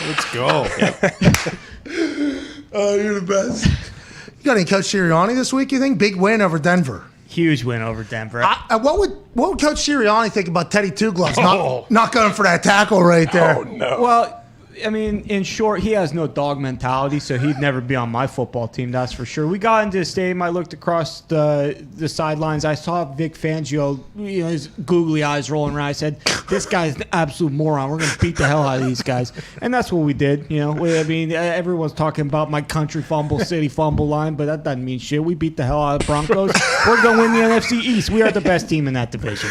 Let's go. Oh, you're the best. You got any Coach Sirianni this week, you think? Big win over Denver. Huge win over Denver. What would Coach Sirianni think about Teddy Two Gloves not going for that tackle right there? Oh, no. Well, I mean, in short, he has no dog mentality, so he'd never be on my football team, that's for sure. We got into the stadium. I looked across the sidelines. I saw Vic Fangio, his googly eyes rolling around. I said, this guy's an absolute moron. We're going to beat the hell out of these guys. And that's what we did. Everyone's talking about my country fumble, city fumble line, but that doesn't mean shit. We beat the hell out of the Broncos. We're going to win the NFC East. We are the best team in that division.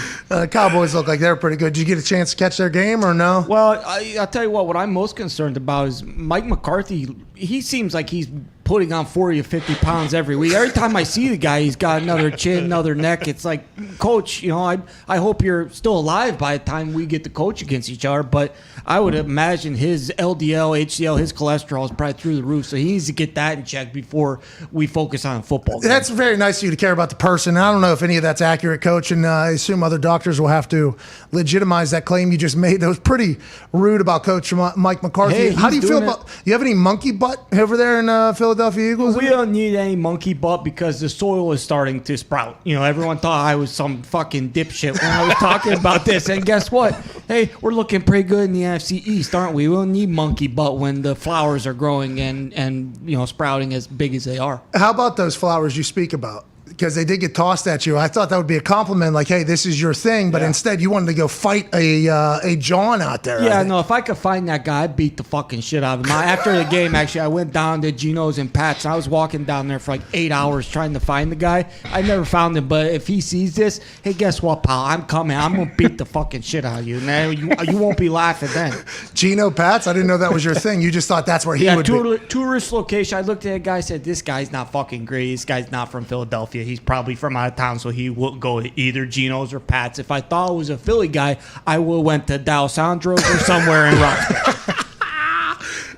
Cowboys look like they're pretty good. Did you get a chance to catch their game or no? Well, I'll tell you what I'm most concerned about is Mike McCarthy. He seems like he's putting on 40 or 50 pounds every week. Every time I see the guy, he's got another chin, another neck. It's like, Coach, I hope you're still alive by the time we get to coach against each other. But I would imagine his LDL, HDL, his cholesterol is probably through the roof. So he needs to get that in check before we focus on football. That's very nice of you to care about the person. I don't know if any of that's accurate, Coach, and I assume other doctors will have to legitimize that claim you just made. That was pretty rude about Coach Mike McCarthy. Hey, how do you feel about? You have any monkey butt over there in Philadelphia Eagles? We don't need any monkey butt because the soil is starting to sprout. Everyone thought I was some fucking dipshit when I was talking about this. And guess what? Hey, we're looking pretty good in the NFC East, aren't we? We don't need monkey butt when the flowers are growing and sprouting as big as they are. How about those flowers you speak about? Because they did get tossed at you. I thought that would be a compliment, like, hey, this is your thing. But instead, you wanted to go fight a John out there. Yeah, no, if I could find that guy, I'd beat the fucking shit out of him. After the game, actually, I went down to Gino's and Pat's. And I was walking down there for like 8 hours trying to find the guy. I never found him. But if he sees this, hey, guess what, pal? I'm coming. I'm going to beat the fucking shit out of you. And you won't be laughing then. Gino, Pat's? I didn't know that was your thing. You just thought that's where he would be. Tourist location. I looked at a guy, said, this guy's not fucking great. This guy's not from Philadelphia. He's probably from out of town, so he will go to either Gino's or Pat's. If I thought it was a Philly guy, I would have went to D'Alessandro's or somewhere in Rockford.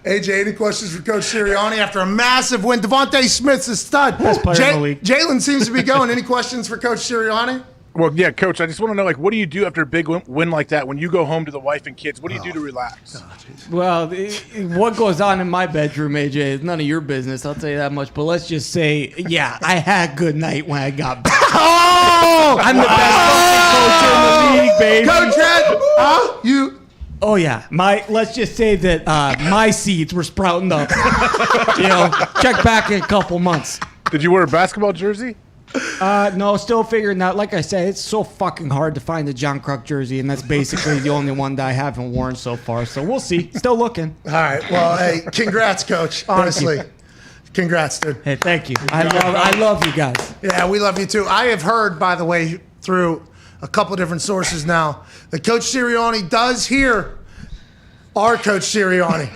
AJ, any questions for Coach Sirianni after a massive win? Devontae Smith's a stud. Best player in the league. Jalen seems to be going. Any questions for Coach Sirianni? Well, yeah, Coach, I just want to know, like, what do you do after a big win like that? When you go home to the wife and kids, what do you do to relax? Well, what goes on in my bedroom, AJ, is none of your business. I'll tell you that much. But let's just say, yeah, I had a good night when I got back. Oh! I'm the best coach in the league, baby. Coach Ed, you... Oh, yeah. Let's just say that my seeds were sprouting up. Check back in a couple months. Did you wear a basketball jersey? No, still figuring out. Like I said, it's so fucking hard to find the John Kruk jersey, and that's basically the only one that I haven't worn so far. So we'll see. Still looking. All right. Well, hey, congrats, Coach. Honestly. Congrats, dude. Hey, thank you. I love you guys. Yeah, we love you too. I have heard, by the way, through a couple of different sources now, that Coach Sirianni does hear our Coach Sirianni.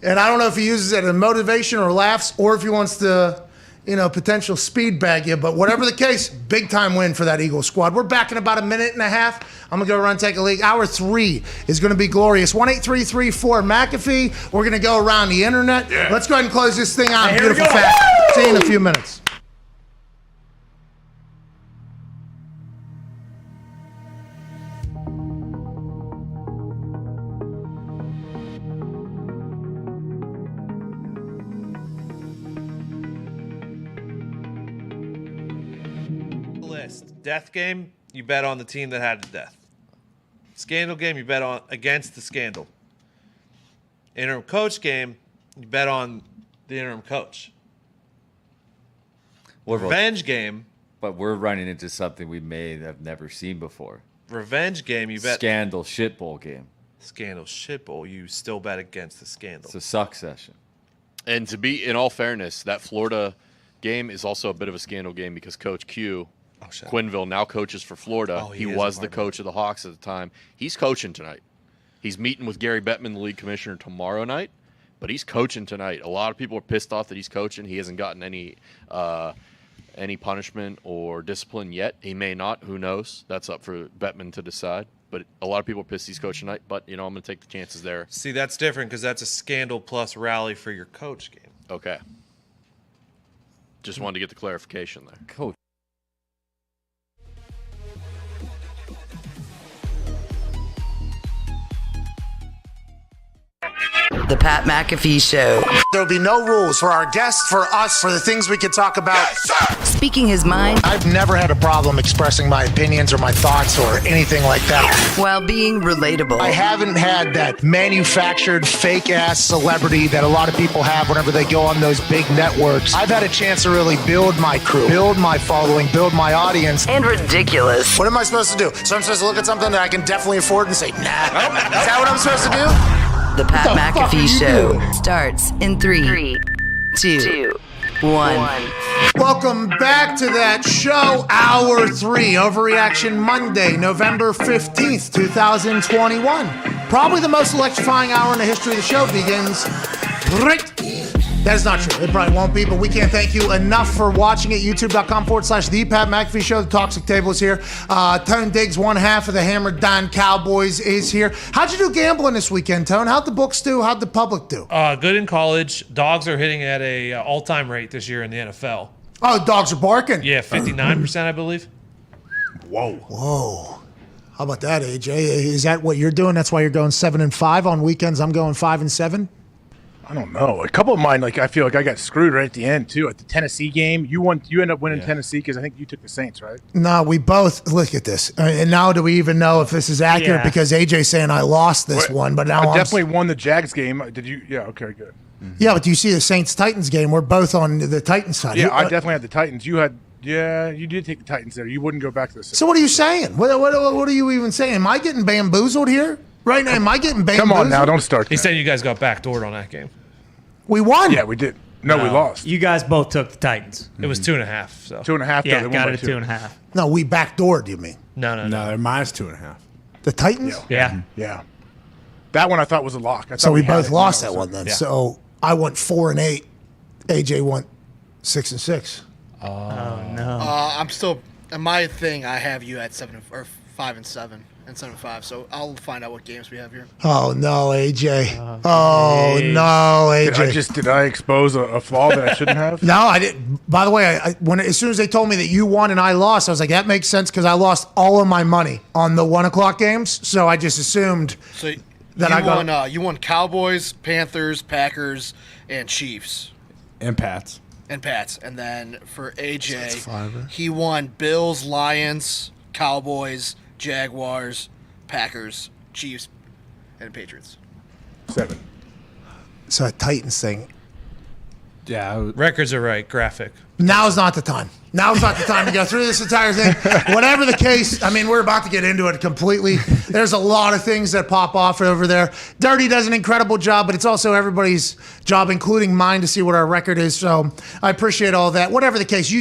And I don't know if he uses it as motivation or laughs, or if he wants to, potential speed bag you. But whatever the case, big time win for that Eagle squad. We're back in about a minute and a half. I'm going to go run, take a leak. Hour 3 is going to be glorious. 1-833-4 McAfee. We're going to go around the internet. Yeah. Let's go ahead and close this thing out. Beautiful fact. See you in a few minutes. Death game, you bet on the team that had the death. Scandal game, you bet on against the scandal. Interim coach game, you bet on the interim coach. Revenge game. But we're running into something we may have never seen before. Revenge game, you bet. Scandal shit bowl game. Scandal shit bowl, you still bet against the scandal. It's a suck session. And to be, in all fairness, that Florida game is also a bit of a scandal game because Coach Q, Quinville, now coaches for Florida. He was the coach of the Hawks at the time. He's coaching tonight. He's meeting with Gary Bettman, the league commissioner, tomorrow night, but he's coaching tonight. A lot of people are pissed off that he's coaching. He hasn't gotten any punishment or discipline yet. He may not. Who knows? That's up for Bettman to decide. But a lot of people are pissed he's coaching tonight. But, I'm going to take the chances there. See, that's different because that's a scandal plus rally for your coach game. Okay. Just wanted to get the clarification there. Coach. The Pat McAfee Show. There'll be no rules for our guests, for us, for the things we could talk about. Speaking his mind. I've never had a problem expressing my opinions or my thoughts or anything like that. While being relatable. I haven't had that manufactured fake-ass celebrity that a lot of people have whenever they go on those big networks. I've had a chance to really build my crew, build my following, build my audience. And ridiculous. What am I supposed to do? So I'm supposed to look at something that I can definitely afford and say, nah. Is that what I'm supposed to do? The Pat McAfee Show starts in 3, 2, 1. Welcome back to that show, Hour 3, Overreaction Monday, November 15th, 2021. Probably the most electrifying hour in the history of the show begins right. That is not true. It probably won't be, but we can't thank you enough for watching it. YouTube.com/The Pat McAfee Show. The Toxic Table is here. Tone Diggs, one half of the Hammered Dahn Cowboys, is here. How'd you do gambling this weekend, Tone? How'd the books do? How'd the public do? Good in college. Dogs are hitting at a all-time rate this year in the NFL. Oh, dogs are barking. Yeah, 59%, I believe. Whoa. How about that, AJ? Is that what you're doing? That's why you're going 7-5 on weekends. I'm going 5-7. I don't know. A couple of mine, I feel like I got screwed right at the end too. At the Tennessee game, you end up winning Tennessee because I think you took the Saints, right? No, we both look at this, and now do we even know if this is accurate? Yeah. Because AJ's saying I lost this one, but now I definitely won the Jags game. Did you? Yeah. Okay. Good. Yeah, but do you see the Saints Titans game? We're both on the Titans side. Yeah, I definitely had the Titans. You had. Yeah, you did take the Titans there. You wouldn't go back to the Saints. So what are you saying? What are you even saying? Am I getting bamboozled here right now? Am I getting bamboozled? Come on now, don't start. He said you guys got backdoored on that game. We won. Yeah, we did. No, we lost. You guys both took the Titans. It was 2.5. So 2.5. Yeah, got it at 2.5. No, we backdoored. You mean? No, they're minus 2.5. The Titans? Yeah. That one I thought was a lock. So we both lost that one then. Yeah. So I went 4-8. AJ went 6-6. Oh no. I'm still in my thing, I have you at 5 and 7 and 7-5. So I'll find out what games we have here. Oh no, AJ. No, AJ. Did I expose a flaw that I shouldn't have? No, I didn't. By the way, as soon as they told me that you won and I lost, I was like, that makes sense because I lost all of my money on the 1 o'clock games. So I just assumed that you won Cowboys, Panthers, Packers, and Chiefs. And Pats. And then for AJ, he won Bills, Lions, Cowboys, Jaguars, Packers, Chiefs, and Patriots. 7. So a Titans thing. Yeah. Records are right. Graphic. Now's not the time. Now's not the time to go through this entire thing. Whatever the case, I mean, we're about to get into it completely. There's a lot of things that pop off over there. Dirty does an incredible job, but it's also everybody's job, including mine, to see what our record is. So I appreciate all that. Whatever the case,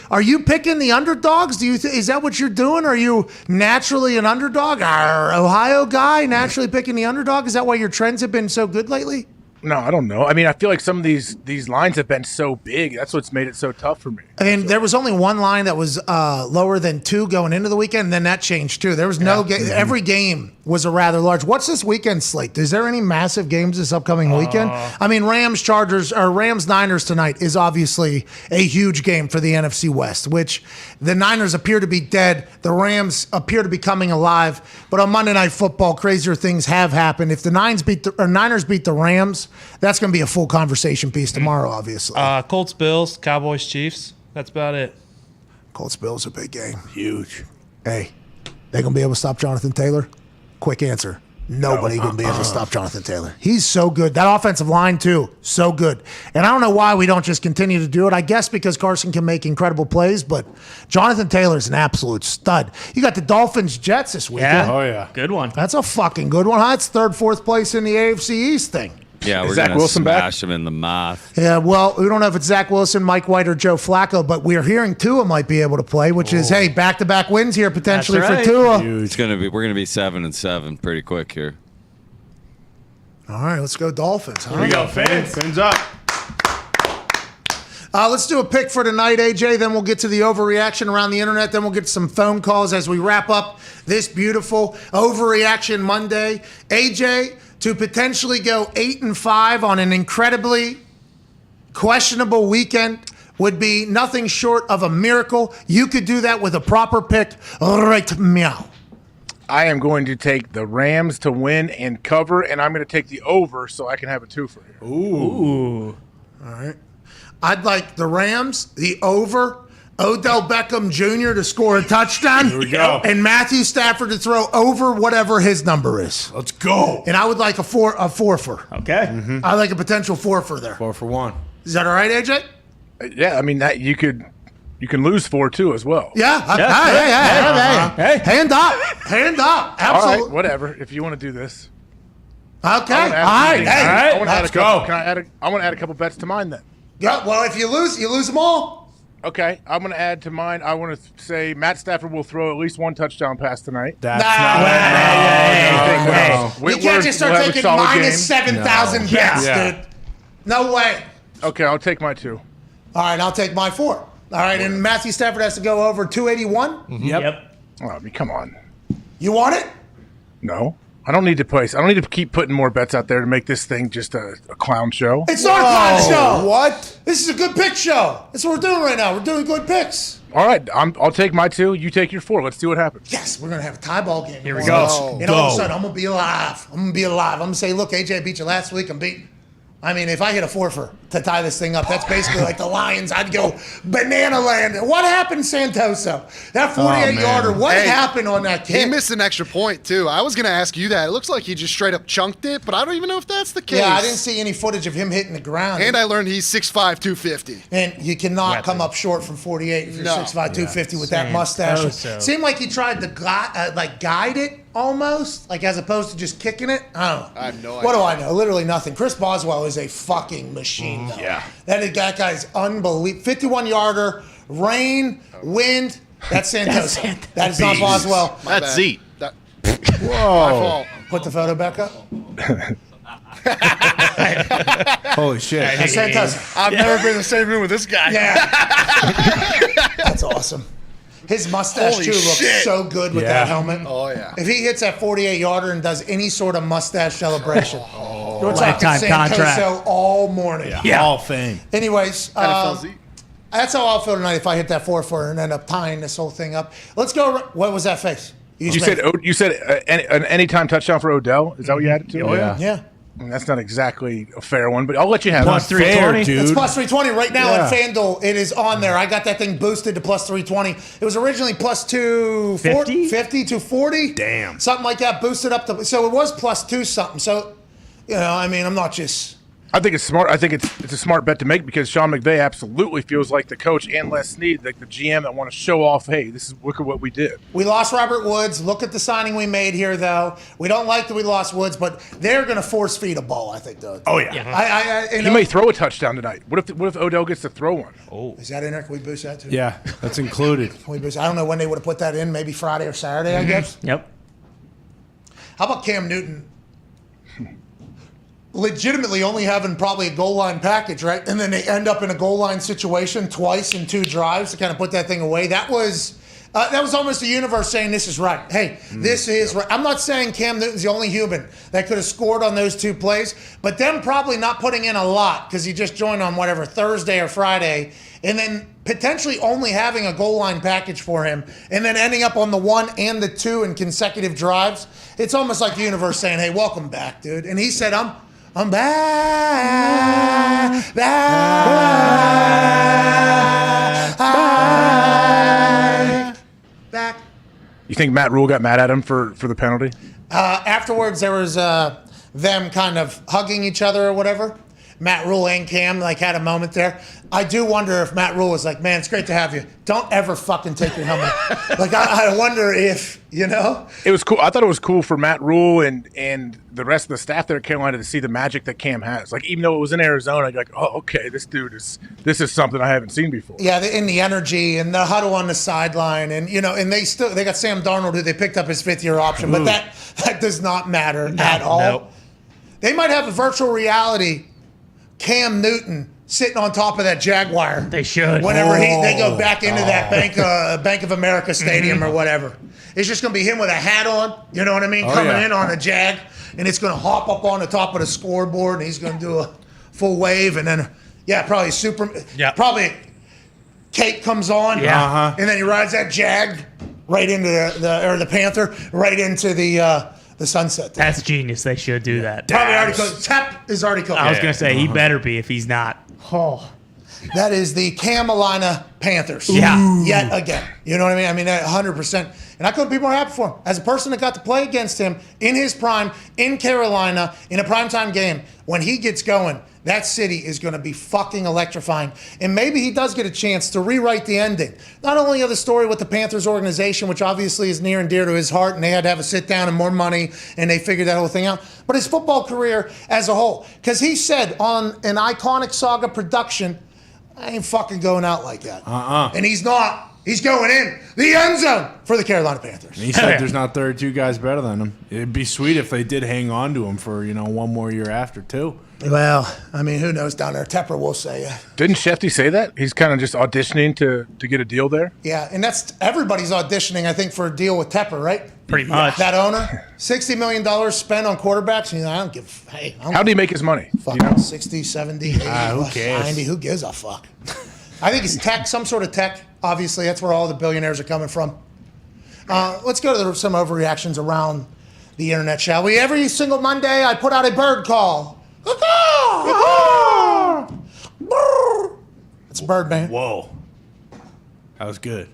are you picking the underdogs? Is that what you're doing? Are you naturally an underdog? Our Ohio guy naturally picking the underdog? Is that why your trends have been so good lately? No, I don't know. I mean, I feel like some of these lines have been so big. That's what's made it so tough for me. And there was only one line that was lower than 2 going into the weekend, and then that changed too. There was no game. Every game was a rather large. What's this weekend slate? Is there any massive games this upcoming weekend? I mean, Rams Niners tonight is obviously a huge game for the NFC West, which the Niners appear to be dead. The Rams appear to be coming alive. But on Monday Night Football, crazier things have happened. If the Niners beat the Rams, that's going to be a full conversation piece tomorrow, obviously. Colts, Bills, Cowboys, Chiefs. That's about it. Colts, Bills, a big game. Huge. Hey, they going to be able to stop Jonathan Taylor? Quick answer. Nobody going to be able to stop Jonathan Taylor. He's so good. That offensive line, too, so good. And I don't know why we don't just continue to do it. I guess because Carson can make incredible plays, but Jonathan Taylor's an absolute stud. You got the Dolphins-Jets this weekend. Yeah. Oh, yeah. Good one. That's a fucking good one. That's third, fourth place in the AFC East thing. Yeah, we're going to smash him in the mouth. Yeah, well, we don't know if it's Zach Wilson, Mike White, or Joe Flacco, but we're hearing Tua might be able to play, which is, hey, back-to-back wins here potentially for Tua. We're going to be 7-7 pretty quick here. All right, let's go Dolphins. Huh? Here we go, fans. Fins up. Let's do a pick for tonight, AJ. Then we'll get to the overreaction around the internet. Then we'll get to some phone calls as we wrap up this beautiful Overreaction Monday. AJ, to potentially go 8-5 on an incredibly questionable weekend would be nothing short of a miracle. You could do that with a proper pick right meow. I am going to take the Rams to win and cover, and I'm going to take the over so I can have a twofer here. Ooh. All right. I'd like the Rams, the over, Odell Beckham Jr. to score a touchdown. Here we go. And Matthew Stafford to throw over whatever his number is. Let's go. And I would like a forfer. Okay. Mm-hmm. I like a potential forfer there. 4 for 1. Is that all right, AJ? Yeah, I mean that you can lose 4-2 as well. Yeah. Hey. Hand up. Absolutely. All right, whatever. If you want to do this. Okay. All right. I want to add a let's couple. go. I want to add a couple bets to mine then. Yeah. Well, if you lose them all. Okay, I'm going to add to mine. I want to say Matt Stafford will throw at least one touchdown pass tonight. That's not You can't just start taking minus 7,000 bets, dude. No way. Okay, I'll take my 2. All right, I'll take my 4. All right, and Matthew Stafford has to go over 281? Mm-hmm. Yep. Oh, I mean, come on. You want it? No. I don't need to place. I don't need to keep putting more bets out there to make this thing just a clown show. It's not a clown show. What? This is a good pick show. That's what we're doing right now. We're doing good picks. All right, I'll take my 2. You take your 4. Let's see what happens. Yes, we're going to have a tie ball game. Here we go. And all of a sudden, I'm going to be alive. I'm going to say, look, AJ beat you last week. I'm beating. I mean, if I hit a forfer to tie this thing up, that's basically like the Lions. I'd go banana land. What happened, Santoso? That 48-yarder, what happened on that kick? He missed an extra point, too. I was going to ask you that. It looks like he just straight up chunked it, but I don't even know if that's the case. Yeah, I didn't see any footage of him hitting the ground. And I learned he's 6'5", 250. And you cannot come up short from 48 if you're 6'5", 250 with that mustache. Seemed like he tried to guide it almost, like as opposed to just kicking it. I don't know. I have no idea. What do I know? Literally nothing. Chris Boswell is a fucking machine, though. Yeah. That guy's unbelievable. 51-yarder, rain, wind. That's Santos. That is not Boswell. That's Zeke. Whoa. Put the photo back up. Holy shit. That's Santos. I've never been in the same room with this guy. Yeah. That's awesome. His mustache, Holy too, looks shit. so good with that helmet. Oh, yeah. If he hits that 48-yarder and does any sort of mustache celebration, we're talking Lifetime contract. Santoso all morning. Yeah. Hall of Fame. Anyways, NFLZ. that's how I'll feel tonight if I hit that 4-4 and end up tying this whole thing up. Let's go. What was that face? You said an anytime touchdown for Odell. Is that what you had it to? Oh, yeah. Yeah. That's not exactly a fair one, but I'll let you have Plus it. 320. dude. It's plus 320 right now Yeah. at FanDuel. It is on there. I got that thing boosted to plus 320. It was originally plus 250, 240. Damn. Something like that, boosted up to. So it was plus 2 something. So, I mean, I'm not just. I think it's smart. I think it's a smart bet to make because Sean McVay absolutely feels like the coach and Les Snead, like the GM that want to show off. Hey, look at what we did. We lost Robert Woods. Look at the signing we made here, though. We don't like that we lost Woods, but they're going to force feed a ball, I think, though. Oh, yeah. He may throw a touchdown tonight. What if Odell gets to throw one? Oh, is that in there? Can we boost that too? Yeah, that's included. Can we boost? I don't know when they would have put that in. Maybe Friday or Saturday, I guess. Yep. How about Cam Newton? Legitimately only having probably a goal line package, right? And then they end up in a goal line situation twice in 2 drives to kind of put that thing away. That was almost the universe saying this is right. Hey, this is right. I'm not saying Cam Newton's the only human that could have scored on those 2 plays, but them probably not putting in a lot because he just joined on whatever Thursday or Friday, and then potentially only having a goal line package for him, and then ending up on the 1 and the 2 in consecutive drives. It's almost like the universe saying, "Hey, welcome back, dude." And he said, "I'm back, back. You think Matt Rule got mad at him for the penalty? Afterwards, there was them kind of hugging each other or whatever. Matt Rule and Cam had a moment there. I do wonder if Matt Rule was like, "Man, it's great to have you. Don't ever fucking take your helmet." I wonder if, It was cool. I thought it was cool for Matt Rule and the rest of the staff there at Carolina to see the magic that Cam has. Even though it was in Arizona, you're like, "Oh, okay, this is something I haven't seen before." Yeah, in the energy and the huddle on the sideline, and and they got Sam Darnold, who they picked up his 5th-year option, but that does not matter at all. No. They might have a virtual reality Cam Newton sitting on top of that Jaguar. They should. Whenever they go back into that Bank of America Stadium or whatever. It's just going to be him with a hat on, you know what I mean, coming in on a Jag, and it's going to hop up on the top of the scoreboard, and he's going to do a full wave, and then, probably Kate comes on, and then he rides that Jag right into the Panther, right into the sunset. That's genius. They should do that. Probably already cooked. Tap is already cooked. I was going to say, he better be if he's not. Oh. That is the Carolina Panthers. Yeah. Yet again. You know what I mean? I mean, 100%. And I couldn't be more happy for him. As a person that got to play against him in his prime, in Carolina, in a primetime game, when he gets going, that city is going to be fucking electrifying. And maybe he does get a chance to rewrite the ending. Not only of the story with the Panthers organization, which obviously is near and dear to his heart, and they had to have a sit down and more money, and they figured that whole thing out, but his football career as a whole. Because he said on an iconic saga production, "I ain't fucking going out like that." And he's not. He's going in the end zone for the Carolina Panthers. And he said there's not 32 guys better than him. It'd be sweet if they did hang on to him for, one more year after, too. Well, I mean, who knows down there? Tepper will say. Didn't Shefty say that? He's kind of just auditioning to get a deal there? Yeah, and that's everybody's auditioning, I think, for a deal with Tepper, right? Pretty much. That owner, $60 million spent on quarterbacks. I don't give. Hey, how do you make his money? Fuck, 60, 70, 80, who cares? 90. Who gives a fuck? I think it's tech, some sort of tech. Obviously, that's where all the billionaires are coming from. Let's go to some overreactions around the internet, shall we? Every single Monday, I put out a bird call. It's Birdman. Whoa. That was good.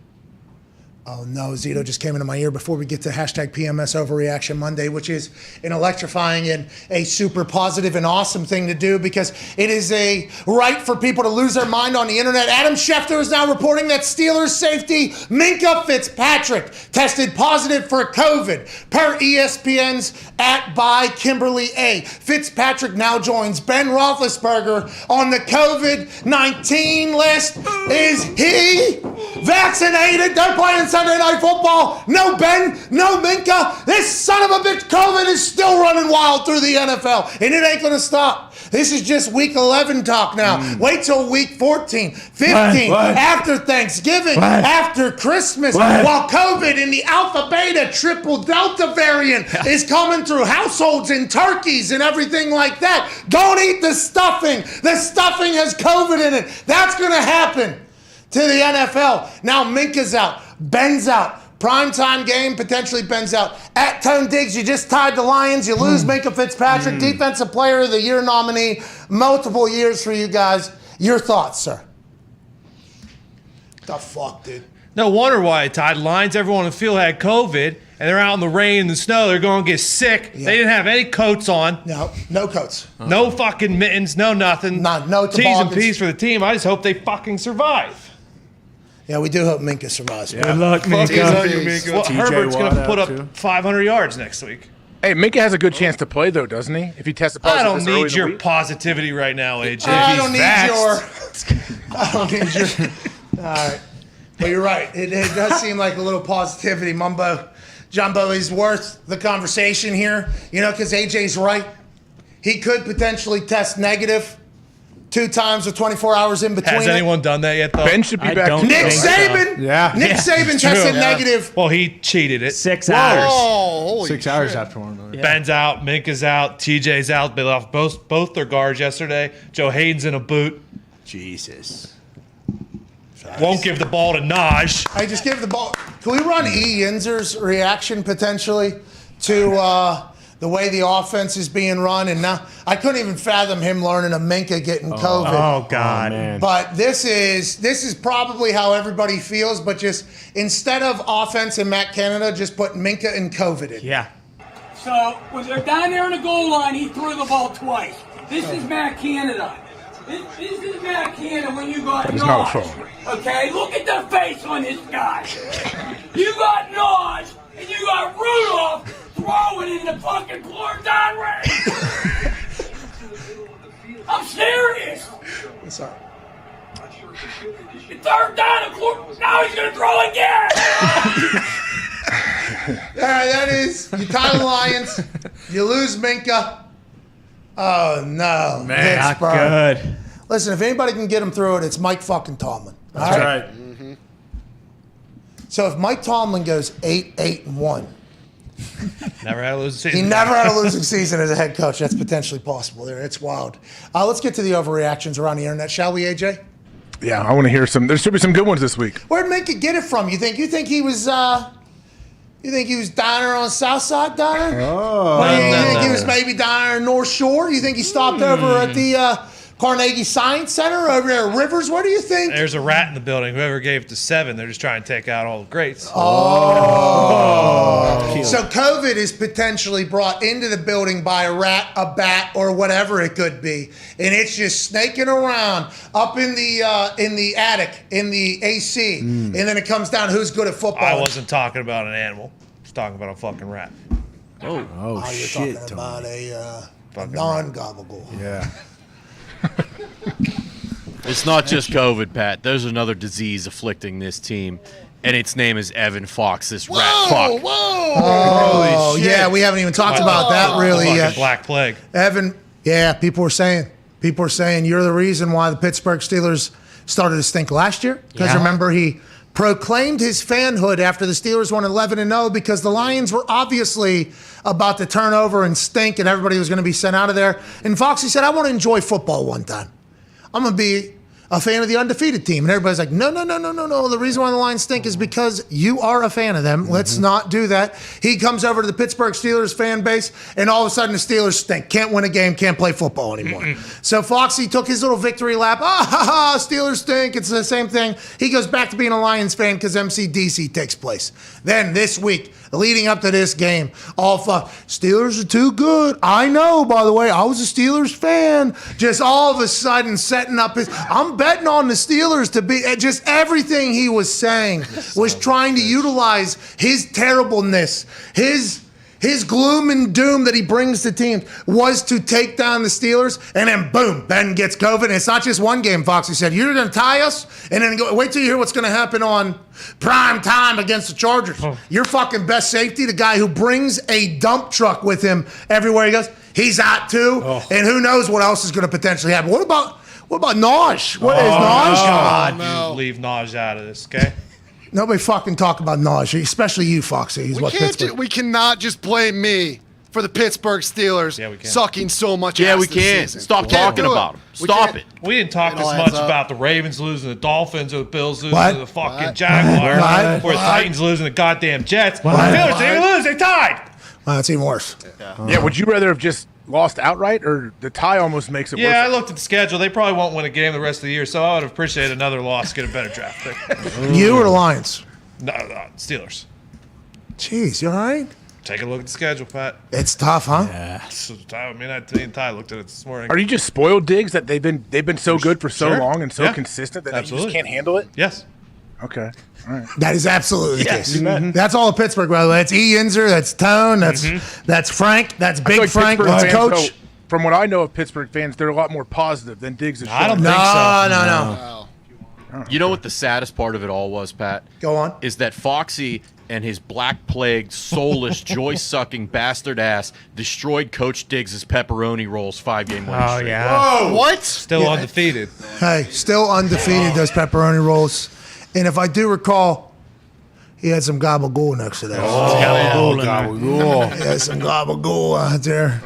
Oh no, Zito just came into my ear before we get to hashtag PMS Overreaction Monday, which is an electrifying and a super positive and awesome thing to do because it is a right for people to lose their mind on the internet. Adam Schefter is now reporting that Steelers safety Minkah Fitzpatrick tested positive for COVID per ESPN's @ Kimberly A. Fitzpatrick now joins Ben Roethlisberger on the COVID-19 list. Is he vaccinated? Don't play inside Sunday Night Football. No Ben, no Minka. This son of a bitch COVID is still running wild through the NFL, and it ain't going to stop. This is just week 11 talk now. Wait till week 14, 15, after Thanksgiving, after Christmas, while COVID in the Alpha, Beta, Triple, Delta variant is coming through households and turkeys and everything like that. Don't eat the stuffing. The stuffing has COVID in it. That's going to happen to the NFL. Now Minka's out. Ben's out. Primetime game, potentially Ben's out. At Tone Diggs, you just tied the Lions. You lose Minka Fitzpatrick, Defensive Player of the Year nominee. Multiple years for you guys. Your thoughts, sir? The fuck, dude? No wonder why it tied the Lions. Everyone in the field had COVID, and they're out in the rain and the snow. They're going to get sick. Yeah. They didn't have any coats on. No coats. No fucking mittens, no nothing. No T's and P's for the team. I just hope they fucking survive. Yeah, we do hope Minka survives. Yeah. Good luck, Minka. Well, Herbert's going to put up 500 yards next week. Hey, Minka has a good chance to play, though, doesn't he? If he tests positive, I don't need your positivity right now, AJ. I don't need your. All right. But you're right. It does seem like a little positivity. Mumbo Jumbo is worth the conversation here. You know, because AJ's right. He could potentially test negative 2 times with 24 hours in between. Has anyone done that yet, though? Ben should be back. Nick Saban. Yeah. Nick Saban tested negative. Well, he cheated it. 6 hours. Holy 6 hours after one. Yeah. Ben's out. Minka's out. TJ's out. They lost both their guards yesterday. Joe Hayden's in a boot. Jesus. Won't give the ball to Naj. I just give the ball. Can we run E. Yinzer's reaction potentially to the way the offense is being run? And now I couldn't even fathom him learning a Minka getting COVID. Oh God! Man. But this is probably how everybody feels. But just instead of offense and Matt Canada, just put Minka and COVID in. Yeah. So when they're down there on the goal line, he threw the ball twice. This is Matt Canada. This is Matt Canada when you got Naj. Okay, look at the face on this guy. You got Naj and you got Rudolph throwing in the fucking floor down range. I'm serious. It's all The third down, now he's gonna throw again. right, that is you tie the Lions, you lose Minka. Oh no, Man, not Pittsburgh. good. Listen, if anybody can get him through it, it's Mike fucking Tomlin. That's right. Mm-hmm. So if Mike Tomlin goes 8-1, Never had a losing season. he never had a losing season as a head coach. That's potentially possible there. It's wild. Let's get to the overreactions around the internet, shall we, AJ? Yeah, I want to hear some. There should be some good ones this week. Where'd Minka get it from? You think he was Dahner on South Side Dahner? Oh. You think he was maybe Dahner North Shore? You think he stopped over at the Carnegie Science Center over there at Rivers? Where do you think? There's a rat in the building. Whoever gave it to 7, they're just trying to take out all the greats. Oh. So COVID is potentially brought into the building by a rat, a bat, or whatever it could be, and it's just snaking around up in the attic, in the AC, and then it comes down who's good at football. I wasn't talking about an animal. I was talking about a fucking rat. Oh, you're shit, talking about a Fucking non-gobble. Yeah. It's not just COVID, Pat. There's another disease afflicting this team, and its name is Evan Fox, this rat fuck. Oh, yeah, we haven't even talked about that really Fucking yet. Black Plague. Evan, yeah, people were saying you're the reason why the Pittsburgh Steelers started to stink last year. Because remember, he proclaimed his fanhood after the Steelers won 11-0 because the Lions were obviously about to turn over and stink and everybody was going to be sent out of there. And Foxy said, I want to enjoy football one time. I'm going to be a fan of the undefeated team. And everybody's like, no. The reason why the Lions stink is because you are a fan of them. Let's not do that. He comes over to the Pittsburgh Steelers fan base, and all of a sudden the Steelers stink. Can't win a game, can't play football anymore. So Foxy took his little victory lap. Steelers stink. It's the same thing. He goes back to being a Lions fan because MCDC takes place. Then this week, leading up to this game, Steelers are too good. I know, by the way, I was a Steelers fan. Just all of a sudden setting up I'm betting on the Steelers to be, just everything he was saying was trying to utilize his terribleness, his His gloom and doom that he brings to teams was to take down the Steelers, and then boom, Ben gets COVID. And it's not just one game, Fox. He said, you're going to tie us, and then wait till you hear what's going to happen on prime time against the Chargers. Your fucking best safety, the guy who brings a dump truck with him everywhere he goes, he's out too. And who knows what else is going to potentially happen. What about Naj? What is Naj? God, you leave Naj out of this, okay? Nobody fucking talk about Naj, especially you, Foxy. We cannot just blame me for the Pittsburgh Steelers sucking so much ass we this can. season. Stop talking about them. Stop it. We didn't talk It as all much adds up. about the Ravens losing the Dolphins or the Bills losing What? to the fucking What? Jaguars or the What? Titans losing the goddamn Jets. The What? Steelers didn't lose. They tied. Well, it's even worse. Yeah, would you rather have just lost outright, or the tie almost makes it worse? Yeah, I looked at the schedule. They probably won't win a game the rest of the year, so I would appreciate another loss, get a better draft pick. You or the Lions? No, Steelers. Jeez, you all right? Take a look at the schedule, Pat. It's tough, huh? Yeah. I mean, Ty looked at it this morning. Are you just spoiled, Diggs, that they've been so good for so Sure. long and so Yeah. consistent that you Absolutely. just can't handle it? Yes. Okay. All right. That is absolutely the Yes, case. you bet. That's all of Pittsburgh, by the way. That's E. Yinzer, that's Tone, that's Frank, that's I Big feel like Frank, Pittsburgh that's fans, Coach. though, from what I know of Pittsburgh fans, they're a lot more positive than Diggs is. I don't showing. think so. No. You know what the saddest part of it all was, Pat? Go on. Is that Foxy and his black-plagued, soulless, joy-sucking bastard ass destroyed Coach Diggs' pepperoni rolls 5-game winning streak. Whoa. What? Still undefeated. Hey, still undefeated, those pepperoni rolls. And if I do recall, he had some gabagool next to that. Gabagool. He had some gabagool out there.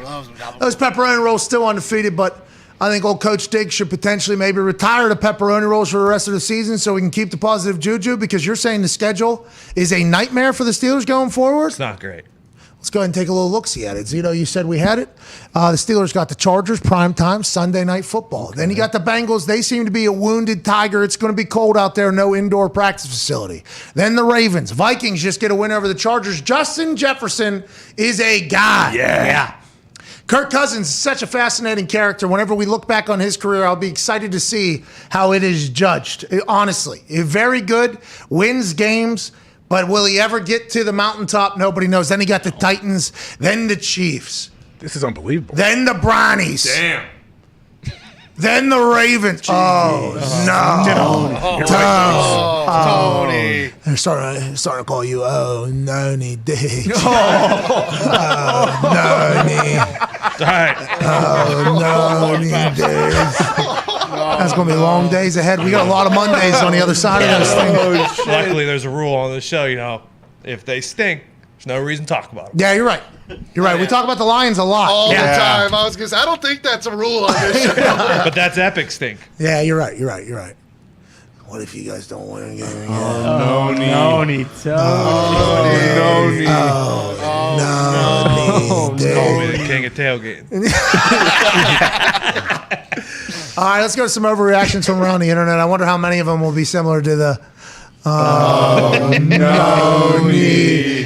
Those pepperoni rolls still undefeated, but I think old Coach Diggs should potentially maybe retire the pepperoni rolls for the rest of the season so we can keep the positive juju, because you're saying the schedule is a nightmare for the Steelers going forward? It's not great. Let's go ahead and take a little look-see at it. Zito, you said we had it. The Steelers got the Chargers, primetime, Sunday Night Football. Then you got the Bengals. They seem to be a wounded tiger. It's going to be cold out there, no indoor practice facility. Then the Ravens. Vikings just get a win over the Chargers. Justin Jefferson is a guy. Yeah. Kirk Cousins is such a fascinating character. Whenever we look back on his career, I'll be excited to see how it is judged. Honestly, very good, wins games, but will he ever get to the mountaintop? Nobody knows. Then he got the Titans, then the Chiefs. This is unbelievable. Then the Brownies. Damn. Then the Ravens. Oh, no. Tony. They're starting to call you, Noni Diggs. Noni. Noni Diggs. That's going to be long days ahead. We got a lot of Mondays on the other side of this thing. Luckily, there's a rule on the show, if they stink, there's no reason to talk about them. Yeah, you're right. You're right. We talk about the Lions a lot. All the time. I was going to say, I don't think that's a rule on this show. But that's epic stink. Yeah, you're right. What if you guys don't win a game again? No need. Noni. Call me the king of tailgating. All right, let's go to some overreactions from around the internet. I wonder how many of them will be similar to the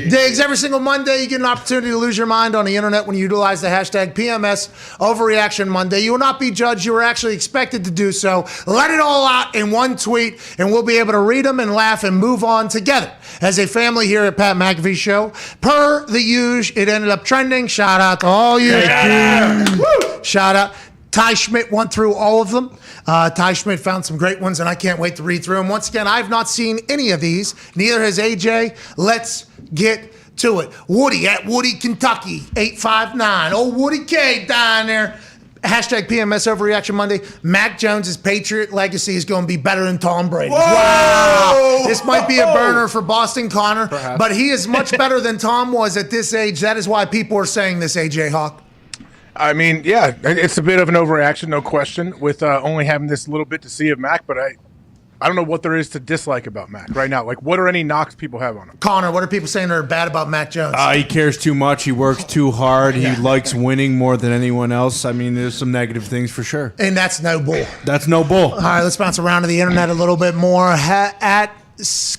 Diggs. Every single Monday, you get an opportunity to lose your mind on the internet when you utilize the hashtag PMS Overreaction Monday. You will not be judged. You are actually expected to do so. Let it all out in one tweet, and we'll be able to read them and laugh and move on together as a family here at Pat McAfee Show. Per the usual, it ended up trending. Shout out to all you. Shout out. Ty Schmidt went through all of them. Ty Schmidt found some great ones, and I can't wait to read through them. Once again, I've not seen any of these. Neither has AJ. Let's get to it. Woody at Woody, Kentucky, 859. Oh, Woody K down there. Hashtag PMS Overreaction Monday. Mac Jones' Patriot legacy is going to be better than Tom Brady. Wow. This might be a burner for Boston Connor, but he is much better than Tom was at this age. That is why people are saying this, AJ Hawk. I mean, yeah, it's a bit of an overreaction, no question, with only having this little bit to see of Mac, but I don't know what there is to dislike about Mac right now. Like, what are any knocks people have on him? Connor, what are people saying that are bad about Mac Jones? He cares too much. He works too hard. He likes winning more than anyone else. I mean, there's some negative things for sure. And that's no bull. That's no bull. All right, let's bounce around to the internet a little bit more. At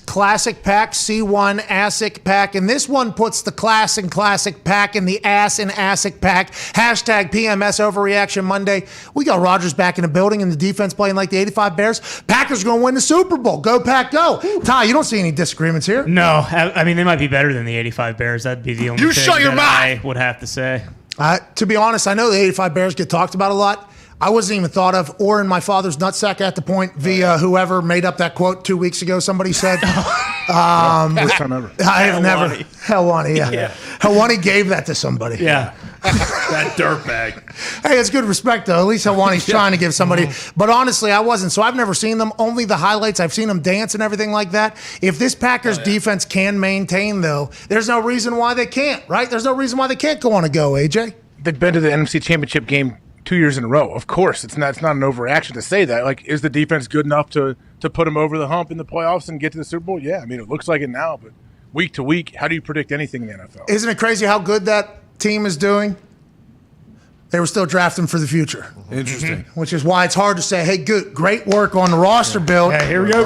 Classic Pack, C1 ASIC Pack, and this one puts the class in Classic Pack and the ass in ASIC Pack. Hashtag PMS Overreaction Monday. We got Rodgers back in the building and the defense playing like the 85 Bears. Packers going to win the Super Bowl. Go Pack, go. Ty, you don't see any disagreements here? No, I mean, they might be better than the 85 Bears. That'd be the only thing shut your that I would have to say. To be honest, I know the 85 Bears get talked about a lot. I wasn't even thought of or in my father's nutsack at the point via whoever made up that quote 2 weeks ago. Somebody said, First time ever. I have never. Helwani, yeah. Helwani gave that to somebody. Yeah. That dirtbag. Hey, it's good respect, though. At least Helwani's trying to give somebody. But honestly, I wasn't. So I've never seen them. Only the highlights. I've seen them dance and everything like that. If this Packers defense can maintain, though, there's no reason why they can't, right? There's no reason why they can't go on a go, AJ. They've been to the NFC Championship game 2 years in a row. Of course, it's not an overreaction to say that. Like, is the defense good enough to put them over the hump in the playoffs and get to the Super Bowl? Yeah, I mean, it looks like it now, but week to week, how do you predict anything in the NFL? Isn't it crazy how good that team is doing? They were still drafting for the future. Interesting. Which is why it's hard to say, hey, good, great work on the roster build. Yeah, here we go.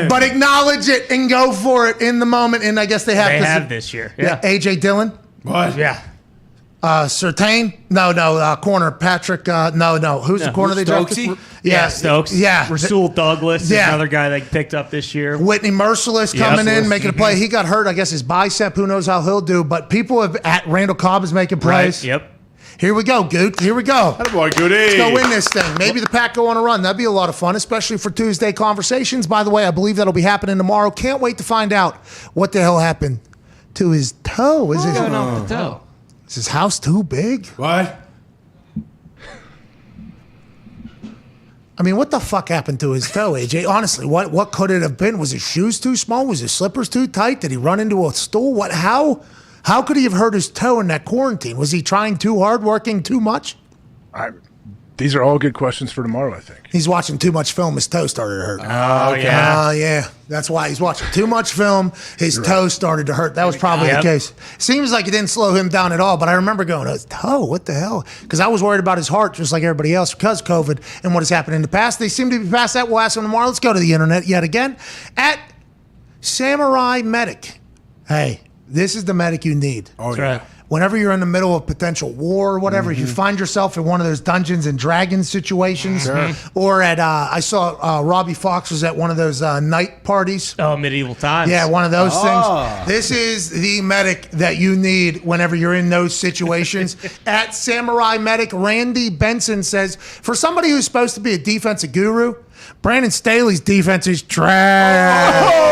But acknowledge it and go for it in the moment. And I guess they have. They have this year. Yeah. AJ Dillon. What? Yeah. Surtain? No. Corner Patrick. No. Who's the corner they drafted? Yeah, Stokes. Yeah. Rasul Douglas is another guy they picked up this year. Whitney Merciless coming in, making a play. He got hurt, I guess, his bicep. Who knows how he'll do. But people at Randall Cobb is making plays. Right. Yep. Here we go, Goot. Here we go. Attaboy, Goody. Let's go win this thing. Maybe the Pack go on a run. That'd be a lot of fun, especially for Tuesday conversations. By the way, I believe that'll be happening tomorrow. Can't wait to find out what the hell happened to his toe. What's going on with the toe? Is his house too big? What? I mean, what the fuck happened to his toe, AJ? Honestly, what could it have been? Was his shoes too small? Was his slippers too tight? Did he run into a stool? How could he have hurt his toe in that quarantine? Was he trying too hard, working too much? These are all good questions for tomorrow, I think. He's watching too much film. His toe started to hurt. Oh, yeah. Yeah. That's why he's watching too much film. His toe started to hurt. That was probably the case. Seems like it didn't slow him down at all, but I remember going, his toe, what the hell? Because I was worried about his heart just like everybody else because COVID and what has happened in the past. They seem to be past that. We'll ask him tomorrow. Let's go to the internet yet again. At Samurai Medic. Hey, this is the medic you need. Oh, That's yeah. right. Whenever you're in the middle of potential war or whatever, you find yourself in one of those Dungeons and Dragons situations, or at I saw Robbie Fox was at one of those night parties. Oh, medieval times. Yeah, one of those things. This is the medic that you need whenever you're in those situations. At Samurai Medic, Randy Benson says, for somebody who's supposed to be a defensive guru, Brandon Staley's defense is trash.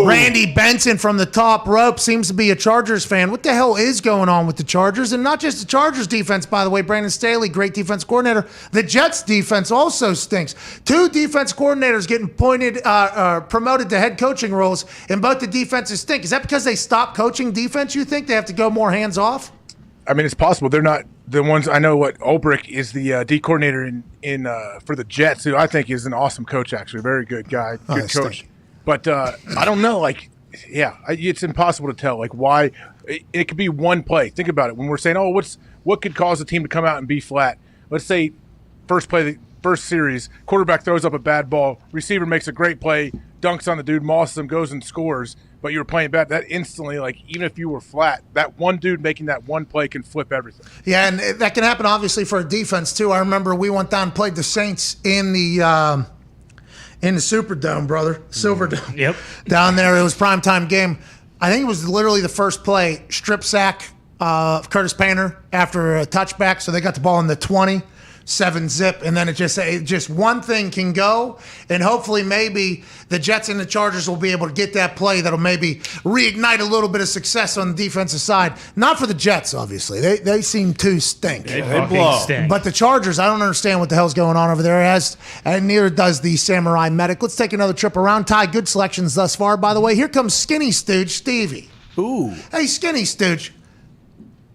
Randy Benson from the top rope seems to be a Chargers fan. What the hell is going on with the Chargers? And not just the Chargers defense, by the way. Brandon Staley, great defense coordinator. The Jets defense also stinks. 2 defense coordinators getting promoted to head coaching roles, and both the defenses stink. Is that because they stopped coaching defense, you think? They have to go more hands off? I mean, it's possible. They're not the ones. I know what Ulbrich is the D coordinator in for the Jets, who I think is an awesome coach, actually. Very good guy, good coach. But I don't know. Like, yeah, it's impossible to tell. Like, why? It could be one play. Think about it. When we're saying, what could cause a team to come out and be flat? Let's say first play, the first series, quarterback throws up a bad ball, receiver makes a great play, dunks on the dude, mosses him, goes and scores. But you were playing bad. That instantly, like, even if you were flat, that one dude making that one play can flip everything. Yeah, and that can happen obviously for a defense too. I remember we went down and played the Saints in the Superdome, brother, Silverdome. Yep. Down there, it was primetime game. I think it was literally the first play, strip sack of Curtis Painter after a touchback. So they got the ball in the 20. 7-zip, and then it just one thing can go, and hopefully maybe the Jets and the Chargers will be able to get that play that'll maybe reignite a little bit of success on the defensive side. Not for the Jets, obviously. They seem to stink. They blow. Stink. But the Chargers, I don't understand what the hell's going on over there, and neither does the Samurai Medic. Let's take another trip around. Ty, good selections thus far, by the way. Here comes Skinny Stooge Stevie. Ooh. Hey, Skinny Stooge.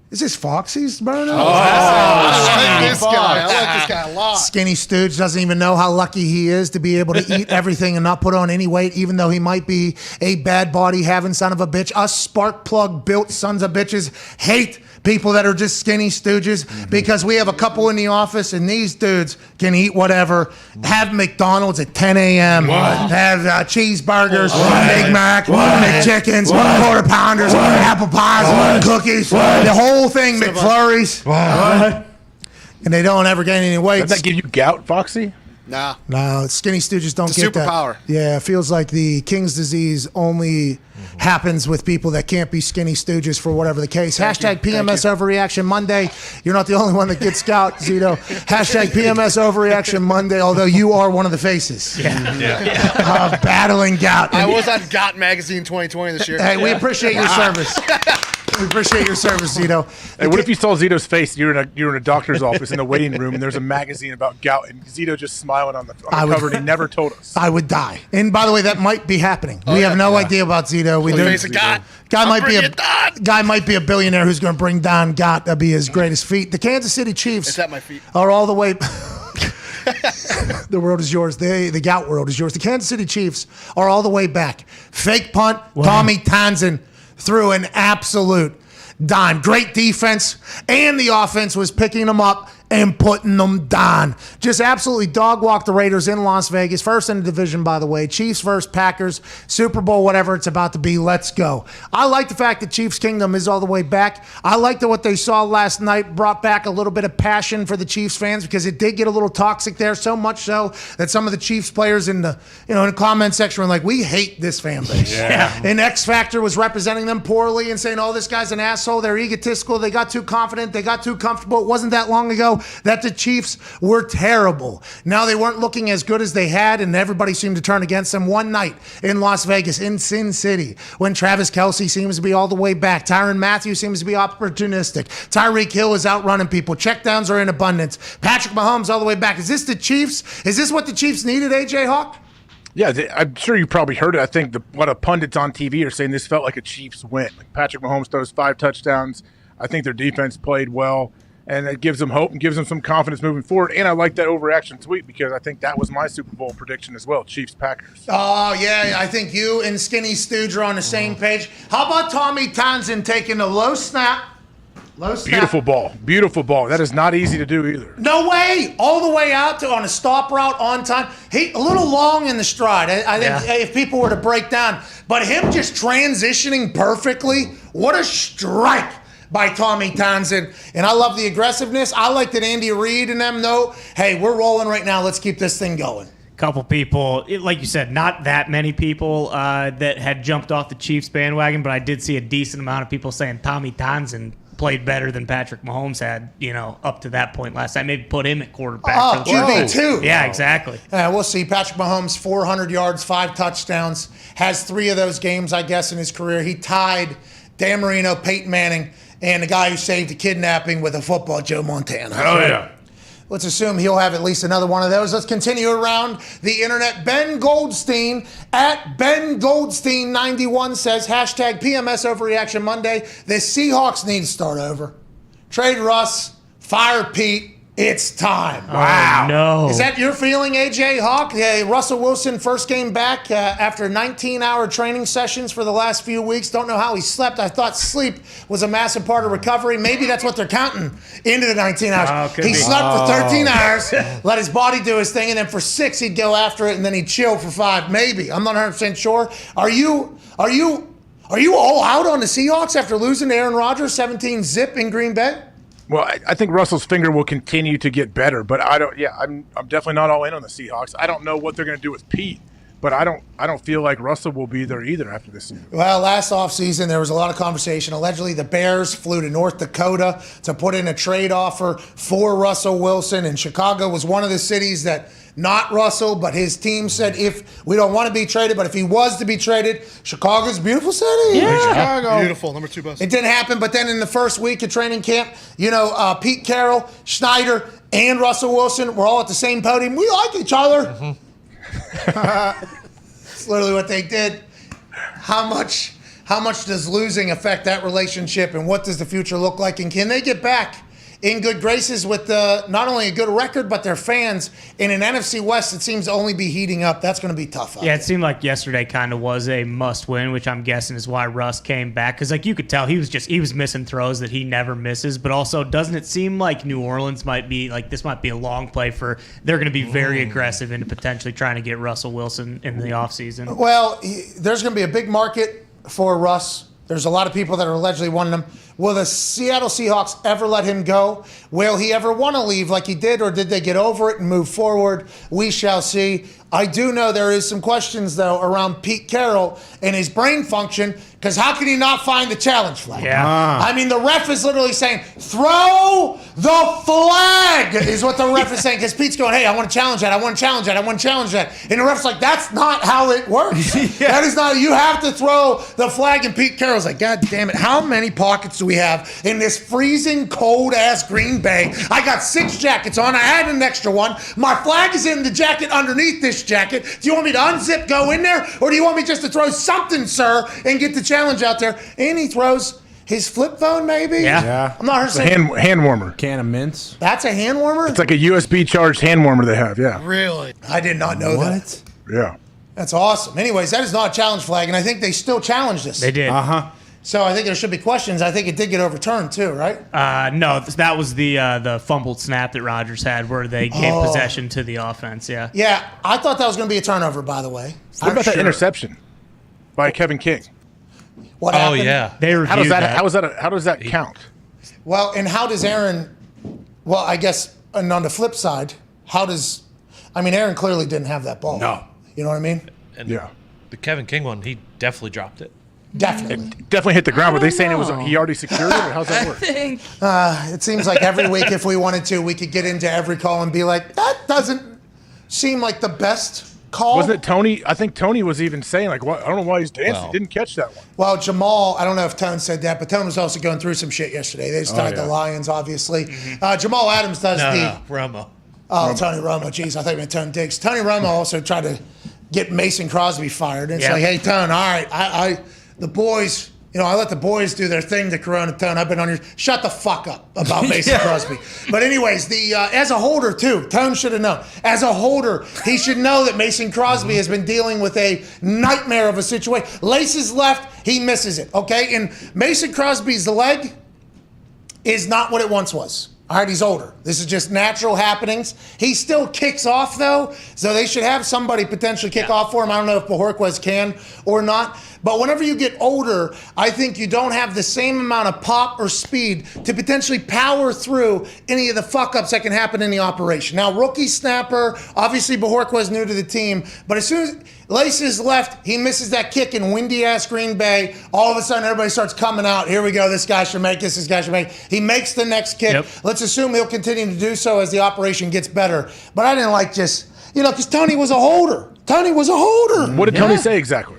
Is this Foxy's burner? I like this guy. I like this guy a lot. Skinny Stooge doesn't even know how lucky he is to be able to eat everything and not put on any weight, even though he might be a bad body having son of a bitch. Us spark plug built sons of bitches hate people that are just skinny stooges, because we have a couple in the office, and these dudes can eat whatever, have McDonald's at 10 a.m., have cheeseburgers, Big Mac, McChickens, quarter pounders, apple pies, cookies, the whole thing, McFlurries. And they don't ever gain any weight. Does that give you gout, Foxy? Nah. No, skinny stooges don't It's a get that. superpower. Yeah, it feels like the King's disease only happens with people that can't be skinny stooges for whatever the case. Hashtag PMS Overreaction Monday. You're not the only one that gets gout, Zito. Hashtag PMS Overreaction Monday, although you are one of the faces of battling gout. I was on Gout Magazine 2020 this year. Hey, we appreciate your service. We appreciate your service, Zito. Hey, what if you saw Zito's face? You're in a doctor's office in the waiting room, and there's a magazine about gout, and Zito just smiling on the cover, and he never told us. I would die. And by the way, that might be happening. We have no idea about Zito. We Face of God. Guy might be a billionaire who's going to bring down Gott. That'd be his greatest feat. The Kansas City Chiefs It's at my feet. are all the way. The world is yours. The gout world is yours. The Kansas City Chiefs are all the way back. Fake punt. Tommy Townsend threw an absolute dime. Great defense, and the offense was picking them up and putting them down. Just absolutely dog walk the Raiders in Las Vegas. First in the division, by the way. Chiefs versus Packers. Super Bowl, whatever it's about to be. Let's go. I like the fact that Chiefs Kingdom is all the way back. I like that what they saw last night brought back a little bit of passion for the Chiefs fans, because it did get a little toxic there, so much so that some of the Chiefs players in the comment section were like, we hate this fan base. Yeah. And X Factor was representing them poorly and saying, oh, this guy's an asshole. They're egotistical. They got too confident. They got too comfortable. It wasn't that long ago that the Chiefs were terrible. Now they weren't looking as good as they had, and everybody seemed to turn against them one night in Las Vegas, in Sin City, when Travis Kelce seems to be all the way back. Tyrann Mathieu seems to be opportunistic. Tyreek Hill is outrunning people. Checkdowns are in abundance. Patrick Mahomes all the way back. Is this the Chiefs? Is this what the Chiefs needed, AJ Hawk? Yeah, I'm sure you probably heard it. I think a lot of pundits on TV are saying this felt like a Chiefs win. Like Patrick Mahomes throws 5 touchdowns. I think their defense played well, and it gives them hope and gives them some confidence moving forward. And I like that overreaction tweet, because I think that was my Super Bowl prediction as well, Chiefs-Packers. Oh, yeah, I think you and Skinny Stooge are on the same page. How about Tommy Townsend taking a low snap? Beautiful ball. That is not easy to do either. No way. All the way out on a stop route on time. He a little long in the stride. I think if people were to break down. But him just transitioning perfectly, what a strike by Tommy Townsend. And I love the aggressiveness. I like that Andy Reid and them know, hey, we're rolling right now. Let's keep this thing going. Couple people, like you said, not that many people that had jumped off the Chiefs bandwagon, but I did see a decent amount of people saying Tommy Townsend played better than Patrick Mahomes had, up to that point last time. Maybe put him at quarterback. Oh, QB too. Yeah, exactly. We'll see. Patrick Mahomes, 400 yards, 5 touchdowns, has 3 of those games, I guess, in his career. He tied Dan Marino, Peyton Manning, and the guy who saved a kidnapping with a football, Joe Montana. Oh, yeah. Let's assume he'll have at least another one of those. Let's continue around the internet. Ben Goldstein at Ben Goldstein 91 says, hashtag PMS Overreaction Monday. The Seahawks need to start over. Trade Russ, fire Pete. It's time. Wow. No. Is that your feeling, AJ Hawk? Russell Wilson, first game back after 19-hour training sessions for the last few weeks. Don't know how he slept. I thought sleep was a massive part of recovery. Maybe that's what they're counting into the 19 hours. He slept for 13 hours, let his body do his thing, and then for 6 he'd go after it, and then he'd chill for 5. Maybe. I'm not 100% sure. Are you all out on the Seahawks after losing to Aaron Rodgers 17-0 in Green Bay? Well, I think Russell's finger will continue to get better, but I'm definitely not all in on the Seahawks. I don't know what they're going to do with Pete, but I don't feel like Russell will be there either after this season. Well, last offseason, there was a lot of conversation. Allegedly, the Bears flew to North Dakota to put in a trade offer for Russell Wilson, and Chicago was one of the cities that not Russell, but his team said if we don't want to be traded, but if he was to be traded, Chicago's a beautiful city. Yeah. Chicago. Beautiful. Number 2 bus. It didn't happen, but then in the first week of training camp, Pete Carroll, Schneider, and Russell Wilson were all at the same podium. We like each other. It's literally what they did. How much does losing affect that relationship, and what does the future look like, and can they get back in good graces with not only a good record, but their fans. In an NFC West, it seems to only be heating up. That's going to be tough. Yeah, it seemed like yesterday kind of was a must-win, which I'm guessing is why Russ came back. Because like you could tell, he was missing throws that he never misses. But also, doesn't it seem like New Orleans might be like this might be a long play for? They're going to be very aggressive into potentially trying to get Russell Wilson in the offseason. Well, there's going to be a big market for Russ. There's a lot of people that are allegedly wanting him. Will the Seattle Seahawks ever let him go? Will he ever want to leave like he did, or did they get over it and move forward? We shall see. I do know there is some questions, though, around Pete Carroll and his brain function, because how can he not find the challenge flag? Yeah. I mean, the ref is literally saying, throw the flag, is what the ref is saying, because Pete's going, hey, I want to challenge that, I want to challenge that, I want to challenge that. And the ref's like, that's not how it works. That is not, you have to throw the flag. And Pete Carroll's like, God damn it, how many pockets do we have in this freezing cold-ass Green Bay? I got 6 jackets on, I had an extra one. My flag is in the jacket underneath this jacket. Do you want me to unzip, go in there, or do you want me just to throw something, sir, and get the challenge out there? And he throws his flip phone, maybe? Yeah. I'm not It's a hand warmer. Can of mints. That's a hand warmer? It's like a USB charged hand warmer they have, yeah. Really? I did not know that. Yeah. That's awesome. Anyways, that is not a challenge flag, and I think they still challenged this. They did. So I think there should be questions. I think it did get overturned too, right? No, that was the fumbled snap that Rodgers had where they gave Oh. possession to the offense, yeah. Yeah, I thought that was going to be a turnover, by the way. What about that interception by Kevin King? What happened? They how does reviewed that how does that count? Well, and how does Aaron, well, I guess, and on the flip side, Aaron clearly didn't have that ball. No. You know what I mean? And the Kevin King one, he definitely dropped it. Definitely hit the ground. Were they saying it was he already secured it, or how's that work? It seems like every week, if we wanted to, we could get into every call and be like, that doesn't seem like the best call. Wasn't it Tony? I think Tony was even saying, like, what? I don't know why he's dancing. He didn't catch that one. Well, Jamal, I don't know if Tone said that, but Tone was also going through some shit yesterday. They just tied the Lions, obviously. Jamal Adams does Romo. Oh, Tony Romo. Jeez, I thought you meant Tone Diggs. Tony Romo also tried to get Mason Crosby fired. And it's like, hey, Tone, all right, the boys, I let the boys do their thing to Corona. Tone, I've been on your, shut the fuck up about Mason Crosby. But anyways, as a holder too, Tone should have known. As a holder, he should know that Mason Crosby has been dealing with a nightmare of a situation. Laces left, he misses it, okay? And Mason Crosby's leg is not what it once was. All right, he's older. This is just natural happenings. He still kicks off, though, so they should have somebody potentially kick off for him. I don't know if Bojorquez can or not. But whenever you get older, I think you don't have the same amount of pop or speed to potentially power through any of the fuck-ups that can happen in the operation. Now, rookie snapper, obviously Bojorquez new to the team, but as soon as Laces left, he misses that kick in windy-ass Green Bay. All of a sudden, everybody starts coming out. Here we go. This guy should make this guy should make. He makes the next kick. Let's assume he'll continue to do so as the operation gets better. But I didn't like just, because Tony was a holder. Tony was a holder. What did Tony say exactly?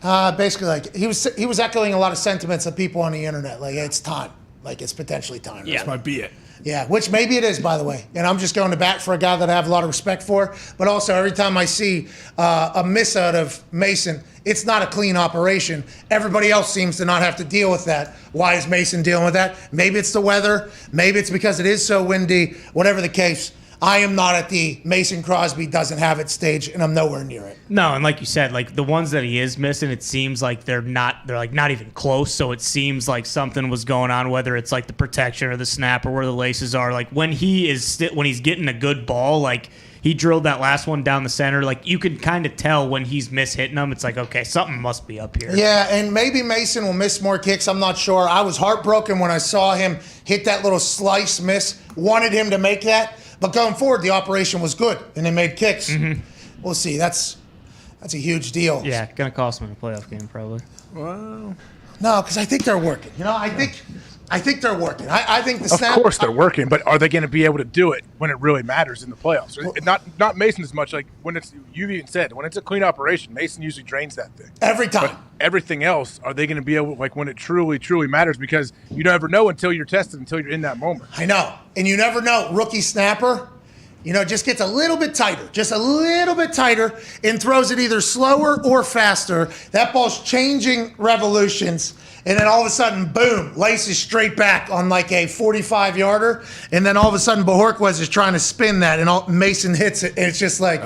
Basically, like he was echoing a lot of sentiments of people on the internet. Like, it's time. Like, it's potentially time. This might be it. Yeah, which maybe it is, by the way. And I'm just going to bat for a guy that I have a lot of respect for. But also, every time I see a miss out of Mason, it's not a clean operation. Everybody else seems to not have to deal with that. Why is Mason dealing with that? Maybe it's the weather. Maybe it's because it is so windy. Whatever the case, I am not at the Mason Crosby doesn't have it stage, and I'm nowhere near it. No, and like you said, like the ones that he is missing, it seems like they're not even close. So it seems like something was going on, whether it's like the protection or the snap or where the laces are. Like when he's getting a good ball, like he drilled that last one down the center. Like you can kind of tell when he's mishitting them. It's like, okay, something must be up here. Yeah, and maybe Mason will miss more kicks. I'm not sure. I was heartbroken when I saw him hit that little slice miss. Wanted him to make that. But going forward, the operation was good, and they made kicks. We'll see. That's a huge deal. Yeah, gonna cost them in a playoff game probably. Well, no, because I think they're working. I think they're working. I think the snap. Of course they're working, but are they going to be able to do it when it really matters in the playoffs? Not Mason as much. Like when it's, you even said, when it's a clean operation, Mason usually drains that thing every time. But everything else, are they going to be able, like when it truly matters? Because you never know until you're tested, until you're in that moment. I know, and you never know. Rookie snapper, just gets a little bit tighter, and throws it either slower or faster. That ball's changing revolutions. And then all of a sudden, boom, laces straight back on like a 45-yarder. And then all of a sudden, Bojorquez is trying to spin that, and Mason hits it. And it's just like,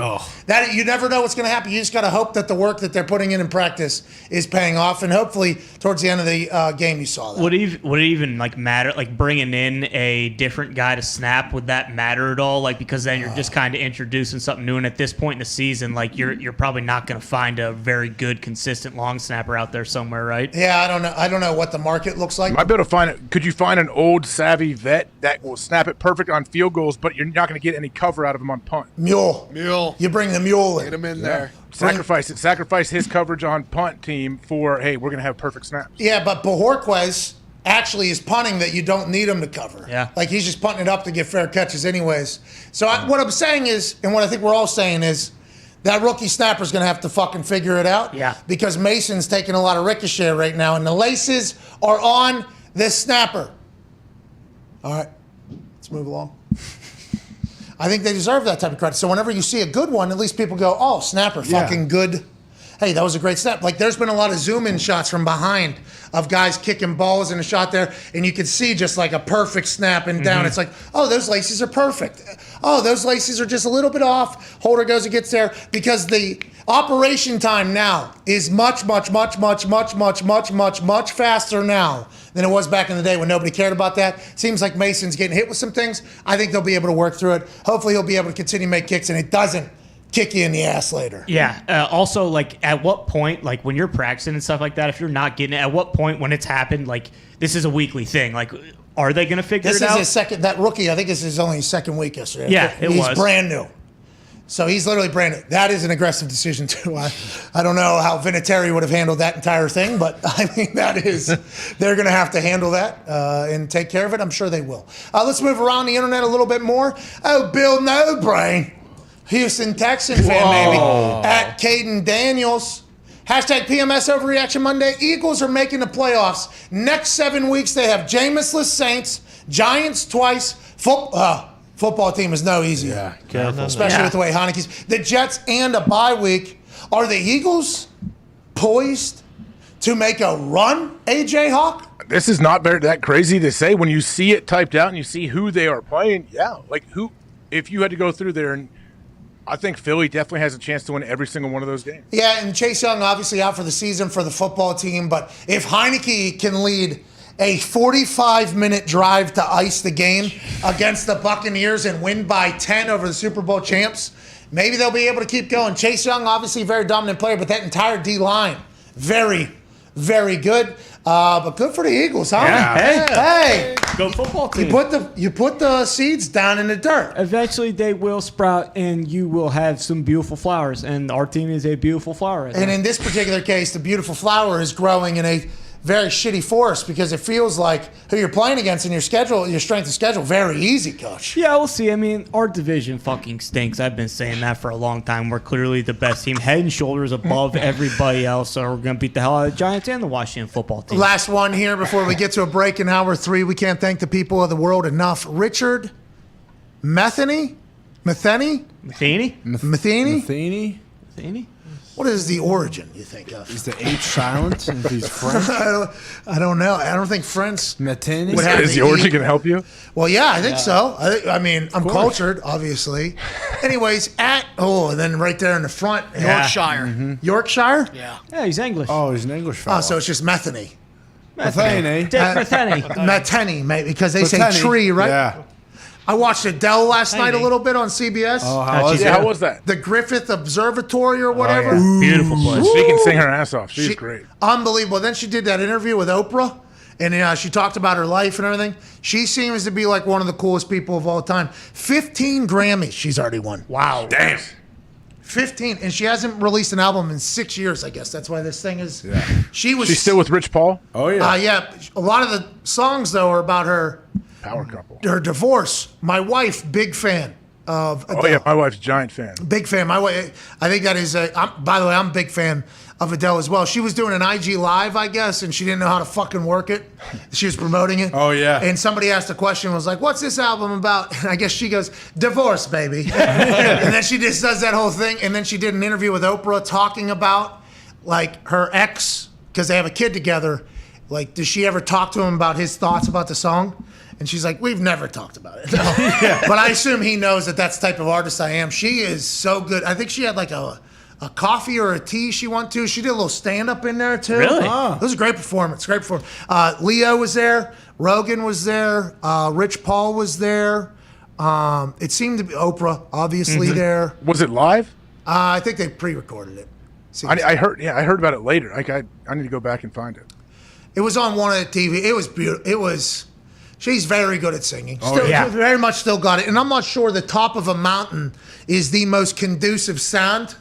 that. You never know what's going to happen. You just got to hope that the work that they're putting in practice is paying off. And hopefully, towards the end of the game, you saw that. Would it even like matter, like bringing in a different guy to snap? Would that matter at all? Like, because then you're just kind of introducing something new. And at this point in the season, like you're probably not going to find a very good, consistent long snapper out there somewhere, right? Yeah, I don't know. I don't know what the market looks like. You might be able to find it. Could you find an old savvy vet that will snap it perfect on field goals, but you're not going to get any cover out of him on punt? Mule. You bring the mule in. Get him in there. Sacrifice it. Sacrifice his coverage on punt team for, hey, we're going to have perfect snaps. Yeah, but Bojorquez actually is punting that you don't need him to cover. Yeah. Like he's just punting it up to get fair catches anyways. So what I'm saying is, and what I think we're all saying is, that rookie snapper's going to have to fucking figure it out. Yeah. Because Mason's taking a lot of ricochet right now, and the laces are on this snapper. All right, let's move along. I think they deserve that type of credit. So whenever you see a good one, at least people go, oh, snapper, fucking good. Hey, that was a great snap. Like, there's been a lot of zoom-in shots from behind of guys kicking balls in a shot there, and you can see just like a perfect snap and down. It's like, oh, those laces are perfect. Oh, those laces are just a little bit off. Holder goes and gets there, because the operation time now is much faster now than it was back in the day when nobody cared about that. Seems like Mason's getting hit with some things. I think they'll be able to work through it. Hopefully he'll be able to continue to make kicks, and it doesn't kick you in the ass later. Yeah. Also, like, at what point, like, when you're practicing and stuff like that, if you're not getting it, at what point when it's happened, like, this is a weekly thing, like, are they going to figure it out? This is his second, that rookie, I think this is only his second week yesterday. Yeah, He's brand new. So he's literally brand new. That is an aggressive decision, too. I don't know how Vinatieri would have handled that entire thing, but I mean, they're going to have to handle that and take care of it. I'm sure they will. Let's move around the internet a little bit more. Oh, Bill No-Brain. Houston Texan fan, maybe, at Caden Daniels. Hashtag PMS Overreaction Monday. Eagles are making the playoffs. Next 7 weeks, they have Jamesless Saints, Giants twice. Football team is no easier. Yeah, careful. Especially with the way Heineke's. The Jets and a bye week. Are the Eagles poised to make a run, AJ Hawk? This is not that crazy to say. When you see it typed out and you see who they are playing, like who, if you had to go through there, and I think Philly definitely has a chance to win every single one of those games. Yeah, and Chase Young obviously out for the season for the football team, but if Heineke can lead a 45-minute drive to ice the game against the Buccaneers and win by 10 over the Super Bowl champs, maybe they'll be able to keep going. Chase Young, obviously a very dominant player, but that entire D-line, very, very good. But good for the Eagles, huh? Yeah. Hey. Go football team. You put the seeds down in the dirt. Eventually they will sprout, and you will have some beautiful flowers. And our team is a beautiful flower right And now. in this particular case, the beautiful flower is growing in a very shitty forest, because it feels like who you're playing against in your schedule, your strength of schedule, very easy, Coach. Yeah, we'll see. I mean, our division fucking stinks. I've been saying that for a long time. We're clearly the best team, head and shoulders above everybody else. So we're going to beat the hell out of the Giants and the Washington football team. Last one here before we get to a break in hour 3. We can't thank the people of the world enough. Richard Metheny? What is the origin, you think of? Is the H silent if he's French? I don't know. I don't think French Matini? Is the origin going to help you? Well, yeah, I think so. I mean, I'm cultured, obviously. Anyways, and then right there in the front. Yorkshire. Mm-hmm. Yorkshire? Yeah. Yeah, he's English. Oh, he's an English fellow. Oh, so it's just Metheny. Metheny, maybe, because they say tree, right? Yeah. I watched Adele last night a little bit on CBS. Oh, how was that? The Griffith Observatory or whatever. Yeah. Beautiful place. She can sing her ass off. She's great. Unbelievable. Then she did that interview with Oprah, and she talked about her life and everything. She seems to be like one of the coolest people of all time. 15 Grammys she's already won. Wow. Damn. 15, and she hasn't released an album in 6 years, I guess. That's why this thing is. Yeah. She's still with Rich Paul? Oh, yeah. Yeah. A lot of the songs, though, are about her power couple. Her divorce. My wife, big fan of Adele. Oh, yeah, my wife's a giant fan. Big fan. My wife, I think that is by the way, I'm a big fan of Adele as well. She was doing an IG Live, I guess, and she didn't know how to fucking work it. She was promoting it. Oh, yeah. And somebody asked a question, was like, what's this album about? And I guess she goes, divorce, baby. And then she just does that whole thing. And then she did an interview with Oprah talking about, like, her ex, because they have a kid together, Like, does she ever talk to him about his thoughts about the song? And she's like, we've never talked about it. No. But I assume he knows that that's the type of artist I am. She is so good. I think she had like a coffee or a tea she went to. She did a little stand-up in there, too. Really? It was a great performance. Leo was there. Rogan was there. Rich Paul was there. It seemed to be Oprah, obviously, there. Was it live? I think they pre-recorded it. I heard about it later. Like I need to go back and find it. It was on one of the TV. It was beautiful. She's very good at singing. Very much still got it. And I'm not sure the top of a mountain is the most conducive sound.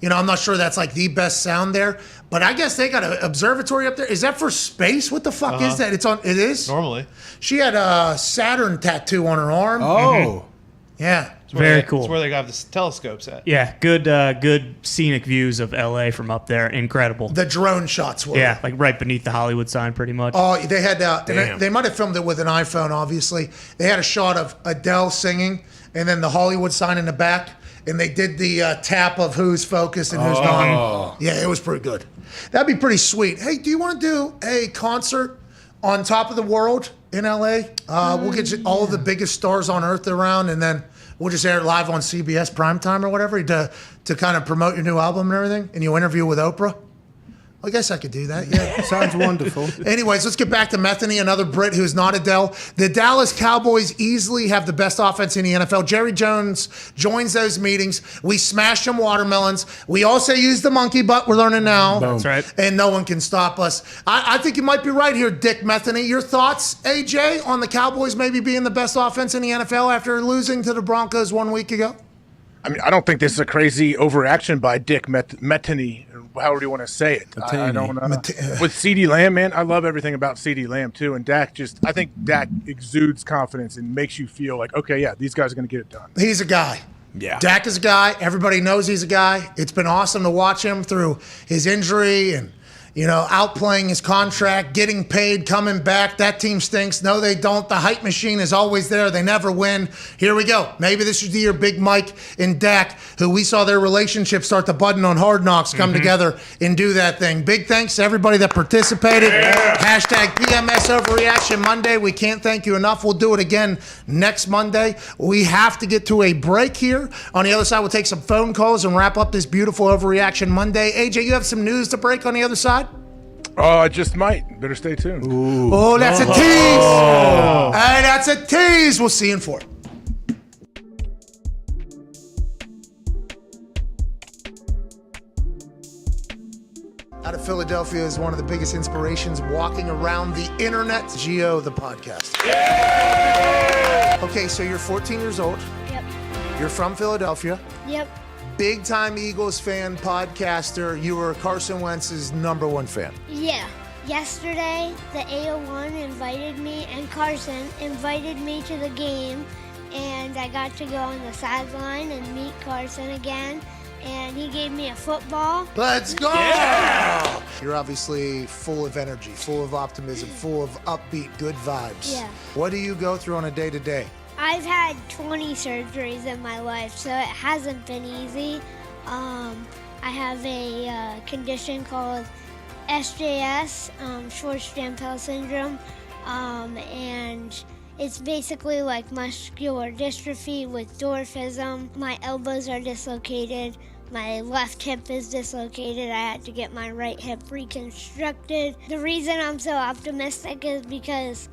You know, I'm not sure that's like the best sound there. But I guess they got an observatory up there. Is that for space? What the fuck is that? It is? Normally. She had a Saturn tattoo on her arm. Oh. Yeah. Very cool. That's where they got the telescopes at. Yeah, good scenic views of LA from up there. Incredible. The drone shots were. Yeah, like right beneath the Hollywood sign, pretty much. Oh, they had. They might have filmed it with an iPhone. Obviously, they had a shot of Adele singing, and then the Hollywood sign in the back, and they did the tap of who's focused and who's not. Yeah, it was pretty good. That'd be pretty sweet. Hey, do you want to do a concert on top of the world in LA? We'll get you all of the biggest stars on earth around, and then we'll just air it live on CBS primetime or whatever to kind of promote your new album and everything, and you interview with Oprah. I guess I could do that, yeah. Sounds wonderful. Anyways, let's get back to Metheny, another Brit who's not Adele. The Dallas Cowboys easily have the best offense in the NFL. Jerry Jones joins those meetings. We smash them watermelons. We also use the monkey butt. We're learning now. That's right. And no one can stop us. I think you might be right here, Dick Metheny. Your thoughts, AJ, on the Cowboys maybe being the best offense in the NFL after losing to the Broncos 1 week ago? I mean, I don't think this is a crazy overreaction by Dick Metheny, however you want to say it. I don't know. With CeeDee Lamb, man, I love everything about CeeDee Lamb too. And I think Dak exudes confidence and makes you feel like, okay, yeah, these guys are going to get it done. He's a guy. Yeah. Dak is a guy. Everybody knows he's a guy. It's been awesome to watch him through his injury and, outplaying his contract, getting paid, coming back. That team stinks. No, they don't. The hype machine is always there. They never win. Here we go. Maybe this is the year Big Mike and Dak, who we saw their relationship start to button on Hard Knocks, come together and do that thing. Big thanks to everybody that participated. Yeah. Hashtag PMS Overreaction Monday. We can't thank you enough. We'll do it again next Monday. We have to get to a break here. On the other side, we'll take some phone calls and wrap up this beautiful Overreaction Monday. AJ, you have some news to break on the other side? Oh, I just might. Better stay tuned. Ooh. Oh, that's a tease. Oh. Hey, that's a tease. We'll see you in 4. Out of Philadelphia is one of the biggest inspirations walking around the internet. Gio, the podcast. Yeah! Okay, so you're 14 years old. Yep. You're from Philadelphia. Yep. Big-time Eagles fan, podcaster. You were Carson Wentz's #1 fan. Yeah. Yesterday, the AO1 invited me, and Carson invited me to the game, and I got to go on the sideline and meet Carson again, and he gave me a football. Let's go! Yeah! You're obviously full of energy, full of optimism, full of upbeat, good vibes. Yeah. What do you go through on a day-to-day? I've had 20 surgeries in my life, so it hasn't been easy. I have a condition called SJS, short-Stampel syndrome, and it's basically like muscular dystrophy with dwarfism. My elbows are dislocated. My left hip is dislocated. I had to get my right hip reconstructed. The reason I'm so optimistic is because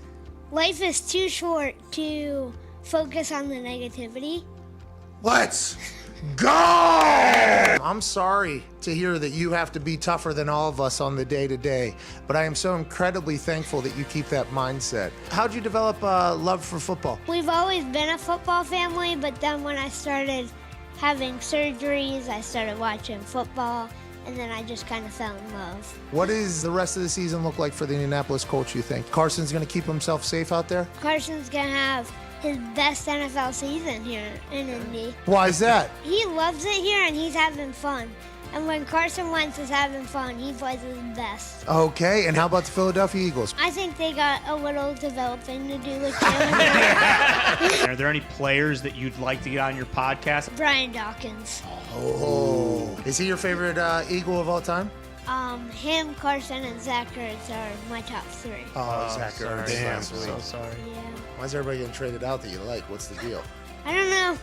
life is too short to focus on the negativity. Let's go! I'm sorry to hear that you have to be tougher than all of us on the day-to-day, but I am so incredibly thankful that you keep that mindset. How'd you develop a love for football? We've always been a football family, but then when I started having surgeries, I started watching football, and then I just kind of fell in love. What does the rest of the season look like for the Indianapolis Colts, you think? Carson's going to keep himself safe out there? Carson's going to have his best NFL season here in Indy. Why is that? He loves it here, and he's having fun. And when Carson Wentz is having fun, he plays his best. Okay, and how about the Philadelphia Eagles? I think they got a little developing to do with him. Are there any players that you'd like to get on your podcast? Brian Dawkins. Oh. Is he your favorite Eagle of all time? Him, Carson, and Zach Ertz are my top 3. Oh, Zach Ertz. Damn, I'm so sorry. Yeah. Why is everybody getting traded out that you like? What's the deal? I don't know.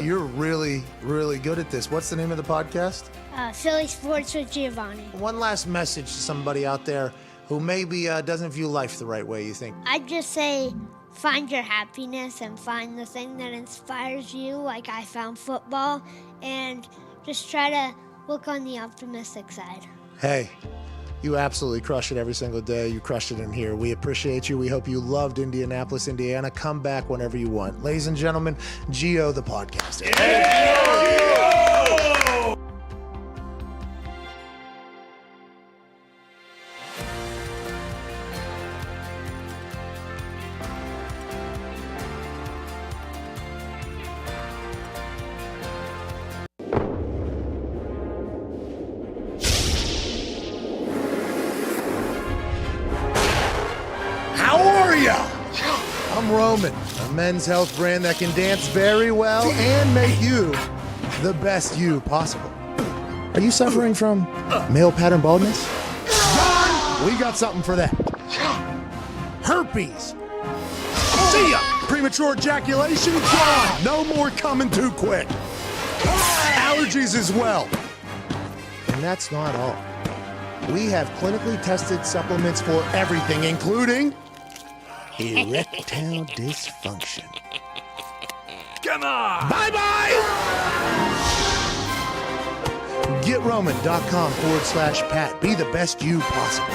You're really, really good at this. What's the name of the podcast? Philly Sports with Giovanni. One last message to somebody out there who maybe doesn't view life the right way, you think? I'd just say find your happiness and find the thing that inspires you, like I found football, and just try to look on the optimistic side. Hey, you absolutely crush it every single day. You crushed it in here. We appreciate you. We hope you loved Indianapolis, Indiana. Come back whenever you want. Ladies and gentlemen, Gio the podcaster. How are ya? I'm Roman, a men's health brand that can dance very well and make you the best you possible. Are you suffering from male pattern baldness? Dahn, we got something for that. Herpes. See ya. Premature ejaculation? Gone. No more coming too quick. Allergies as well. And that's not all. We have clinically tested supplements for everything, including erectile dysfunction. Come on! Bye-bye! GetRoman.com/Pat. Be the best you possible.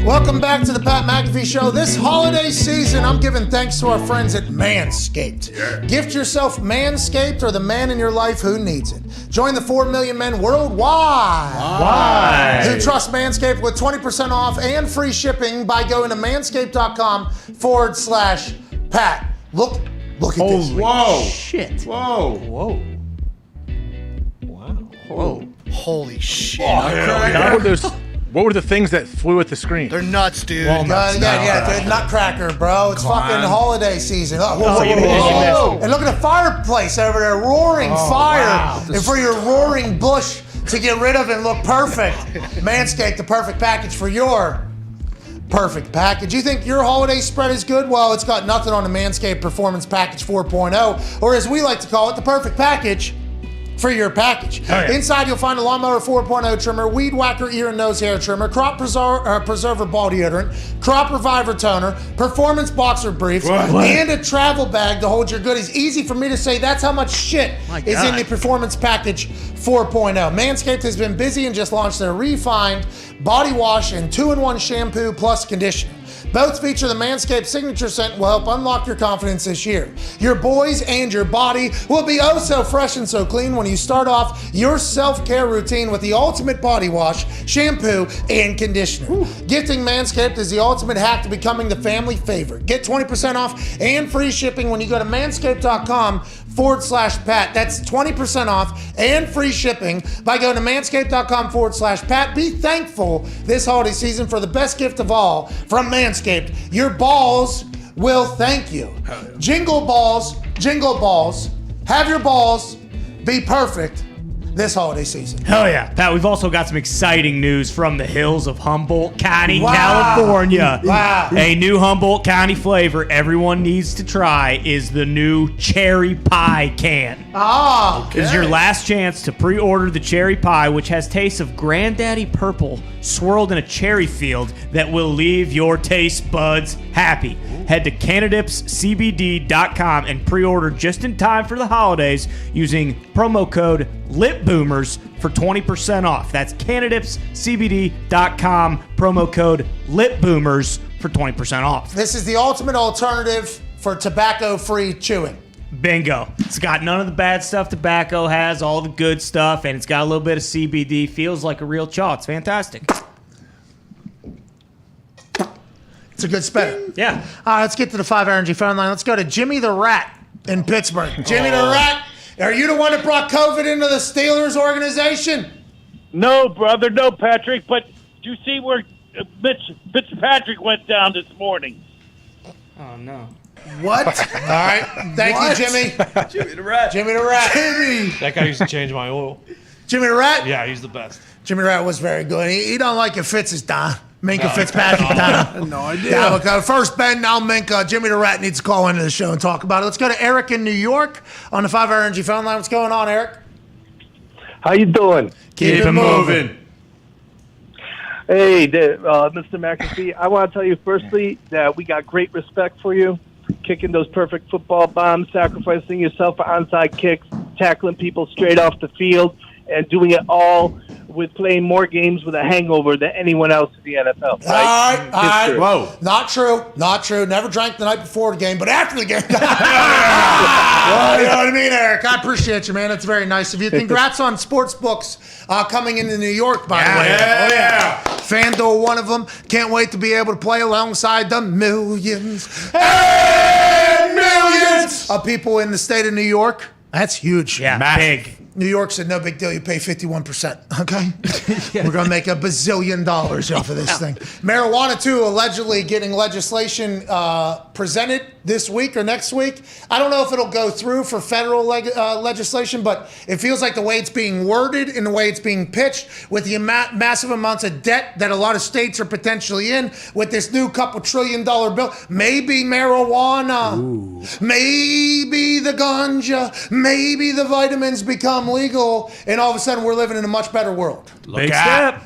Welcome back to the Pat McAfee Show. This holiday season, I'm giving thanks to our friends at Manscaped. Yeah. Gift yourself Manscaped or the man in your life who needs it. Join the 4 million men worldwide who trust Manscaped with 20% off and free shipping by going to manscaped.com/Pat. Look at this. Whoa. Shit. Whoa. Whoa. Wow. Whoa. Holy shit. What were the things that flew at the screen? They're nuts, dude. Dude, Nutcracker, bro. It's fucking holiday season. Whoa. And look at the fireplace over there, roaring fire. Wow. And for your roaring bush to get rid of and look perfect, Manscaped, the perfect package for your perfect package. You think your holiday spread is good? Well, it's got nothing on the Manscaped Performance Package 4.0, or as we like to call it, the perfect package for your package. Oh, yeah. Inside, you'll find a Lawnmower 4.0 trimmer, Weed Whacker ear and nose hair trimmer, Crop Preserver ball deodorant, Crop Reviver toner, Performance boxer briefs, and a travel bag to hold your goodies. Easy for me to say that's how much shit is in the Performance Package 4.0. Manscaped has been busy and just launched their refined body wash and 2-in-1 shampoo plus conditioner. Both feature the Manscaped signature scent will help unlock your confidence this year. Your boys and your body will be oh so fresh and so clean when you start off your self-care routine with the ultimate body wash, shampoo, and conditioner. Ooh. Gifting Manscaped is the ultimate hack to becoming the family favorite. Get 20% off and free shipping when you go to manscaped.com/Pat. That's 20% off and free shipping by going to manscaped.com/Pat. Be thankful this holiday season for the best gift of all from Manscaped. Your balls will thank you. Jingle balls, jingle balls. Have your balls be perfect this holiday season. Hell yeah. Pat, we've also got some exciting news from the hills of Humboldt County, California. Wow. A new Humboldt County flavor everyone needs to try is the new cherry pie can. This is your last chance to pre-order the cherry pie, which has tastes of Granddaddy Purple swirled in a cherry field that will leave your taste buds happy. Head to CannadipsCBD.com and pre-order just in time for the holidays using promo code LIPBOOMERS for 20% off. That's CannadipsCBD.com, promo code LIPBOOMERS for 20% off. This is the ultimate alternative for tobacco-free chewing. Bingo. It's got none of the bad stuff tobacco has, all the good stuff, and it's got a little bit of CBD. Feels like a real chaw. It's fantastic. It's a good spinner. Yeah. All right, let's get to the 5 Energy phone line. Let's go to Jimmy the Rat in Pittsburgh. Jimmy the Rat, are you the one that brought COVID into the Steelers organization? No, brother. No, Patrick. But you see where Fitzpatrick Patrick went down this morning. Oh, no. What? All right. Thank you, Jimmy. Jimmy the Rat. Jimmy the Rat. Jimmy. That guy used to change my oil. Jimmy the Rat? Yeah, he's the best. Jimmy the Rat was very good. He don't like it fits his Dahn. Minka Fitzpatrick Dahn. No idea. Yeah, okay. First, Ben, now Minka. Jimmy the Rat needs to call into the show and talk about it. Let's go to Eric in New York on the 5-hour energy phone line. What's going on, Eric? How you doing? Keep it moving. Hey, Mr. McAfee, I want to tell you firstly that we got great respect for you. Kicking those perfect football bombs, sacrificing yourself for onside kicks, tackling people straight off the field, and doing it all with playing more games with a hangover than anyone else in the NFL. Right? All right. Whoa. Not true. Never drank the night before the game, but after the game. Well, you know what I mean, Eric? I appreciate you, man. That's very nice of you. Congrats on sports books coming into New York, by the way. Yeah. FanDuel, one of them. Can't wait to be able to play alongside the millions and millions of people in the state of New York. That's huge. Yeah, big. New York said, no big deal. You pay 51%. Okay? We're going to make $1 bazillion off of this thing. Marijuana, too, allegedly getting legislation presented this week or next week. I don't know if it'll go through for federal legislation, but it feels like the way it's being worded and the way it's being pitched with the massive amounts of debt that a lot of states are potentially in with this new couple $1 trillion bill. Maybe marijuana, maybe the ganja, maybe the vitamins become legal, and all of a sudden we're living in a much better world. Big step.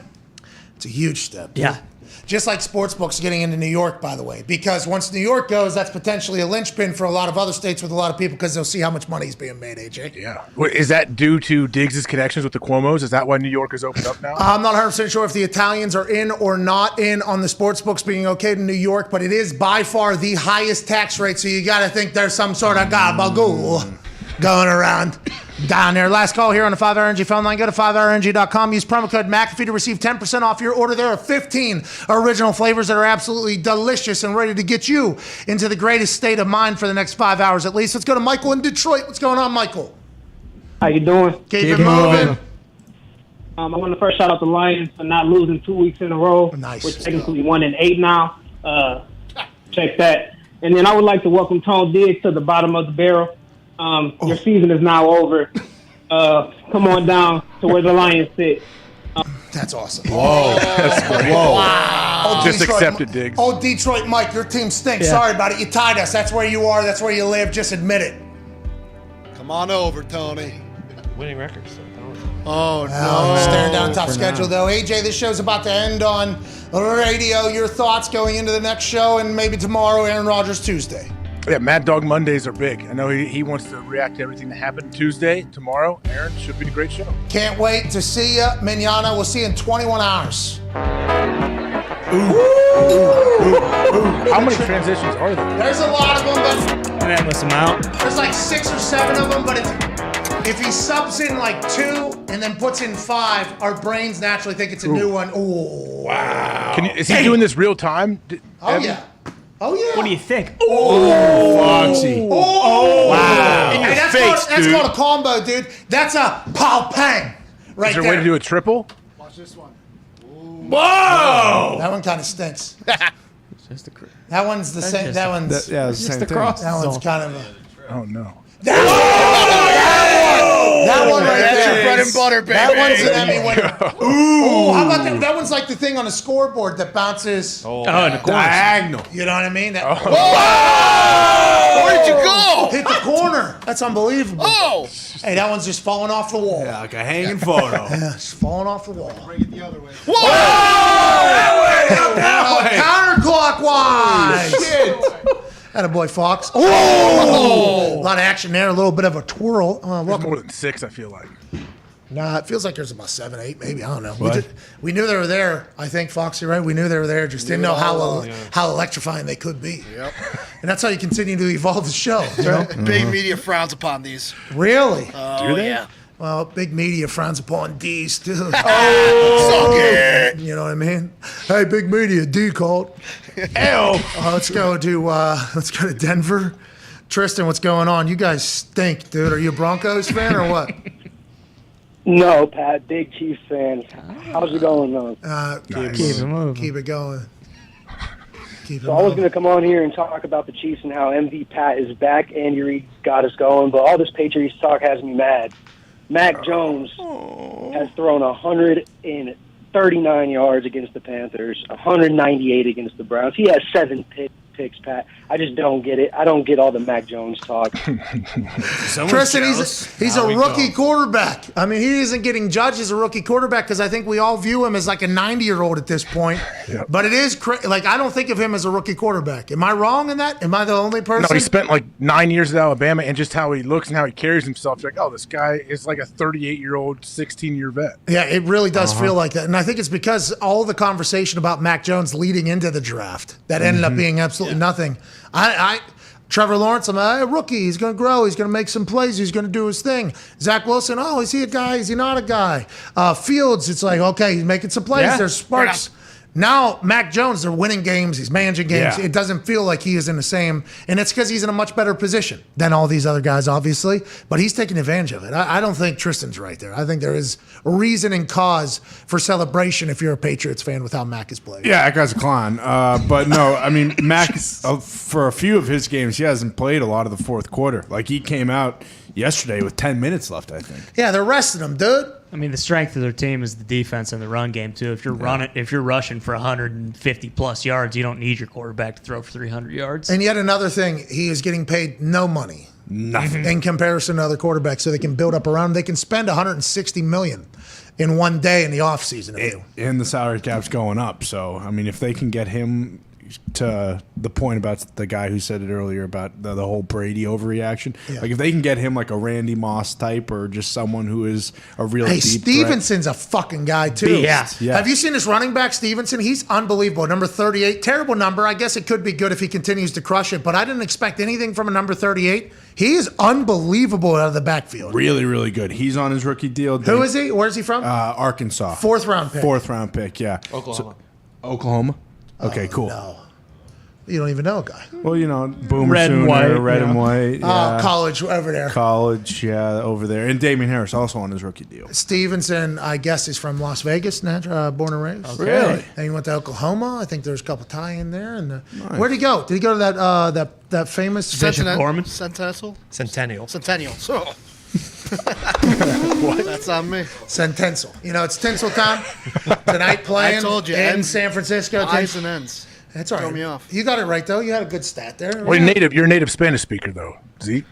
It's a huge step. Dude. Yeah. Just like sportsbooks getting into New York, by the way, because once New York goes, that's potentially a linchpin for a lot of other states with a lot of people because they'll see how much money is being made, AJ. Yeah. Is that due to Diggs' connections with the Cuomos? Is that why New York is opened up now? I'm not 100% sure if the Italians are in or not in on the sportsbooks being okay to New York, but it is by far the highest tax rate, so you got to think there's some sort of gabagool going around down there. Last call here on the 5-Hour Energy phone line. Go to 5hourenergy.com. Use promo code McAfee to receive 10% off your order. There are 15 original flavors that are absolutely delicious and ready to get you into the greatest state of mind for the next 5 hours at least. Let's go to Michael in Detroit. What's going on, Michael? How you doing? Keep it moving. I want to first shout out the Lions for not losing 2 weeks in a row. Nice. We're technically 1-8 now. Check that. And then I would like to welcome Tone Diggs to the bottom of the barrel. Your season is now over. Come on down to where the Lions sit. That's awesome. Whoa. That's great. Whoa. Wow. Just accepted, Diggs. Oh, Detroit Mike, your team stinks. Yeah. Sorry about it. You tied us. That's where you are. That's where you live. Just admit it. Come on over, Tony. Winning records. Oh, no. Staring down tough schedule, though. AJ, this show's about to end on radio. Your thoughts going into the next show and maybe tomorrow, Aaron Rodgers Tuesday. Yeah, Mad Dog Mondays are big. I know he wants to react to everything that happened Tuesday, tomorrow. Aaron, should be a great show. Can't wait to see you, Mignana. We'll see you in 21 hours. How many transitions are there? There's a lot of them, but An endless amount. there's like 6 or 7 of them, but if he subs in like 2 and then puts in 5, our brains naturally think it's a new one. Ooh. Wow. Is he doing this real time? Oh, yeah. Oh, yeah. What do you think? Oh, Foxy. Oh, wow. Hey, that's called a combo, dude. That's a pow pang right Is there a there. way to do a triple? Watch this one. Whoa! That one kind of stinks. Just a That one's the same. That one's it's the same thing. That one's kind of a. Oh, no. That one right That's there. your bread and butter, baby. That one's an Emmy winner. Ooh, how about that? That one's like the thing on the scoreboard that bounces. in the corner. Diagonal. You know what I mean? Where did you go? Hit the corner. That's unbelievable. Oh! Hey, that one's just falling off the wall. Yeah, like a hanging photo. Yeah, it's falling off the wall. Bring it the other way. Whoa! Counterclockwise. Shit. Attaboy, Fox. Oh! A lot of action there. A little bit of a twirl. There's more than 6, I feel like. Nah, it feels like there's about 7, 8, maybe. I don't know. What? We knew they were there. I think, Foxy, right? We knew they were there. Just didn't know how electrifying they could be. Yep. And that's how you continue to evolve the show. You know? Big media frowns upon these. Really? Oh, yeah. Well, big media frowns upon D's too. Suck it. You know what I mean? Hey, big media, D called. Let's go to Denver. Tristan, what's going on? You guys stink, dude. Are you a Broncos fan or what? No, Pat, big Chiefs fan. How's it going, though? Keep it going. So I was going to come on here and talk about the Chiefs and how MV Pat is back. Andy Reid got us going, but all this Patriots talk has me mad. Mac Jones has thrown 139 yards against the Panthers, 198 against the Browns. He has 7 picks, Pat. I just don't get it. I don't get all the Mac Jones talk. Tristan, he's a rookie quarterback. I mean, he isn't getting judged as a rookie quarterback because I think we all view him as like a 90-year-old at this point. Yep. But it is like I don't think of him as a rookie quarterback. Am I wrong in that? Am I the only person? No, he spent like 9 years at Alabama, and just how he looks and how he carries himself. You're like, oh, this guy is like a 38-year-old, 16-year vet. Yeah, it really does feel like that. And I think it's because all the conversation about Mac Jones leading into the draft that ended up being absolutely nothing. Trevor Lawrence, I'm a rookie. He's going to grow. He's going to make some plays. He's going to do his thing. Zach Wilson, is he a guy? Is he not a guy? Fields, it's like, okay, he's making some plays. Yeah. There's sparks. Now, Mac Jones, they're winning games. He's managing games. Yeah. It doesn't feel like he is in the same. And it's because he's in a much better position than all these other guys, obviously. But he's taking advantage of it. I don't think Tristan's right there. I think there is a reason and cause for celebration if you're a Patriots fan with how Mac is playing. Yeah, that guy's a clown. But no, I mean, Mac, for a few of his games, he hasn't played a lot of the fourth quarter. Like, he came out yesterday with 10 minutes left, I think. Yeah, they're resting him, dude. I mean, the strength of their team is the defense and the run game too. If you're rushing for 150 plus yards, you don't need your quarterback to throw for 300 yards. And yet another thing, he is getting paid no money. Nothing. In comparison to other quarterbacks, so they can build up around him. They can spend $160 million in one day in the offseason. And the salary cap's going up. So, I mean, if they can get him to the point about the guy who said it earlier about the whole Brady overreaction, like if they can get him like a Randy Moss type or just someone who is a real deep Stevenson's a fucking guy too. Yeah. Have you seen his running back, Stevenson? He's unbelievable. Number 38, terrible number. I guess it could be good if he continues to crush it, but I didn't expect anything from a number 38. He is unbelievable out of the backfield. Really, really good. He's on his rookie deal. Who is he? Where's he from? Arkansas. Fourth round pick, yeah. Oklahoma. Oklahoma? Okay, cool. No. You don't even know a guy. Well, you know, Boomer Red and Sooner, white, Red and White. Yeah. College over there. College, yeah, over there. And Damian Harris also on his rookie deal. Stevenson, I guess, is from Las Vegas, born and raised. Okay. Really? Then he went to Oklahoma. I think there's a couple tie-in there. And where'd he go? Did he go to that famous Centennial. So. What? That's on me. Centennial. You know, it's tinsel time. Tonight playing I told you, in San Francisco. Eyes and ends. That's all right. Throw me off. You got it right, though. You had a good stat there. Well, you're a native Spanish speaker, though, Zeke.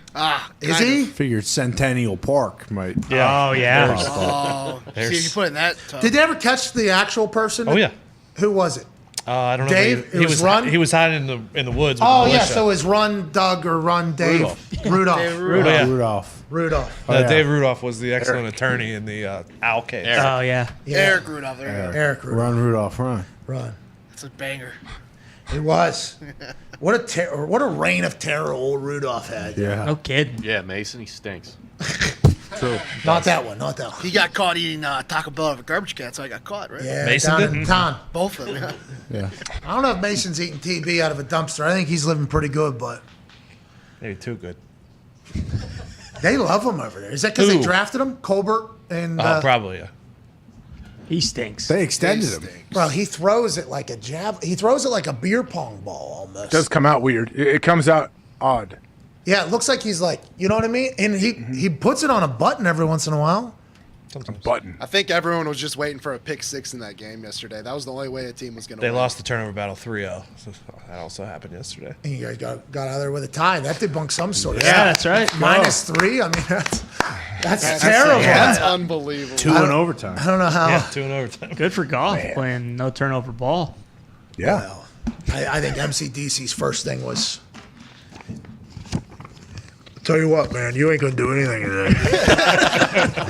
Is he? Figured Centennial Park might. Yeah. Oh, yeah. Oh, see, you put it in that. Did they ever catch the actual person? Oh, yeah. Who was it? I don't know. Dave? He was Run? He was hiding in the woods. With Oh, the yeah. militia. So it was Run Doug or Run Dave? Rudolph. Rudolph. Dave Rudolph was the excellent attorney in the Owl case. Oh, yeah. Eric Rudolph. There you go. Eric Rudolph. Run, Rudolph, run. That's a banger. It was. What a reign of terror old Rudolph had. Yeah. No kidding. Yeah, Mason, he stinks. True. Not that one. Not that one. He got caught eating Taco Bell out of a garbage can, so I got caught, right? Yeah, Mason down did? in town. Both of them, yeah. Yeah. I don't know if Mason's eating TB out of a dumpster. I think he's living pretty good, but Maybe too good. they love him over there. Is that because they Who? drafted him? Colbert and Probably, yeah. He stinks. They extended him. well, he throws it like a jab. He throws it like a beer pong ball almost. It does come out weird. It comes out odd. Yeah, it looks like he's like, you know what I mean? And he puts it on a button every once in a while. A button. I think everyone was just waiting for a pick six in that game yesterday. That was the only way a team was going to They win. lost the turnover battle 3-0. So that also happened yesterday. And you guys got out of there with a tie. That debunks some sort of Yeah, stuff. that's right. -3. I mean, that's terrible. That's unbelievable. 2 in overtime. I don't know how. Yeah, 2 in overtime. Good for Goff playing no turnover ball. Yeah. Well, I think MCDC's first thing was, tell you what, man, you ain't going to do anything today.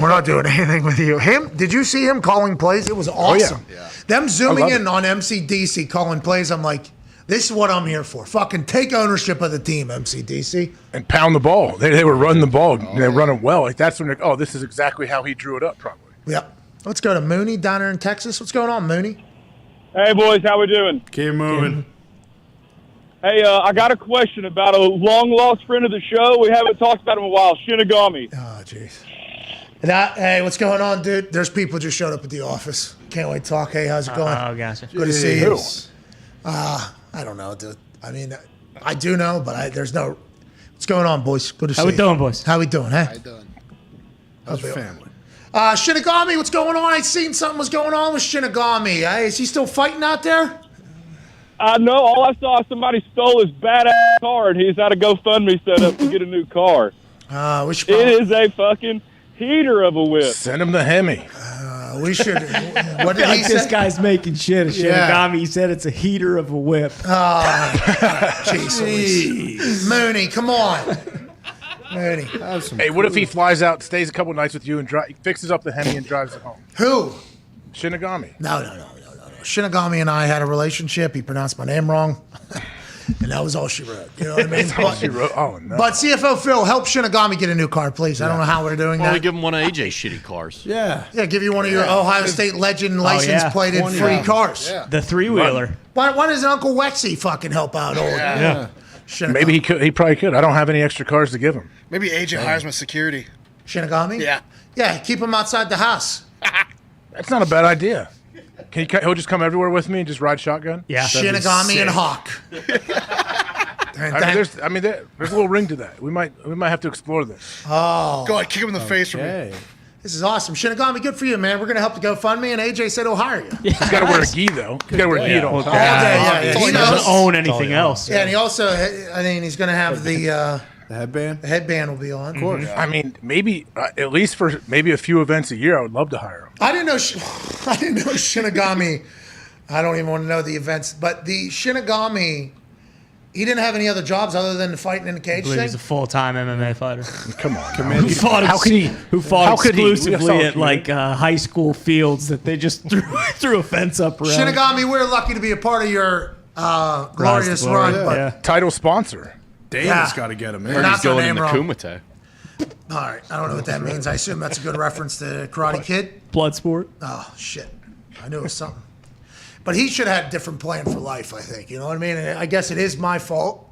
We're not doing anything with you. Did you see him calling plays? It was awesome. Yeah. Them zooming in it. on MCDC calling plays, I'm like, this is what I'm here for. Fucking take ownership of the team, MCDC. And pound the ball. They were running the ball. They run it well. Like that's when they're, this is exactly how he drew it up, probably. Yep. Let's go to Mooney down there in Texas. What's going on, Mooney? Hey, boys, how we doing? Keep moving. Hey, I got a question about a long-lost friend of the show. We haven't talked about him in a while, Shinigami. Oh, jeez. Hey, what's going on, dude? There's people just showed up at the office. Can't wait to talk. Hey, how's it going? Oh, gotcha. Good to see you. I don't know, dude. I mean, I do know, but there's no. What's going on, boys? Good to see you. How we doing, boys? How we doing, huh? How you doing? How's your family? Shinigami, what's going on? I seen something was going on with Shinigami. Is he still fighting out there? No, all I saw somebody stole his badass car, and he's had a GoFundMe set up to get a new car. It is a fucking heater of a whip. Send him the Hemi. We should. What did he say? This guy's making shit. A Yeah. Shinigami. He said it's a heater of a whip. Jeez. Mooney, come on. Mooney. Hey, what if he flies out, stays a couple nights with you, and fixes up the Hemi and drives it home? Who? Shinigami. No. Shinigami and I had a relationship. He pronounced my name wrong. And that was all she wrote. You know what I mean? That's all she wrote. Oh, no. But CFO Phil, help Shinigami get a new car, please. I don't know how we're doing Well, that. we give him one of AJ's shitty cars. Yeah, give you one of your Ohio State legend license plated free cars. The three-wheeler. Why doesn't Uncle Wexy fucking help out? Maybe he could. He probably could. I don't have any extra cars to give him. Maybe AJ hires my security. Shinigami? Yeah. Yeah, keep him outside the house. That's not a bad idea. He'll just come everywhere with me and just ride shotgun? Yeah. Shinigami and Hawk. There's a little ring to that. We might have to explore this. Oh. Go ahead, kick him in the face for me. This is awesome. Shinigami, good for you, man. We're going to help the GoFundMe, and AJ said he'll hire you. He's got to wear a gi, though. He's got to wear a gi at all times. He He doesn't own anything else. Yeah, and he also, I mean, he's going to have the headband. The headband will be on. Of course. I mean, maybe at least for maybe a few events a year, I would love to hire him. I didn't know Shinigami. I don't even want to know the events, but the Shinigami, he didn't have any other jobs other than the fighting in the cage I believe thing. he's a full-time MMA fighter. Come on. Who fought exclusively at like high school fields that they just threw a fence up around. Shinigami, we're lucky to be a part of your glorious run. But Title sponsor. Dana's got to get him in. Heard he's going in the Kumite. All right, I don't know what that means. I assume that's a good reference to Karate Kid. Bloodsport. Oh shit, I knew it was something. But he should have had a different plan for life, I think. You know what I mean? And I guess it is my fault.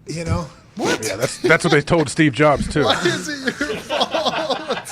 You know? What? Yeah, that's what they told Steve Jobs, too. Why is it your fault?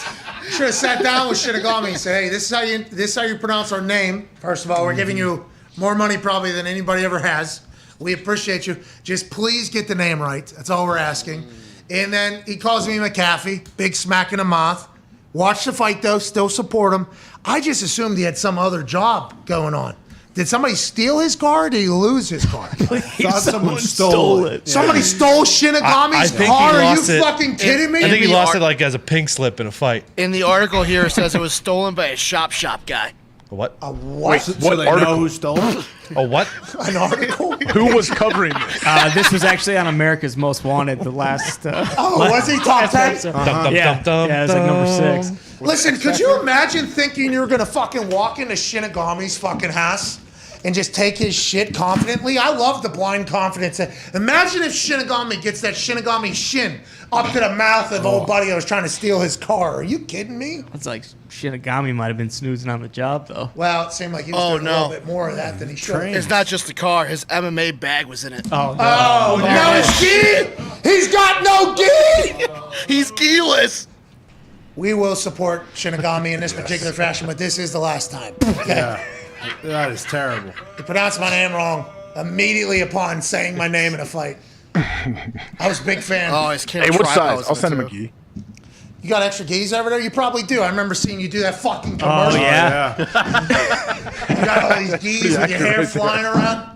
Should have sat down with Shinigami and said, hey, this is how you pronounce our name. First of all, we're giving you more money probably than anybody ever has. We appreciate you. Just please get the name right. That's all we're asking. And then he calls me McAfee, big smack in the mouth. Watch the fight, though. Still support him. I just assumed he had some other job going on. Did somebody steal his car or did he lose his car? Thought someone stole it. Somebody stole Shinigami's car? Are you fucking kidding me? I think he lost it like as a pink slip in a fight. In the article here, it says it was stolen by a shop guy. A what? A what? What article? Who stole it? A what? An article? Who was covering this? This was actually on America's Most Wanted, the last. Was he top 10? Yeah, it was like number 6. Listen, could you imagine thinking you were going to fucking walk into Shinigami's fucking house and just take his shit confidently? I love the blind confidence. Imagine if Shinigami gets that Shinigami shin up to the mouth of old buddy who was trying to steal his car. Are you kidding me? It's like Shinigami might have been snoozing on the job, though. Well, it seemed like he was doing a little bit more of that than he should. It's not just the car. His MMA bag was in it. Oh, no gi? He's got no gi? He's gi-less. We will support Shinigami in this particular fashion, but this is the last time. Okay? Yeah. That is terrible. You pronounced my name wrong immediately upon saying my name in a fight. I was a big fan. Oh, his camera Hey, what tripod size? was I'll send in him it, a too. gi. You got extra geese over there? You probably do. I remember seeing you do that fucking commercial. Oh, yeah. You got all these geese with your hair flying around.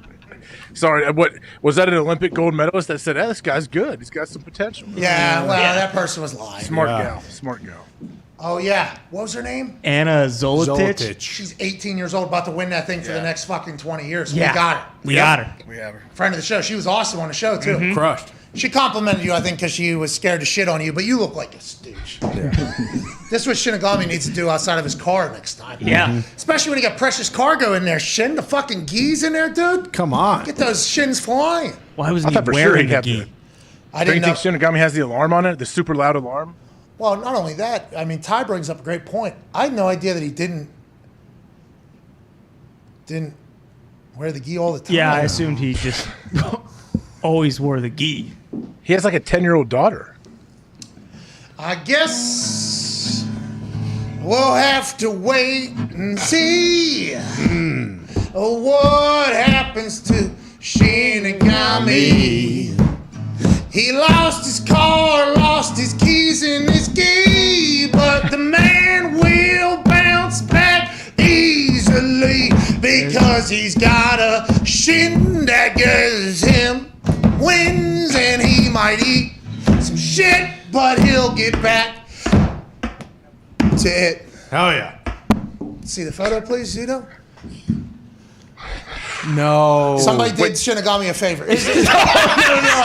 Sorry, what was that? An Olympic gold medalist that said, "This guy's good. He's got some potential." Yeah, well, that person was lying. Smart gal. Smart gal. Oh, yeah. What was her name? Anna Zolotich. She's 18 years old, about to win that thing for the next fucking 20 years. Yeah. We got her. We got her. We have her. Friend of the show. She was awesome on the show, too. Crushed. She complimented you, I think, because she was scared to shit on you, but you look like a stooge. This is what Shinigami needs to do outside of his car next time. Yeah. Especially when you got precious cargo in there. Shin, the fucking geese in there, dude. Come on. Get those shins flying. Why wasn't I he thought for sure wearing he'd the have gi? to. I Do you didn't know. think Shinigami has the alarm on it? The super loud alarm? Well, not only that, I mean, Ty brings up a great point. I had no idea that he didn't wear the gi all the time. Yeah, I assumed he just always wore the gi. He has like a 10-year-old daughter. I guess we'll have to wait and see what happens to Shinigami. He lost his car, lost his keys and his key, but the man will bounce back easily because he's got a shin that gives him wins, and he might eat some shit, but he'll get back to it. Hell yeah. See the photo, please, Zito? No. Somebody did Shinigami a favor. Is it,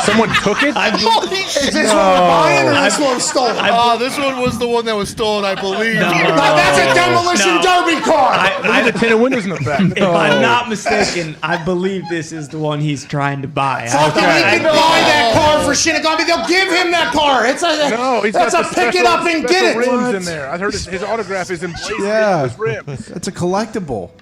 Someone took it? is this one we're buying or this one was stolen? This one was the one that was stolen, I believe. No, that's a demolition derby car. Look at the tinted windows in the back. If I'm not mistaken, I believe this is the one he's trying to buy. Fuck it, we can buy that car for Shinigami. They'll give him that car. It's a, No, he's that's got a the pick it special- up and special get it. rims in there. I heard his autograph is emblazoned Yeah. in his rims. That's a collectible.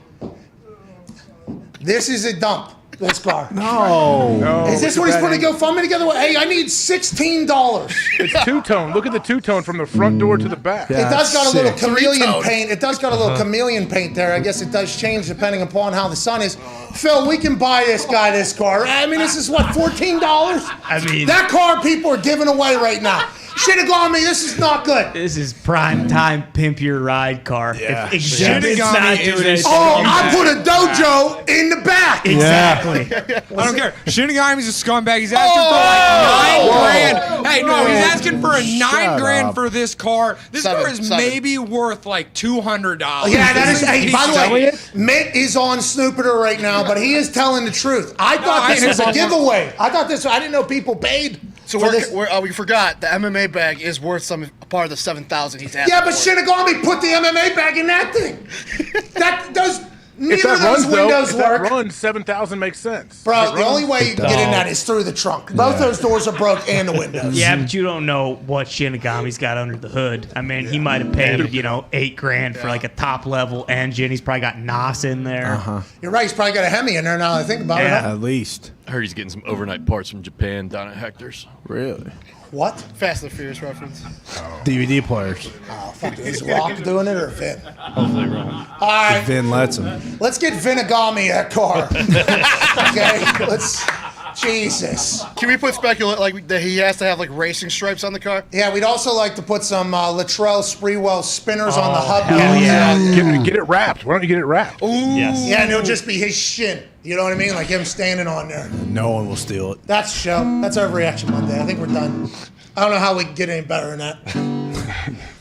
This is a dump. This car. No. Is this what he's putting a GoFundMe together with? Hey, I need $16. It's two-tone. Look at the two-tone from the front door to the back. It does got a little sick. chameleon paint. It does got a little chameleon paint there. I guess it does change depending upon how the sun is. Phil, we can buy this guy this car. I mean, this is what, $14? I mean, that car people are giving away right now. Shinigami, this is not good. This is prime time pimp your ride car. Yeah. If Exhibit's not doing it. Oh, I put a dojo in the back. Exactly. I don't care. Shinigami's a scumbag. He's asking for like $9,000. Hey, no, he's asking for a $9,000 for this car. This car is maybe worth like $200. Yeah, that is. Hey, by the way, Mitt is on Snooper right now, but he is telling the truth. I thought this was a giveaway. I didn't know people paid. So we forgot the MMA bag is worth some part of the $7,000 he's asking. Yeah, but for. Shinigami put the MMA bag in that thing. That does. Neither If that of those runs, though, windows if that work. runs, 7,000 makes sense. Bro, the only way you can get in that is through the trunk. Both those doors are broke and the windows. Yeah, but you don't know what Shinigami's got under the hood. I mean, he might have paid, $8,000 for like a top level engine. He's probably got NOS in there. You're right. He's probably got a Hemi in there now that I think about it. At least. I heard he's getting some overnight parts from Japan down at Hector's. Really? What? Fast and Furious reference. DVD players. Oh, fuck. Is Rock doing it or Vin? Hopefully wrong. All right. Vin lets him. Let's get Vinagami a car. Okay? Jesus. Can we put speculate like that he has to have like racing stripes on the car? Yeah, we'd also like to put some Latrell Sprewell spinners on the hub. Get it wrapped. Why don't you get it wrapped? Ooh. Yes. Yeah, and it'll just be his shin. You know what I mean? Like him standing on there. No one will steal it. That's the show. That's Overreaction Monday. I think we're done. I don't know how we can get any better than that.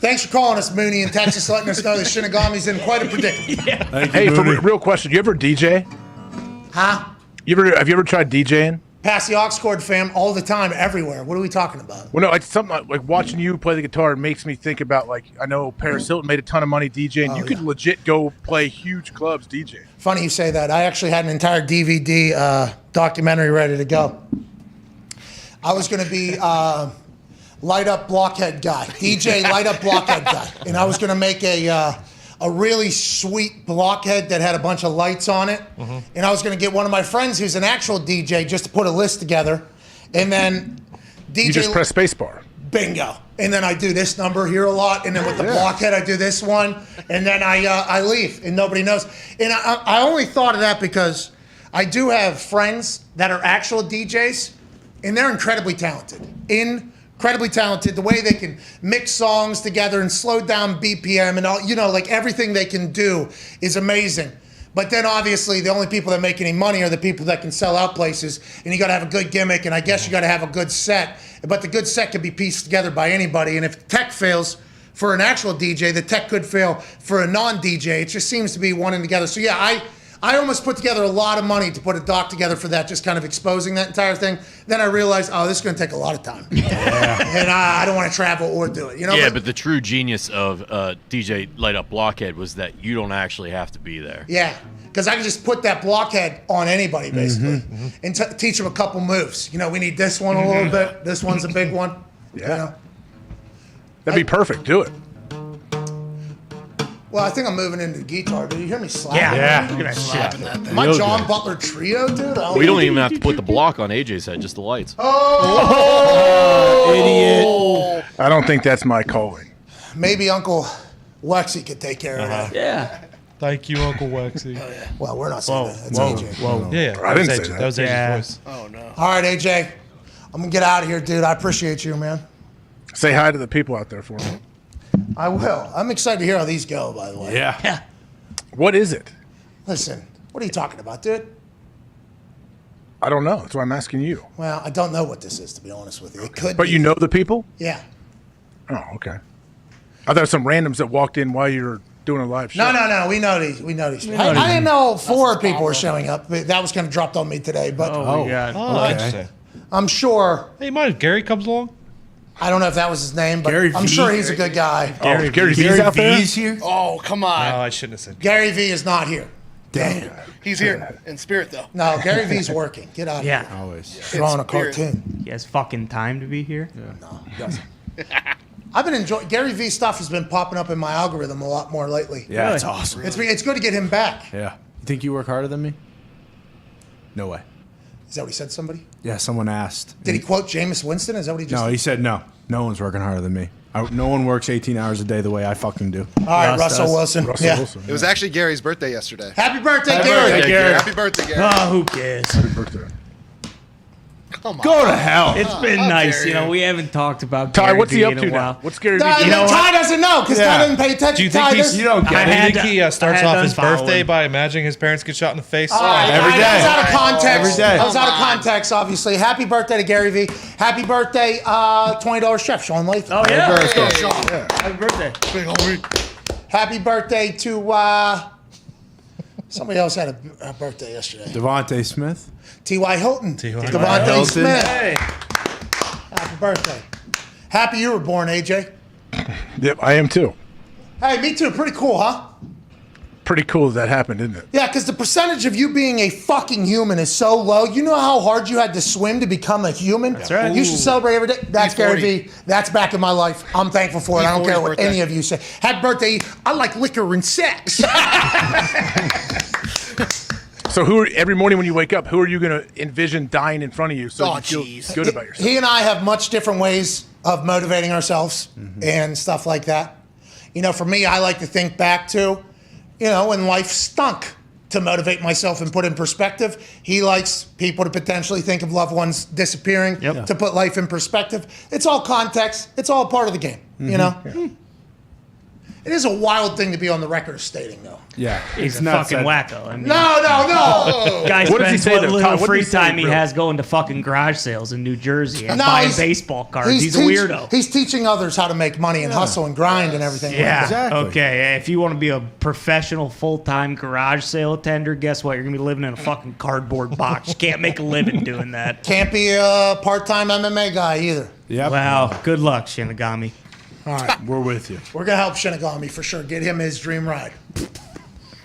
Thanks for calling us, Mooney in Texas, letting us know that Shinigami's in quite a predicament. Hey, for real question, you ever DJ? Huh? Have you ever tried DJing? Pass the aux cord, fam, all the time, everywhere. What are we talking about? Well, no, it's something like watching you play the guitar makes me think about like I know Paris Hilton made a ton of money DJing. You could legit go play huge clubs DJing. Funny you say that. I actually had an entire DVD documentary ready to go. I was going to be light up blockhead guy, DJ light up blockhead guy, and I was going to make a really sweet blockhead that had a bunch of lights on it, and I was going to get one of my friends who's an actual DJ just to put a list together, and then DJ. You just press spacebar. Bingo. And then I do this number here a lot, and then with the blockhead I do this one, and then I leave, and nobody knows. And I only thought of that because I do have friends that are actual DJs, and they're incredibly talented. Incredibly talented. The way they can mix songs together and slow down BPM and all, like everything they can do is amazing. But then obviously the only people that make any money are the people that can sell out places, and you got to have a good gimmick, and I guess you got to have a good set. But the good set can be pieced together by anybody, and if tech fails for an actual DJ, the tech could fail for a non-DJ. It just seems to be one and together. So yeah, I almost put together a lot of money to put a doc together for that, just kind of exposing that entire thing. Then I realized, this is going to take a lot of time. And I don't want to travel or do it. Yeah, but the true genius of DJ Light Up Blockhead was that you don't actually have to be there. Yeah, because I can just put that blockhead on anybody, basically, and teach them a couple moves. We need this one a little bit. This one's a big one. Yeah. That'd be perfect. Do it. Well, I think I'm moving into the guitar. Did you hear me slapping? Yeah. Look at that Slapping shit. that thing. My Real John good. Butler trio, dude. We don't even have to put the block on AJ's head, just the lights. Idiot. I don't think that's my calling. Maybe Uncle Lexi could take care of that. Yeah. Thank you, Uncle Waxy. Well, we're not saying that. That's AJ. Yeah, I didn't say AJ. that. That was AJ's voice. Oh no. All right, AJ. I'm going to get out of here, dude. I appreciate you, man. Say hi to the people out there for me. I will. I'm excited to hear how these go, by the way. Yeah. What is it? Listen, what are you talking about, dude? I don't know. That's why I'm asking you. Well, I don't know what this is, to be honest with you. It could But be. you know the people? Yeah. Oh, okay. I thought some randoms that walked in while you were doing a live show. No. We know these. I didn't know 4 people were showing up. But that was kind of dropped on me today. But Interesting. I'm sure. Hey, mind if Gary comes along? I don't know if that was his name, but Gary I'm V? sure he's a good guy. Gary V's out there? here? Oh, come on. No, I shouldn't have said. Gary V is not here. Damn. He's here in spirit, though. No, Gary V's working. Get out of here. Yeah. Always. Drawing a Spirit. cartoon. He has fucking time to be here. No, he doesn't. I've been enjoying Gary V stuff has been popping up in my algorithm a lot more lately. Yeah, it's awesome. It's good to get him back. Yeah. You think you work harder than me? No way. Is that what he said to somebody? Yeah, someone asked. Did he quote Jameis Winston? Is that what he just No, he said no. No one's working harder than me. No one works 18 hours a day the way I fucking do. All right, Russell Wilson. It was actually Gary's birthday yesterday. Happy birthday, Happy Gary. birthday, Gary. Happy birthday, Gary. Oh, who cares? Happy birthday. Come on. Go to hell. It's been How nice. dare you. We haven't talked about Ty, Gary what's he V up in a to while. now? What's Gary V? Ty doesn't know because Ty doesn't pay attention. Do you think Ty he's, doesn't- You don't I get it. think he starts I had off his to follow birthday him. by imagining his parents get shot in the face? All right, Every day. That was out of context. Every day. That was out of Come on. context, obviously. Happy birthday to Gary V. Happy birthday, $20 chef, Sean Latham. Oh, yeah. Hey, Happy birthday. big old week. Happy birthday to somebody else had a birthday yesterday. Devontae Smith. T.Y. Hilton. T.Y. Devontae Hilton. Smith. Hey. Happy birthday. Happy you were born, AJ. Yep, I am too. Hey, me too. Pretty cool, huh? Pretty cool that happened, isn't it? Yeah, because the percentage of you being a fucking human is so low. You know how hard you had to swim to become a human? That's right. You should celebrate every day. That's Gary E40. V. That's back in my life. I'm thankful for it. I don't care what birthday. any of you say. Happy birthday. I like liquor and sex. So every morning when you wake up, who are you going to envision dying in front of you so Oh, you feel jeez. good about yourself? He and I have much different ways of motivating ourselves and stuff like that. You know, for me, I like to think back to, when life stunk to motivate myself and put in perspective. He likes people to potentially think of loved ones disappearing to put life in perspective. It's all context. It's all part of the game, you know? Yeah. It is a wild thing to be on the record of stating, though. Yeah. He's it's a nuts fucking that- wacko. I mean, No. Guy What does he spends say what though, little Kyle? What free does he say, time he really? has going to fucking garage sales in New Jersey and No, buying he's- baseball cards. He's a weirdo. He's teaching others how to make money and hustle and grind and everything. like Yeah. that. Exactly. Okay. If you want to be a professional full-time garage sale attender, guess what? You're gonna be living in a fucking cardboard box. You can't make a living doing that. Can't be a part-time MMA guy either. Yep. Wow. Good luck, Shinigami. All right. We're with you. We're going to help Shinigami for sure. Get him his dream ride.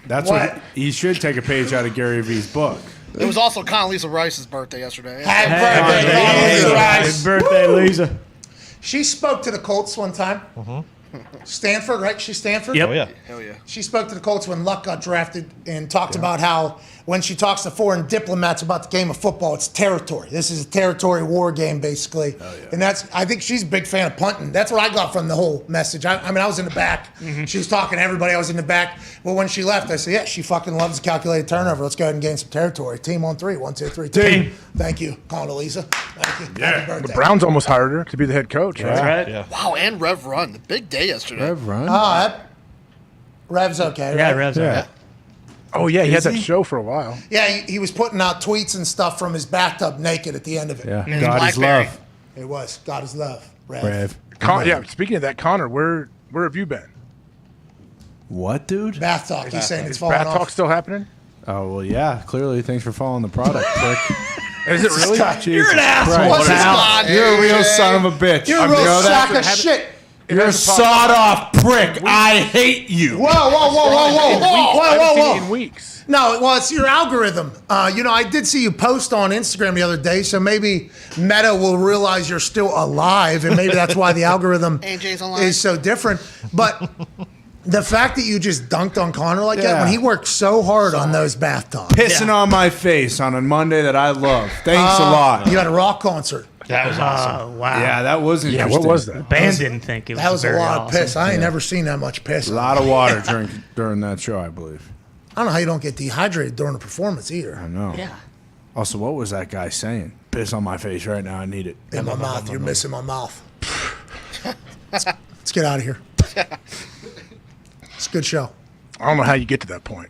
That's What? what he should take a page out of Gary V's book. It was also Condoleezza Rice's birthday yesterday. Happy Hey, birthday, Condoleezza Rice. Happy birthday, Lisa. She spoke to the Colts one time. Stanford, right? She's Stanford? Yep. Oh, yeah. Hell yeah. She spoke to the Colts when Luck got drafted and talked about how when she talks to foreign diplomats about the game of football, it's territory. This is a territory war game, basically. And I think she's a big fan of punting. That's what I got from the whole message. I mean, I was in the back. She was talking to everybody. I was in the back. Well, when she left, I said, yeah, she fucking loves calculated turnover. Let's go ahead and gain some territory. Team on 3. 1, 2, 3. Team. Thank you, Condoleezza. Thank you. Happy birthday. The Browns almost hired her to be the head coach. That's right. Yeah. Wow, and Rev Run. The big day yesterday. Rev Run. Rev's okay, Yeah, right? Rev's Yeah. right. Oh, yeah, he Is had that he? show for a while. Yeah, he was putting out tweets and stuff from his bathtub naked at the end of it. Yeah. And God is Blackberry. love. It was. God is love. Rev. Rev. Yeah, speaking of that, Connor, where have you been? What, dude? Bath talk. He's saying it's Is falling Bat off. Talk still happening? Oh, well, yeah. Clearly, thanks for following the product, prick. Is it really? You're an asshole. What's this guy? You're a real son of a bitch. You're a real sack of shit. You're a sawed-off prick. I hate you. Whoa, whoa, whoa, whoa, whoa, whoa, I haven't seen it whoa. in weeks. No, well, it's your algorithm. I did see you post on Instagram the other day, so maybe Meta will realize you're still alive, and maybe that's why the algorithm AJ's alive. is so different. But the fact that you just dunked on Connor like that, when he worked so hard on those bath talks. Pissing on my face on a Monday that I love. Thanks a lot. You had a rock concert. That was awesome. Wow. Yeah, that was interesting. Yeah, what was that? The band didn't think it was That was a very lot of awesome. piss. I ain't never seen that much piss. A lot of water during that show, I believe. I don't know how you don't get dehydrated during a performance either. I know. Yeah. Also, what was that guy saying? Piss on my face right now. I need it. In my mouth. You're missing my mouth. Let's get out of here. It's a good show. I don't know how you get to that point.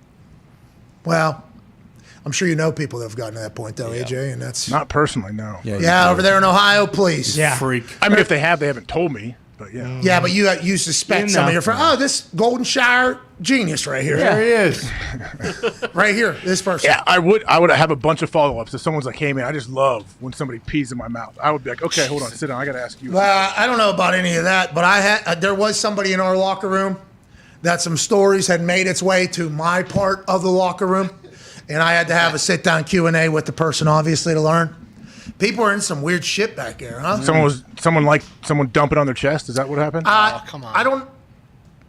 Well, I'm sure you know people that have gotten to that point, though, AJ, and that's Not personally, no. yeah, over there in Ohio, please. Yeah. Freak. I mean, if they have, they haven't told me. But yeah. Yeah, but you suspect some of your friends. Oh, this Golden Shire genius right here. There he is. Right here, this person. Yeah, I would have a bunch of follow-ups. If someone's like, hey, man, I just love when somebody pees in my mouth. I would be like, okay, hold on, sit down. I got to ask you. Well, I don't know about any of that, but there was somebody in our locker room that some stories had made its way to my part of the locker room, and I had to have a sit-down Q&A with the person, obviously, to learn. People are in some weird shit back there, huh? Someone dump it on their chest. Is that what happened? Come on.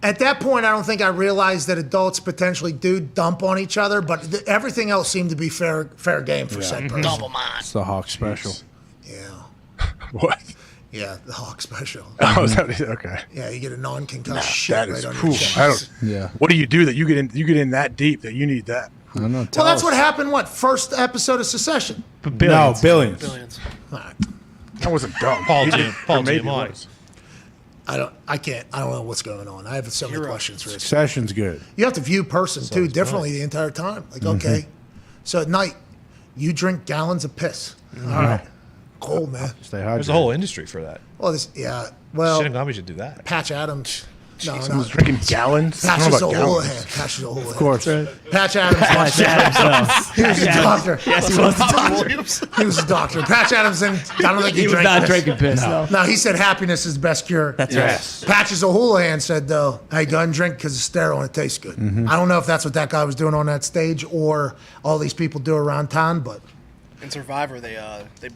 At that point, I don't think I realized that adults potentially do dump on each other, but everything else seemed to be fair game for said person. Double mine. It's the Hawk special. Yeah. What? Yeah, the Hawk special. Oh, is that okay? Yeah, you get a non-concussive shit That right is on cool. your chest. Yeah. What do you do that you get in that deep that you need that? I don't know. Well, that's what happened. First episode of Secession? No, billions. That wasn't dumb. Paul Maybe Giamatti. it was. I don't know what's going on. I have so many questions for this. Succession's good. You have to view person too differently the entire time. Like, okay, so at night you drink gallons of piss. All right, cool, man. Stay hydrated. There's a whole industry for that. Well, well, Shinigami should do that. Patch Adams. No, Someone's drinking gallons. Patch is a gallons. Houlihan. Patch is a Houlihan. Of course. Patch Adams. He was a doctor. Yes, he was a doctor. He was a doctor. Patch Adams, I don't think he was drank not piss. drinking piss. No, he said happiness is the best cure. That's right. Patches O'Houlihan said, though, hey, go ahead and drink because it's sterile and it tastes good. I don't know if that's what that guy was doing on that stage or all these people do around town, but. In Survivor, they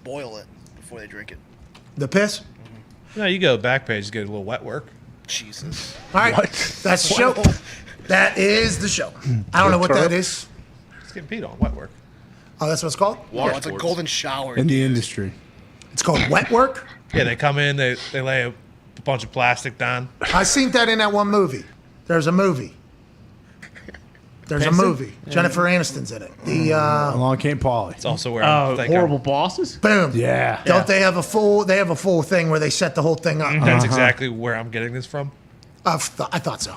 boil it before they drink it. The piss? No, you go back page, get a little wet work. Jesus. All right. That's the show. That is the show. I don't know what that is. It's getting peed on, wet work. Oh, that's what it's called? Yeah, it's a golden shower. In the industry. It's called wet work? Yeah, they come in, they lay a bunch of plastic down. I seen that in that one movie. There's a movie. Jennifer Aniston's in it. Along came Paulie. It's also where I'm thinking. Horrible bosses? Boom. Yeah. Don't they have a full thing where they set the whole thing up? That's exactly where I'm getting this from. I thought so.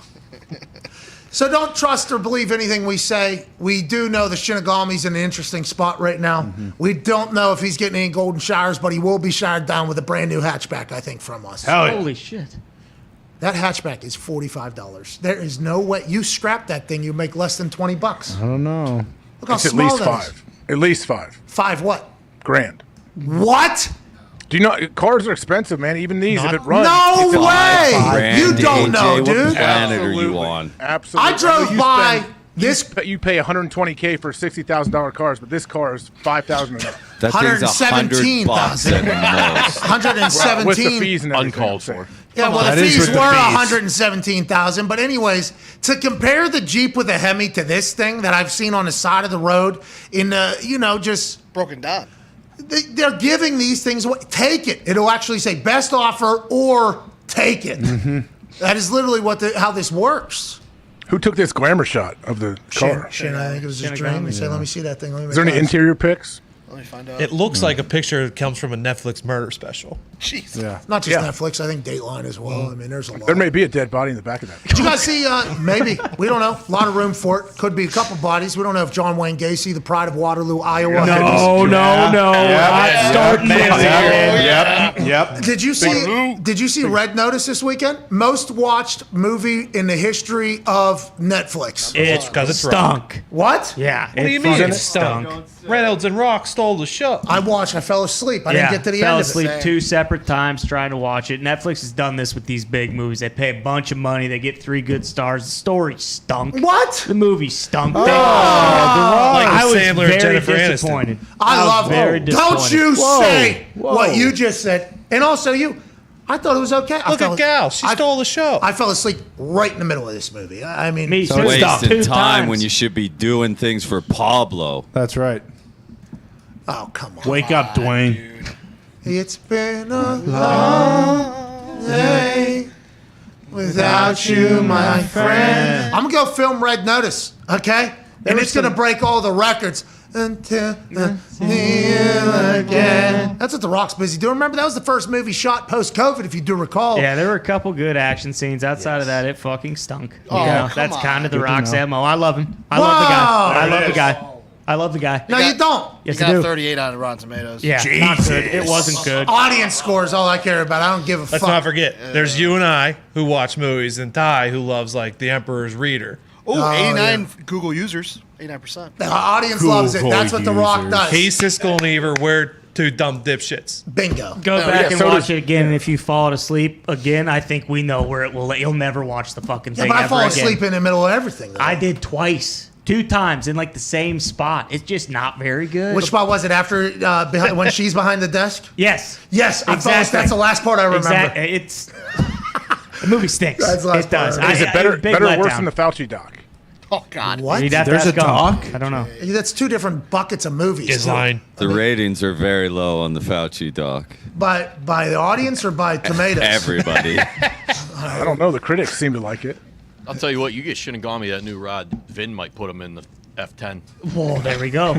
So don't trust or believe anything we say. We do know the Shinigami's in an interesting spot right now. We don't know if he's getting any golden showers, but he will be showered down with a brand new hatchback, I think, from us. Holy shit. That hatchback is $45. There is no way. You scrap that thing, you make less than $20. I don't know. Look how It's at small least that is. five. At least $5 5 what? grand. What? Do you know cars are expensive, man? Even these, if it runs, No it's a lot. way! You don't know, What dude. planet are you on? Absolutely. I drove by this. You pay $120K for $60,000 cars, but this car is $5,000 enough. That thing's $100 at most. 117. With the fees and everything. Uncalled for. Yeah, well, That the is fees with were the fees. $117,000. But anyways, to compare the Jeep with a Hemi to this thing that I've seen on the side of the road in the, just broken down. They're giving these things away. Take it. It'll actually say best offer or take it. That is literally how this works. Who took this glamour shot of the car? Shin, I think it was his dream. He said, let me see that thing. Is there any interior pics? Let me find out. It looks like a picture that comes from a Netflix murder special. Jeez. Yeah. Not just Netflix. I think Dateline as well. I mean, there's a lot. There may be a dead body in the back of that. Did you guys see, maybe, we don't know, a lot of room for it. Could be a couple bodies. We don't know if John Wayne Gacy, the pride of Waterloo, Iowa. No. Not starting this. Yep. Did you see Red Notice this weekend? Most watched movie in the history of Netflix. It 'cause it's stunk. What? Yeah. What do you mean it stunk? Reynolds and Rock stole the show. I watched. I fell asleep. I didn't get to the fell end asleep of it. 2 separate times trying to watch it. Netflix has done this with these big movies. They pay a bunch of money. They get 3 good stars. The story stunk. What? The movie stunk. Like I was Sandler and very Jennifer Aniston. disappointed. I love very it. Don't disappointed. you say Whoa. what you just said. And also you. I thought it was okay. Look at Gal. She stole the show. I fell asleep right in the middle of this movie. I mean, Me It's too. wasting 2 time times. when you should be doing things for Pablo. That's right. oh, come on. Wake up, Dwayne. It's been a long day without you, my friend. I'm going to go film Red Notice, okay? And it's going to break all the records. Until I see you again. That's what The Rock's busy doing. Remember, that was the first movie shot post-COVID, if you do recall. Yeah, there were a couple good action scenes. Outside of that, it fucking stunk. Oh, That's kind of The Good to Rock's know. MO. I love him. I love the guy. I love the guy. I love the guy. No, you don't. Yes, he I got do. 38 on Rotten Tomatoes. Yeah, not good. It wasn't good. Audience score is all I care about. I don't give a Let's fuck. not forget, there's you and I who watch movies, and Ty who loves like The Emperor's Reader. Oh, 89 Google users. 89%. The audience loves it. That's what The Rock does. He's Siskel and Ebert. We're two dumb dipshits. Bingo. Go back and watch it again, and if you fall asleep again, I think we know where it will. You'll never watch the fucking Yeah, thing but I ever fall again. asleep in the middle of everything. Though. I did twice, 2 times in like the same spot. It's just not very good. Which spot was it? After behind, when she's behind the desk? Yes. Yes. I thought that's the last part I remember. Exactly. It's the movie stinks. That's the last It does. part. Is it better big or worse letdown. than the Fauci doc? Oh, God. What? You'd have to There's ask a doc? Gump. I don't know. That's 2 different buckets of movies. His too. line. The ratings are very low on the Fauci doc. By the audience or by tomatoes? Everybody. I don't know. The critics seem to like it. I'll tell you what, you get Shinigami that new rod, Vin might put him in the F10. Whoa, there we go.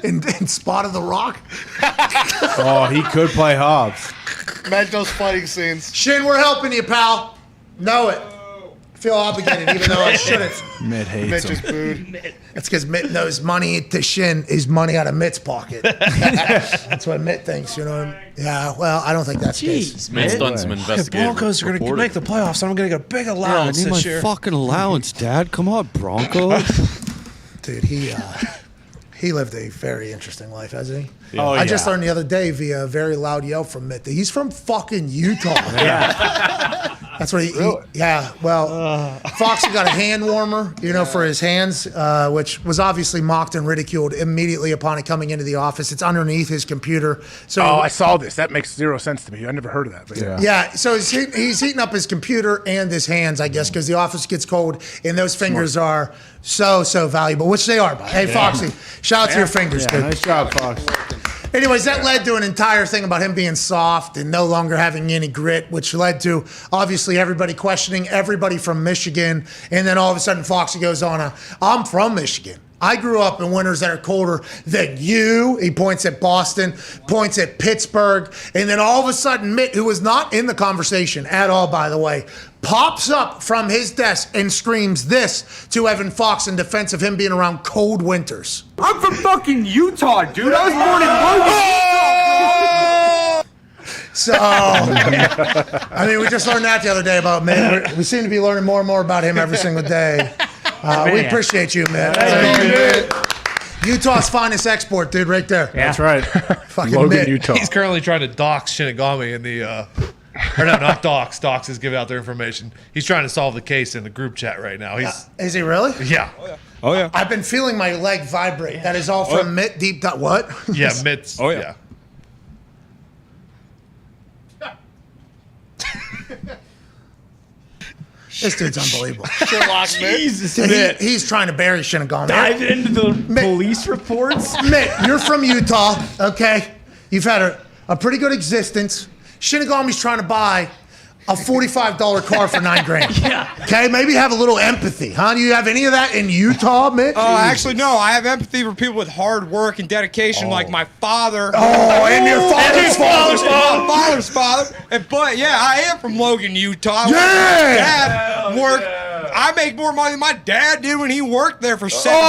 in Spot of the Rock? Oh, he could play Hobbs. Imagine those fighting scenes. Shin, we're helping you, pal. Know it. Feel obligated, even though I shouldn't. Mitt hates Mitch him. is booed. That's because Mitt knows money to Shin is money out of Mitt's pocket. That's what Mitt thinks, you know. Yeah, well, I don't think that's the case. Mitt's done some The investigative Broncos are going to reporting. make the playoffs, and I'm going to get a big Yeah, I allowance need my this year. fucking allowance, Dad. Come on, Broncos. Dude, he lived a very interesting life, hasn't he? Oh, I just yeah. learned the other day via a very loud yell from Mitt that he's from fucking Utah. That's what he yeah. Well, Foxy got a hand warmer, you know, for his hands, which was obviously mocked and ridiculed immediately upon it coming into the office. It's underneath his computer. So I saw this. That makes 0 sense to me. I never heard of that. But yeah, so he's heating up his computer and his hands, I guess, because the office gets cold, and those fingers are so valuable, which they are. Hey, Foxy, shout out to your fingers, dude. Nice job, Fox. Anyways, that led to an entire thing about him being soft and no longer having any grit, which led to obviously everybody questioning everybody from Michigan. And then all of a sudden, Foxy goes on I'm from Michigan. I grew up in winters that are colder than you. He points at Boston, points at Pittsburgh. And then all of a sudden, Mitt, who was not in the conversation at all, by the way, pops up from his desk and screams this to Evan Fox in defense of him being around cold winters. I'm from fucking Utah, dude. I was born in Logan. So, I mean, we just learned that the other day about Mitt. We seem to be learning more and more about him every single day. We appreciate you, man. Utah's finest export, dude, right there. Yeah. That's right. Fucking Logan, Mitt. Utah. He's currently trying to dox Shinigami in the, or no, not dox. Dox is giving out their information. He's trying to solve the case in the group chat right now. He's, Is he really? yeah. Oh, yeah. I've been feeling my leg vibrate. That is all from Mitt Deep. What? Yeah, Mitts. Oh, yeah. This dude's unbelievable. Sherlock Mitt. Jesus, Dude, Mitt. he's trying to bury Shinigami. Dive into the police reports. Mitt, you're from Utah, okay? You've had a pretty good existence. Shinigami's trying to buy a $45 car for $9,000. Yeah. Okay, maybe have a little empathy, huh? Do you have any of that in Utah, Mitt? Oh, actually, no. I have empathy for people with hard work and dedication, like my father. Oh, and your father's My father's father. But yeah, I am from Logan, Utah. Yeah. My dad worked. I make more money than my dad did when he worked there for 7 All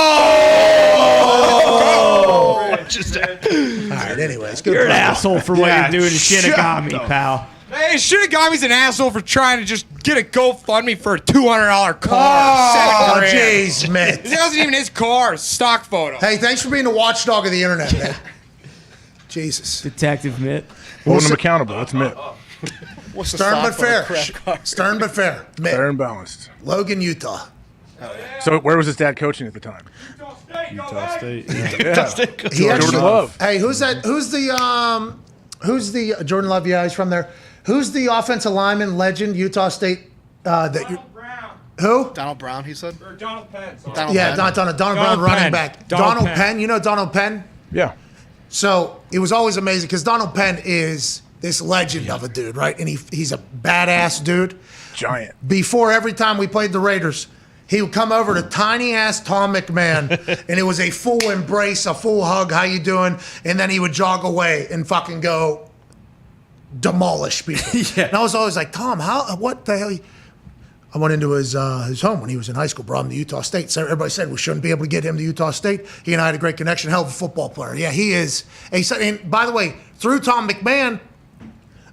right, anyways, good. You're an play. asshole for what you're doing to Shinigami, pal. Hey, Shinigami's an asshole for trying to just get a GoFundMe for a $200 car. Oh, $7,000. jeez, Mitt. It wasn't even his car. It's a stock photo. Hey, thanks for being the watchdog of the internet, man. Jesus. Detective Mitt. Holding him accountable. That's Mitt. What's the Stern but stock photo? fair. Crap car. Stern but fair. Mitt. Fair and balanced. Logan, Utah. So where was his dad coaching at the time? Utah State. He actually- Jordan Love. Hey, who's that? Who's the Jordan Love? Yeah, he's from there. Who's the offensive lineman legend, Utah State? Donald Brown. Who? Donald Brown, he said? Or Donald Penn. Donald Yeah, Penn. Donald Brown, running Penn. back. Donald Donald Penn. Penn. You know Donald Penn? Yeah. So it was always amazing because Donald Penn is this legend of a dude, right? And he's a badass dude. Giant. Before every time we played the Raiders, he would come over to tiny-ass Tom McMahon, and it was a full embrace, a full hug, how you doing? And then he would jog away and fucking go demolish people. And I was always like, Tom, what the hell? I went into his home when he was in high school, brought him to Utah State. So everybody said we shouldn't be able to get him to Utah State. He and I had a great connection, hell of a football player. Yeah, he is. And by the way, through Tom McMahon,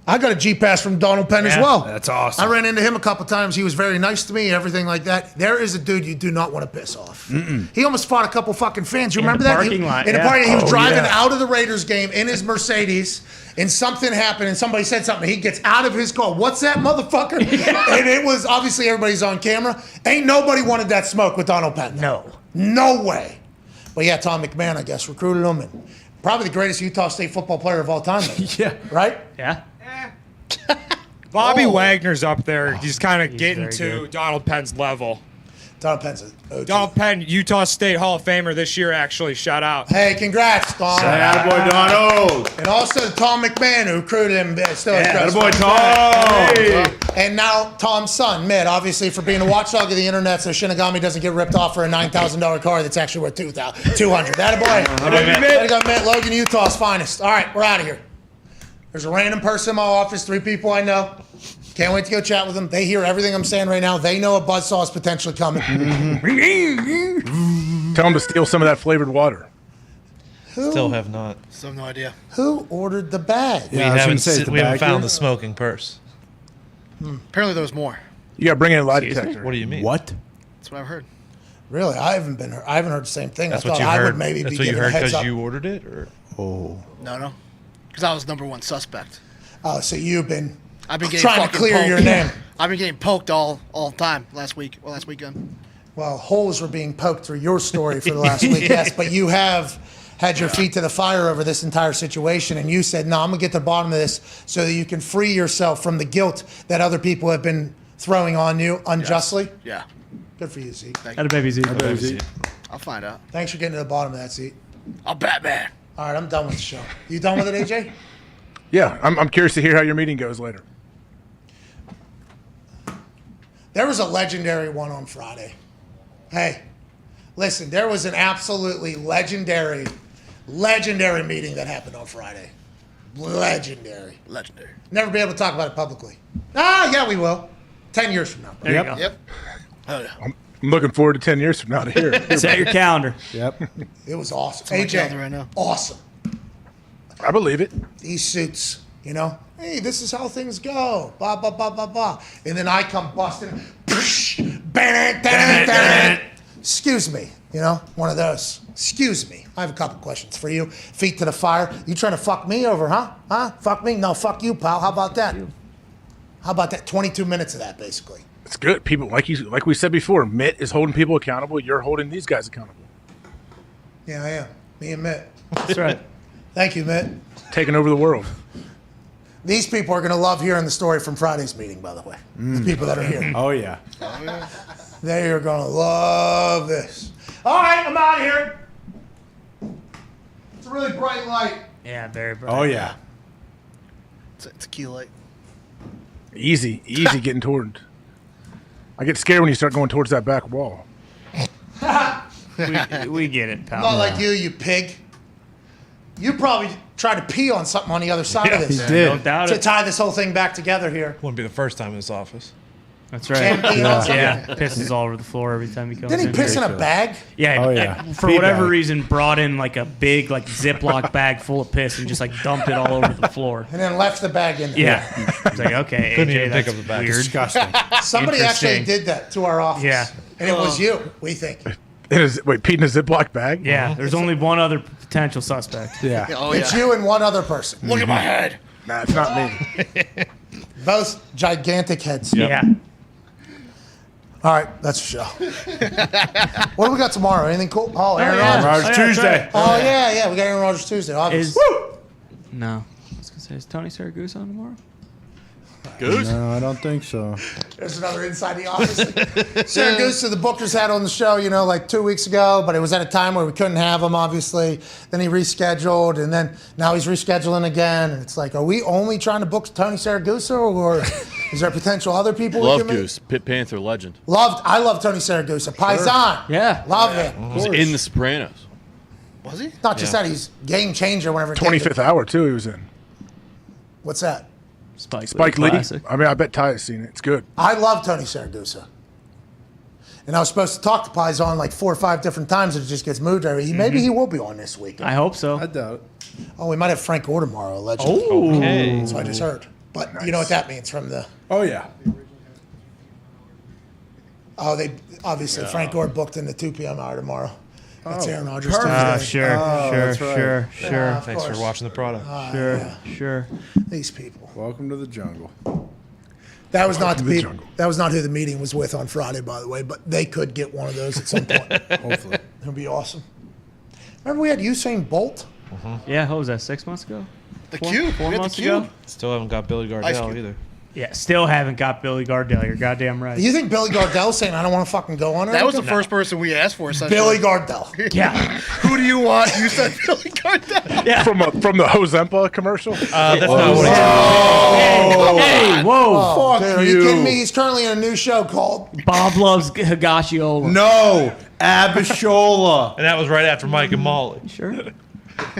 I got a G-Pass from Donald Penn as well. That's awesome. I ran into him a couple times. He was very nice to me, everything like that. There is a dude you do not want to piss off. He almost fought a couple fucking fans. You remember that? Parking lot, in a parking lot. He was driving yeah. out of the Raiders game in his Mercedes, and something happened, and somebody said something. He gets out of his car. What's that, motherfucker? And it was, obviously, everybody's on camera. Ain't nobody wanted that smoke with Donald Penn. No way. But yeah, Tom McMahon, I guess, recruited him, and probably the greatest Utah State football player of all time. Yeah. Right? Yeah. Bobby Wagner's up there. He's kind of He's getting very to good. Donald Penn's level. Donald Penn's a OG. Donald Penn, Utah State Hall of Famer this year, actually. Shout out. Hey, congrats, Don. Attaboy, Donald. And also Tom McMahon, who recruited him. Attaboy, Tom. Hey. And now Tom's son, Mitt, obviously for being a watchdog of the internet, so Shinigami doesn't get ripped off for a $9,000 car that's actually worth $200. Attaboy. Way to go, Mitt. Logan, Utah's finest. All right, we're out of here. There's a random person in my office, 3 people I know. Can't wait to go chat with them. They hear everything I'm saying right now. They know a buzzsaw is potentially coming. Tell them to steal some of that flavored water. Still have not. Still have no idea. Who ordered the bag? We haven't found the smoking purse. Apparently there was more. You got to bring in a lie detector. What do you mean? What? That's what I've heard. Really? I haven't heard the same thing. That's I what thought you I heard. would maybe That's be what you giving a heard heads because up. you ordered it, or No. Because I was number one suspect. Oh, so you've been I've been getting trying to fucking clear poked. your name. I've been getting poked all time last weekend. Well, holes were being poked through your story for the last week, yes, but you have had your feet to the fire over this entire situation, and you said, no, I'm going to get to the bottom of this so that you can free yourself from the guilt that other people have been throwing on you unjustly. Yeah. Good for you, Zeke. Thank Had a baby Z. I'll find out. Thanks for getting to the bottom of that, Zeke. I'm Batman. All right, I'm done with the show. You done with it, AJ? Yeah, I'm curious to hear how your meeting goes later. There was a legendary one on Friday. Hey, listen, there was an absolutely legendary meeting that happened on Friday. Legendary. Never be able to talk about it publicly. Yeah, we will. 10 years from now. There you go. Yep. Oh yeah. I'm looking forward to 10 years from now to hear it. Set your calendar. Yep. It was awesome. on my AJ, calendar right now. awesome. I believe it. These suits, hey, this is how things go. Blah, blah, blah, blah, blah. And then I come busting. Excuse me, one of those. Excuse me. I have a couple questions for you. Feet to the fire. You trying to fuck me over, huh? Fuck me? No, fuck you, pal. How about that? 22 minutes of that, basically. It's good. People, like we said before, Mitt is holding people accountable. You're holding these guys accountable. Yeah, I am. Me and Mitt. That's right. Thank you, Mitt. Taking over the world. These people are going to love hearing the story from Friday's meeting, by the way. The people that are here. Oh, yeah. They are going to love this. All right, I'm out of here. It's a really bright light. Yeah, very bright. Oh, yeah. It's a key light. Easy getting toward. I get scared when you start going towards that back wall. We get it, pal. Not like you pig. You probably tried to pee on something on the other side of this. He did. Don't doubt To it. tie this whole thing back together here. wouldn't be the first time in this office. That's right. Can't pee on something. Yeah, pisses all over the floor every time he comes in. Didn't he piss in a bag? Yeah, Oh, yeah. For Pee whatever bag. reason, brought in like a big Ziploc bag full of piss and just dumped it all over the floor. And then left the bag in there. Yeah, it's like okay, Couldn't AJ, even pick that's up the bag. weird. Disgusting. Somebody actually Interesting. did that to our office. Yeah. And it was you, we think. Wait, Pete in a Ziploc bag? Yeah, there's only one other potential suspect. Yeah. Oh It's yeah. you and one other person. Look at my head. Nah, it's not me. Both gigantic heads. Yeah. All right, that's a show. What do we got tomorrow? Anything cool? Oh, Aaron yeah. Rodgers. Rodgers Tuesday. Oh, yeah, we got Aaron Rodgers Tuesday, obviously. No. I was gonna say, is Tony Saragusa on tomorrow? Goose? No, I don't think so. There's another inside the office. Saragusa, the Bookers had on the show, like 2 weeks ago, but it was at a time where we couldn't have him, obviously. Then he rescheduled, and then now he's rescheduling again. And it's like, are we only trying to book Tony Saragusa, or is there potential other people? Love Goose, Pit Panther legend. I love Tony Saragusa. Paisan. Yeah. Love him. He was in The Sopranos. Was he? Not just that, he's game changer whenever it 25th Hour, too, he was in. What's that? Spike Lee. classic. I mean, I bet Ty has seen it. It's good. I love Tony Saragusa. And I was supposed to talk to Paisan like 4 or 5 different times, and it just gets moved. Maybe he will be on this week. I hope so. I doubt it. Oh, we might have Frank Gore tomorrow, allegedly. Oh, okay. That's what I just heard. But you know what that means from the... Oh, yeah. Oh, they obviously Frank Gore booked in the 2 p.m. hour tomorrow. That's Aaron Rodgers. Sure. Yeah, Thanks for watching the product. Sure. These people. Welcome to the jungle. That was not the people. That was not who the meeting was with on Friday, by the way. But they could get one of those at some point. Hopefully, it would be awesome. Remember we had Usain Bolt? Yeah, what was that, 6 months ago? The Four- Q. 4 We had the months Q. ago? Still haven't got Billy Gardell either. Yeah, still haven't got Billy Gardell. You're goddamn right. You think Billy Gardell's saying I don't want to fucking go on? That was the first person we asked for. Billy Gardell. Yeah. Who do you want? You said Billy Gardell. Yeah. From the Hozempa commercial? That's not what Hey, whoa. Fuck you. Are you kidding me? He's currently in a new show called Bob loves Higashiola. No, Abishola. And that was right after Mike and Molly. Sure.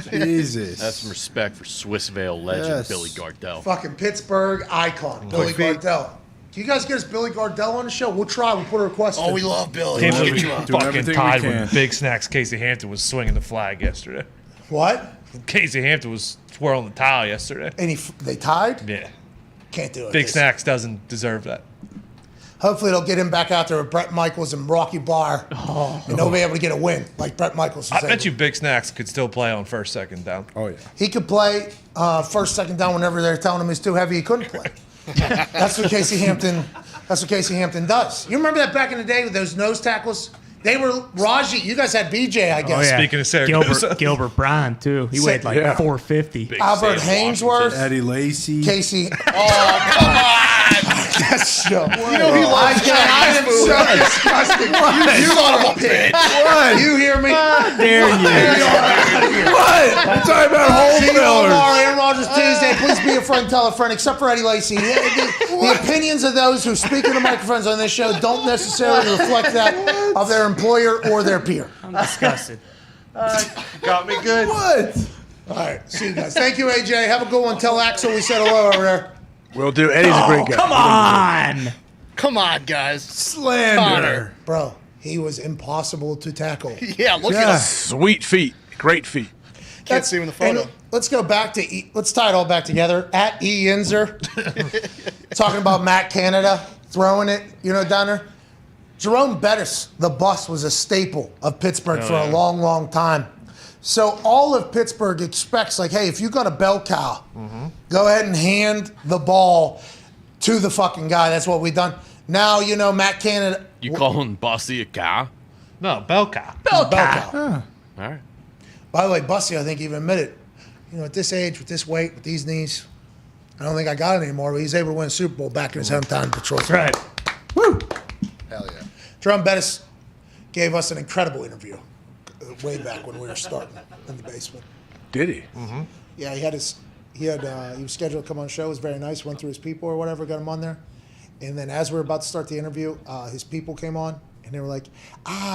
Jesus. That's some respect for Swiss Vale legend Yes. Billy Gardell. fucking Pittsburgh icon, Billy Gardell. Can you guys get us Billy Gardell on the show? We'll try. We'll put a request in. We love Billy. Can't We'll believe get we you up. fucking everything tied we when can. Big Snacks Casey Hampton was swinging the flag yesterday. What? Casey Hampton was twirling the towel yesterday. And they tied? Yeah. Can't do it. Big Snacks doesn't deserve that. Hopefully they'll get him back out there with Brett Michaels and Rocky Bleier. And they'll be able to get a win like Brett Michaels was I bet able. you Big Snacks could still play on first, second down. Oh, yeah. He could play first, second down whenever they're telling him he's too heavy. He couldn't play. That's what Casey Hampton does. You remember that back in the day with those nose tackles? They were Raji. You guys had BJ, I guess. Oh, yeah. Speaking of Syracuse. Gilbert Bryan, too. He weighed like 450. Albert Hainsworth. Eddie Lacy. Casey. Oh, come on. That's so. You know he loves I am Chinese so food. disgusting. You son of a bitch. What? You hear me? Dare you. What? I'm talking about whole See you fillers. tomorrow, Aaron Rodgers Tuesday. Please be a friend, tell a friend, except for Eddie Lacy. The opinions of those who speak into microphones on this show don't necessarily reflect that of their employer or their peer. I'm disgusted. Got me good. What? All right, see you guys. Thank you, AJ. Have a good one. Tell Axel we said hello over there. Will do. Eddie's a great guy. Come on. Come on, guys. Slander. Bro, he was impossible to tackle. Yeah, look at us. Sweet feet. Great feet. Can't see him in the photo. And let's go back to let's tie it all back together. At E. Yinzer, talking about Matt Canada throwing it, down there. Jerome Bettis, the bus, was a staple of Pittsburgh for a long, long time. So all of Pittsburgh expects, like, hey, if you got a bell cow, go ahead and hand the ball to the fucking guy. That's what we've done. Now, Matt Canada. You calling Bossy a cow? No, bell cow. Bell cow. All right. By the way, Bussy, I think, even admitted, at this age, with this weight, with these knees, I don't think I got it anymore, but he's able to win a Super Bowl back in his hometown, Detroit. That's right. Woo! Hell yeah. Jerome Bettis gave us an incredible interview way back when we were starting in the basement. Did he? Mm-hmm. Yeah, he was scheduled to come on the show. It was very nice. Went through his people or whatever, got him on there. And then as we were about to start the interview, his people came on, and they were like,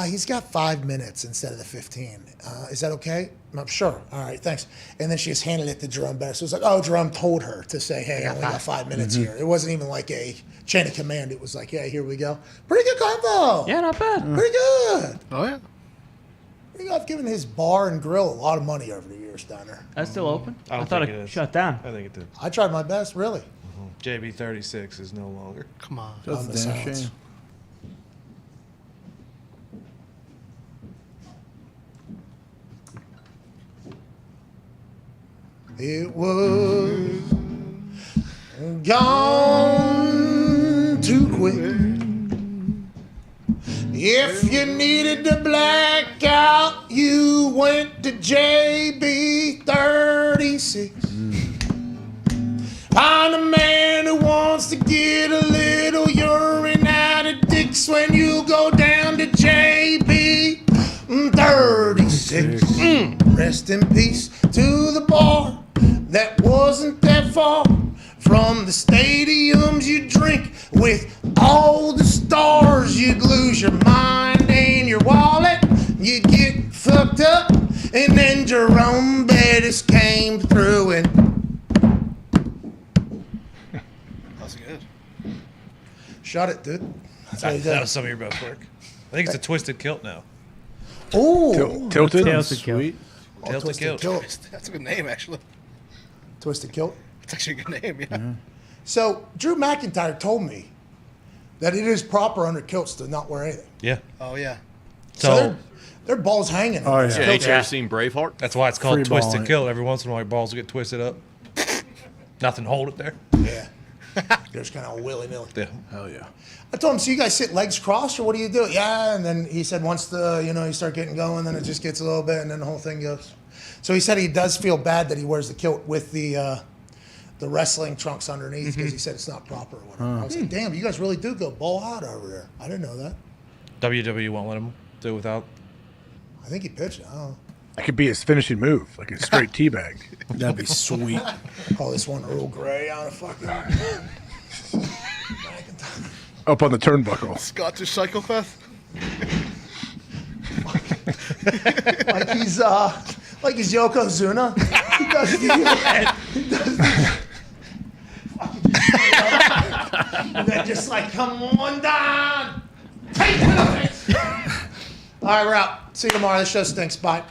he's got 5 minutes instead of the 15. Is that okay? I'm sure. All right, thanks. And then she just handed it to Jerome Bettis. It was like, Jerome told her to say, hey, I only got 5 minutes here. It wasn't even like a chain of command. It was like, yeah, here we go. Pretty good combo. Yeah, not bad. Pretty good. Oh, yeah. I've given his bar and grill a lot of money over the years down there. That's still open? I don't thought think it it is. shut down. I think it did. I tried my best, really. JB 36 is no longer. Come on. That's a damn shame. It was gone too quick. If you needed to black out, you went to JB 36. Find a man who wants to get a little urine out of dicks when you go down to JB 36. Rest in peace to the bar that wasn't that far from the stadiums you drink with all the stars. You'd lose your mind and your wallet. You'd get fucked up. And then Jerome Bettis came through and... That's good. Shut it, dude. That's how you do That it. was some of your best work. I think it's a twisted kilt now. Ooh. Tilted? Sweet. Tilted Twisted kilt. That's a good name, actually. Twisted kilt. It's actually a good name, yeah. So Drew McIntyre told me that it is proper under kilts to not wear anything. Yeah. Oh, yeah. So their balls hanging. Yeah, ain't you ever seen Braveheart? That's why it's called Free twisted balling. kilt. Every once in a while, your balls will get twisted up. Nothing hold it there. Yeah. Just kind of willy-nilly. Yeah. Hell yeah. I told him, so you guys sit legs crossed, or what do you do? Yeah, and then he said once you start getting going, then it just gets a little bit, and then the whole thing goes. So he said he does feel bad that he wears the kilt with the wrestling trunks underneath because he said it's not proper or whatever. I was like, damn, you guys really do go ball out over there. I didn't know that. WWE won't let him do it without. I think he pitched it. I don't know. That could be his finishing move, like a straight teabag. That'd be sweet. Call this one Earl Grey on a fucking... Up on the turnbuckle. Scottish psychopath. like he's Yokozuna. He does and then just like, come on, Dahn. Take it. All right, we're out. See you tomorrow. The show stinks. Bye.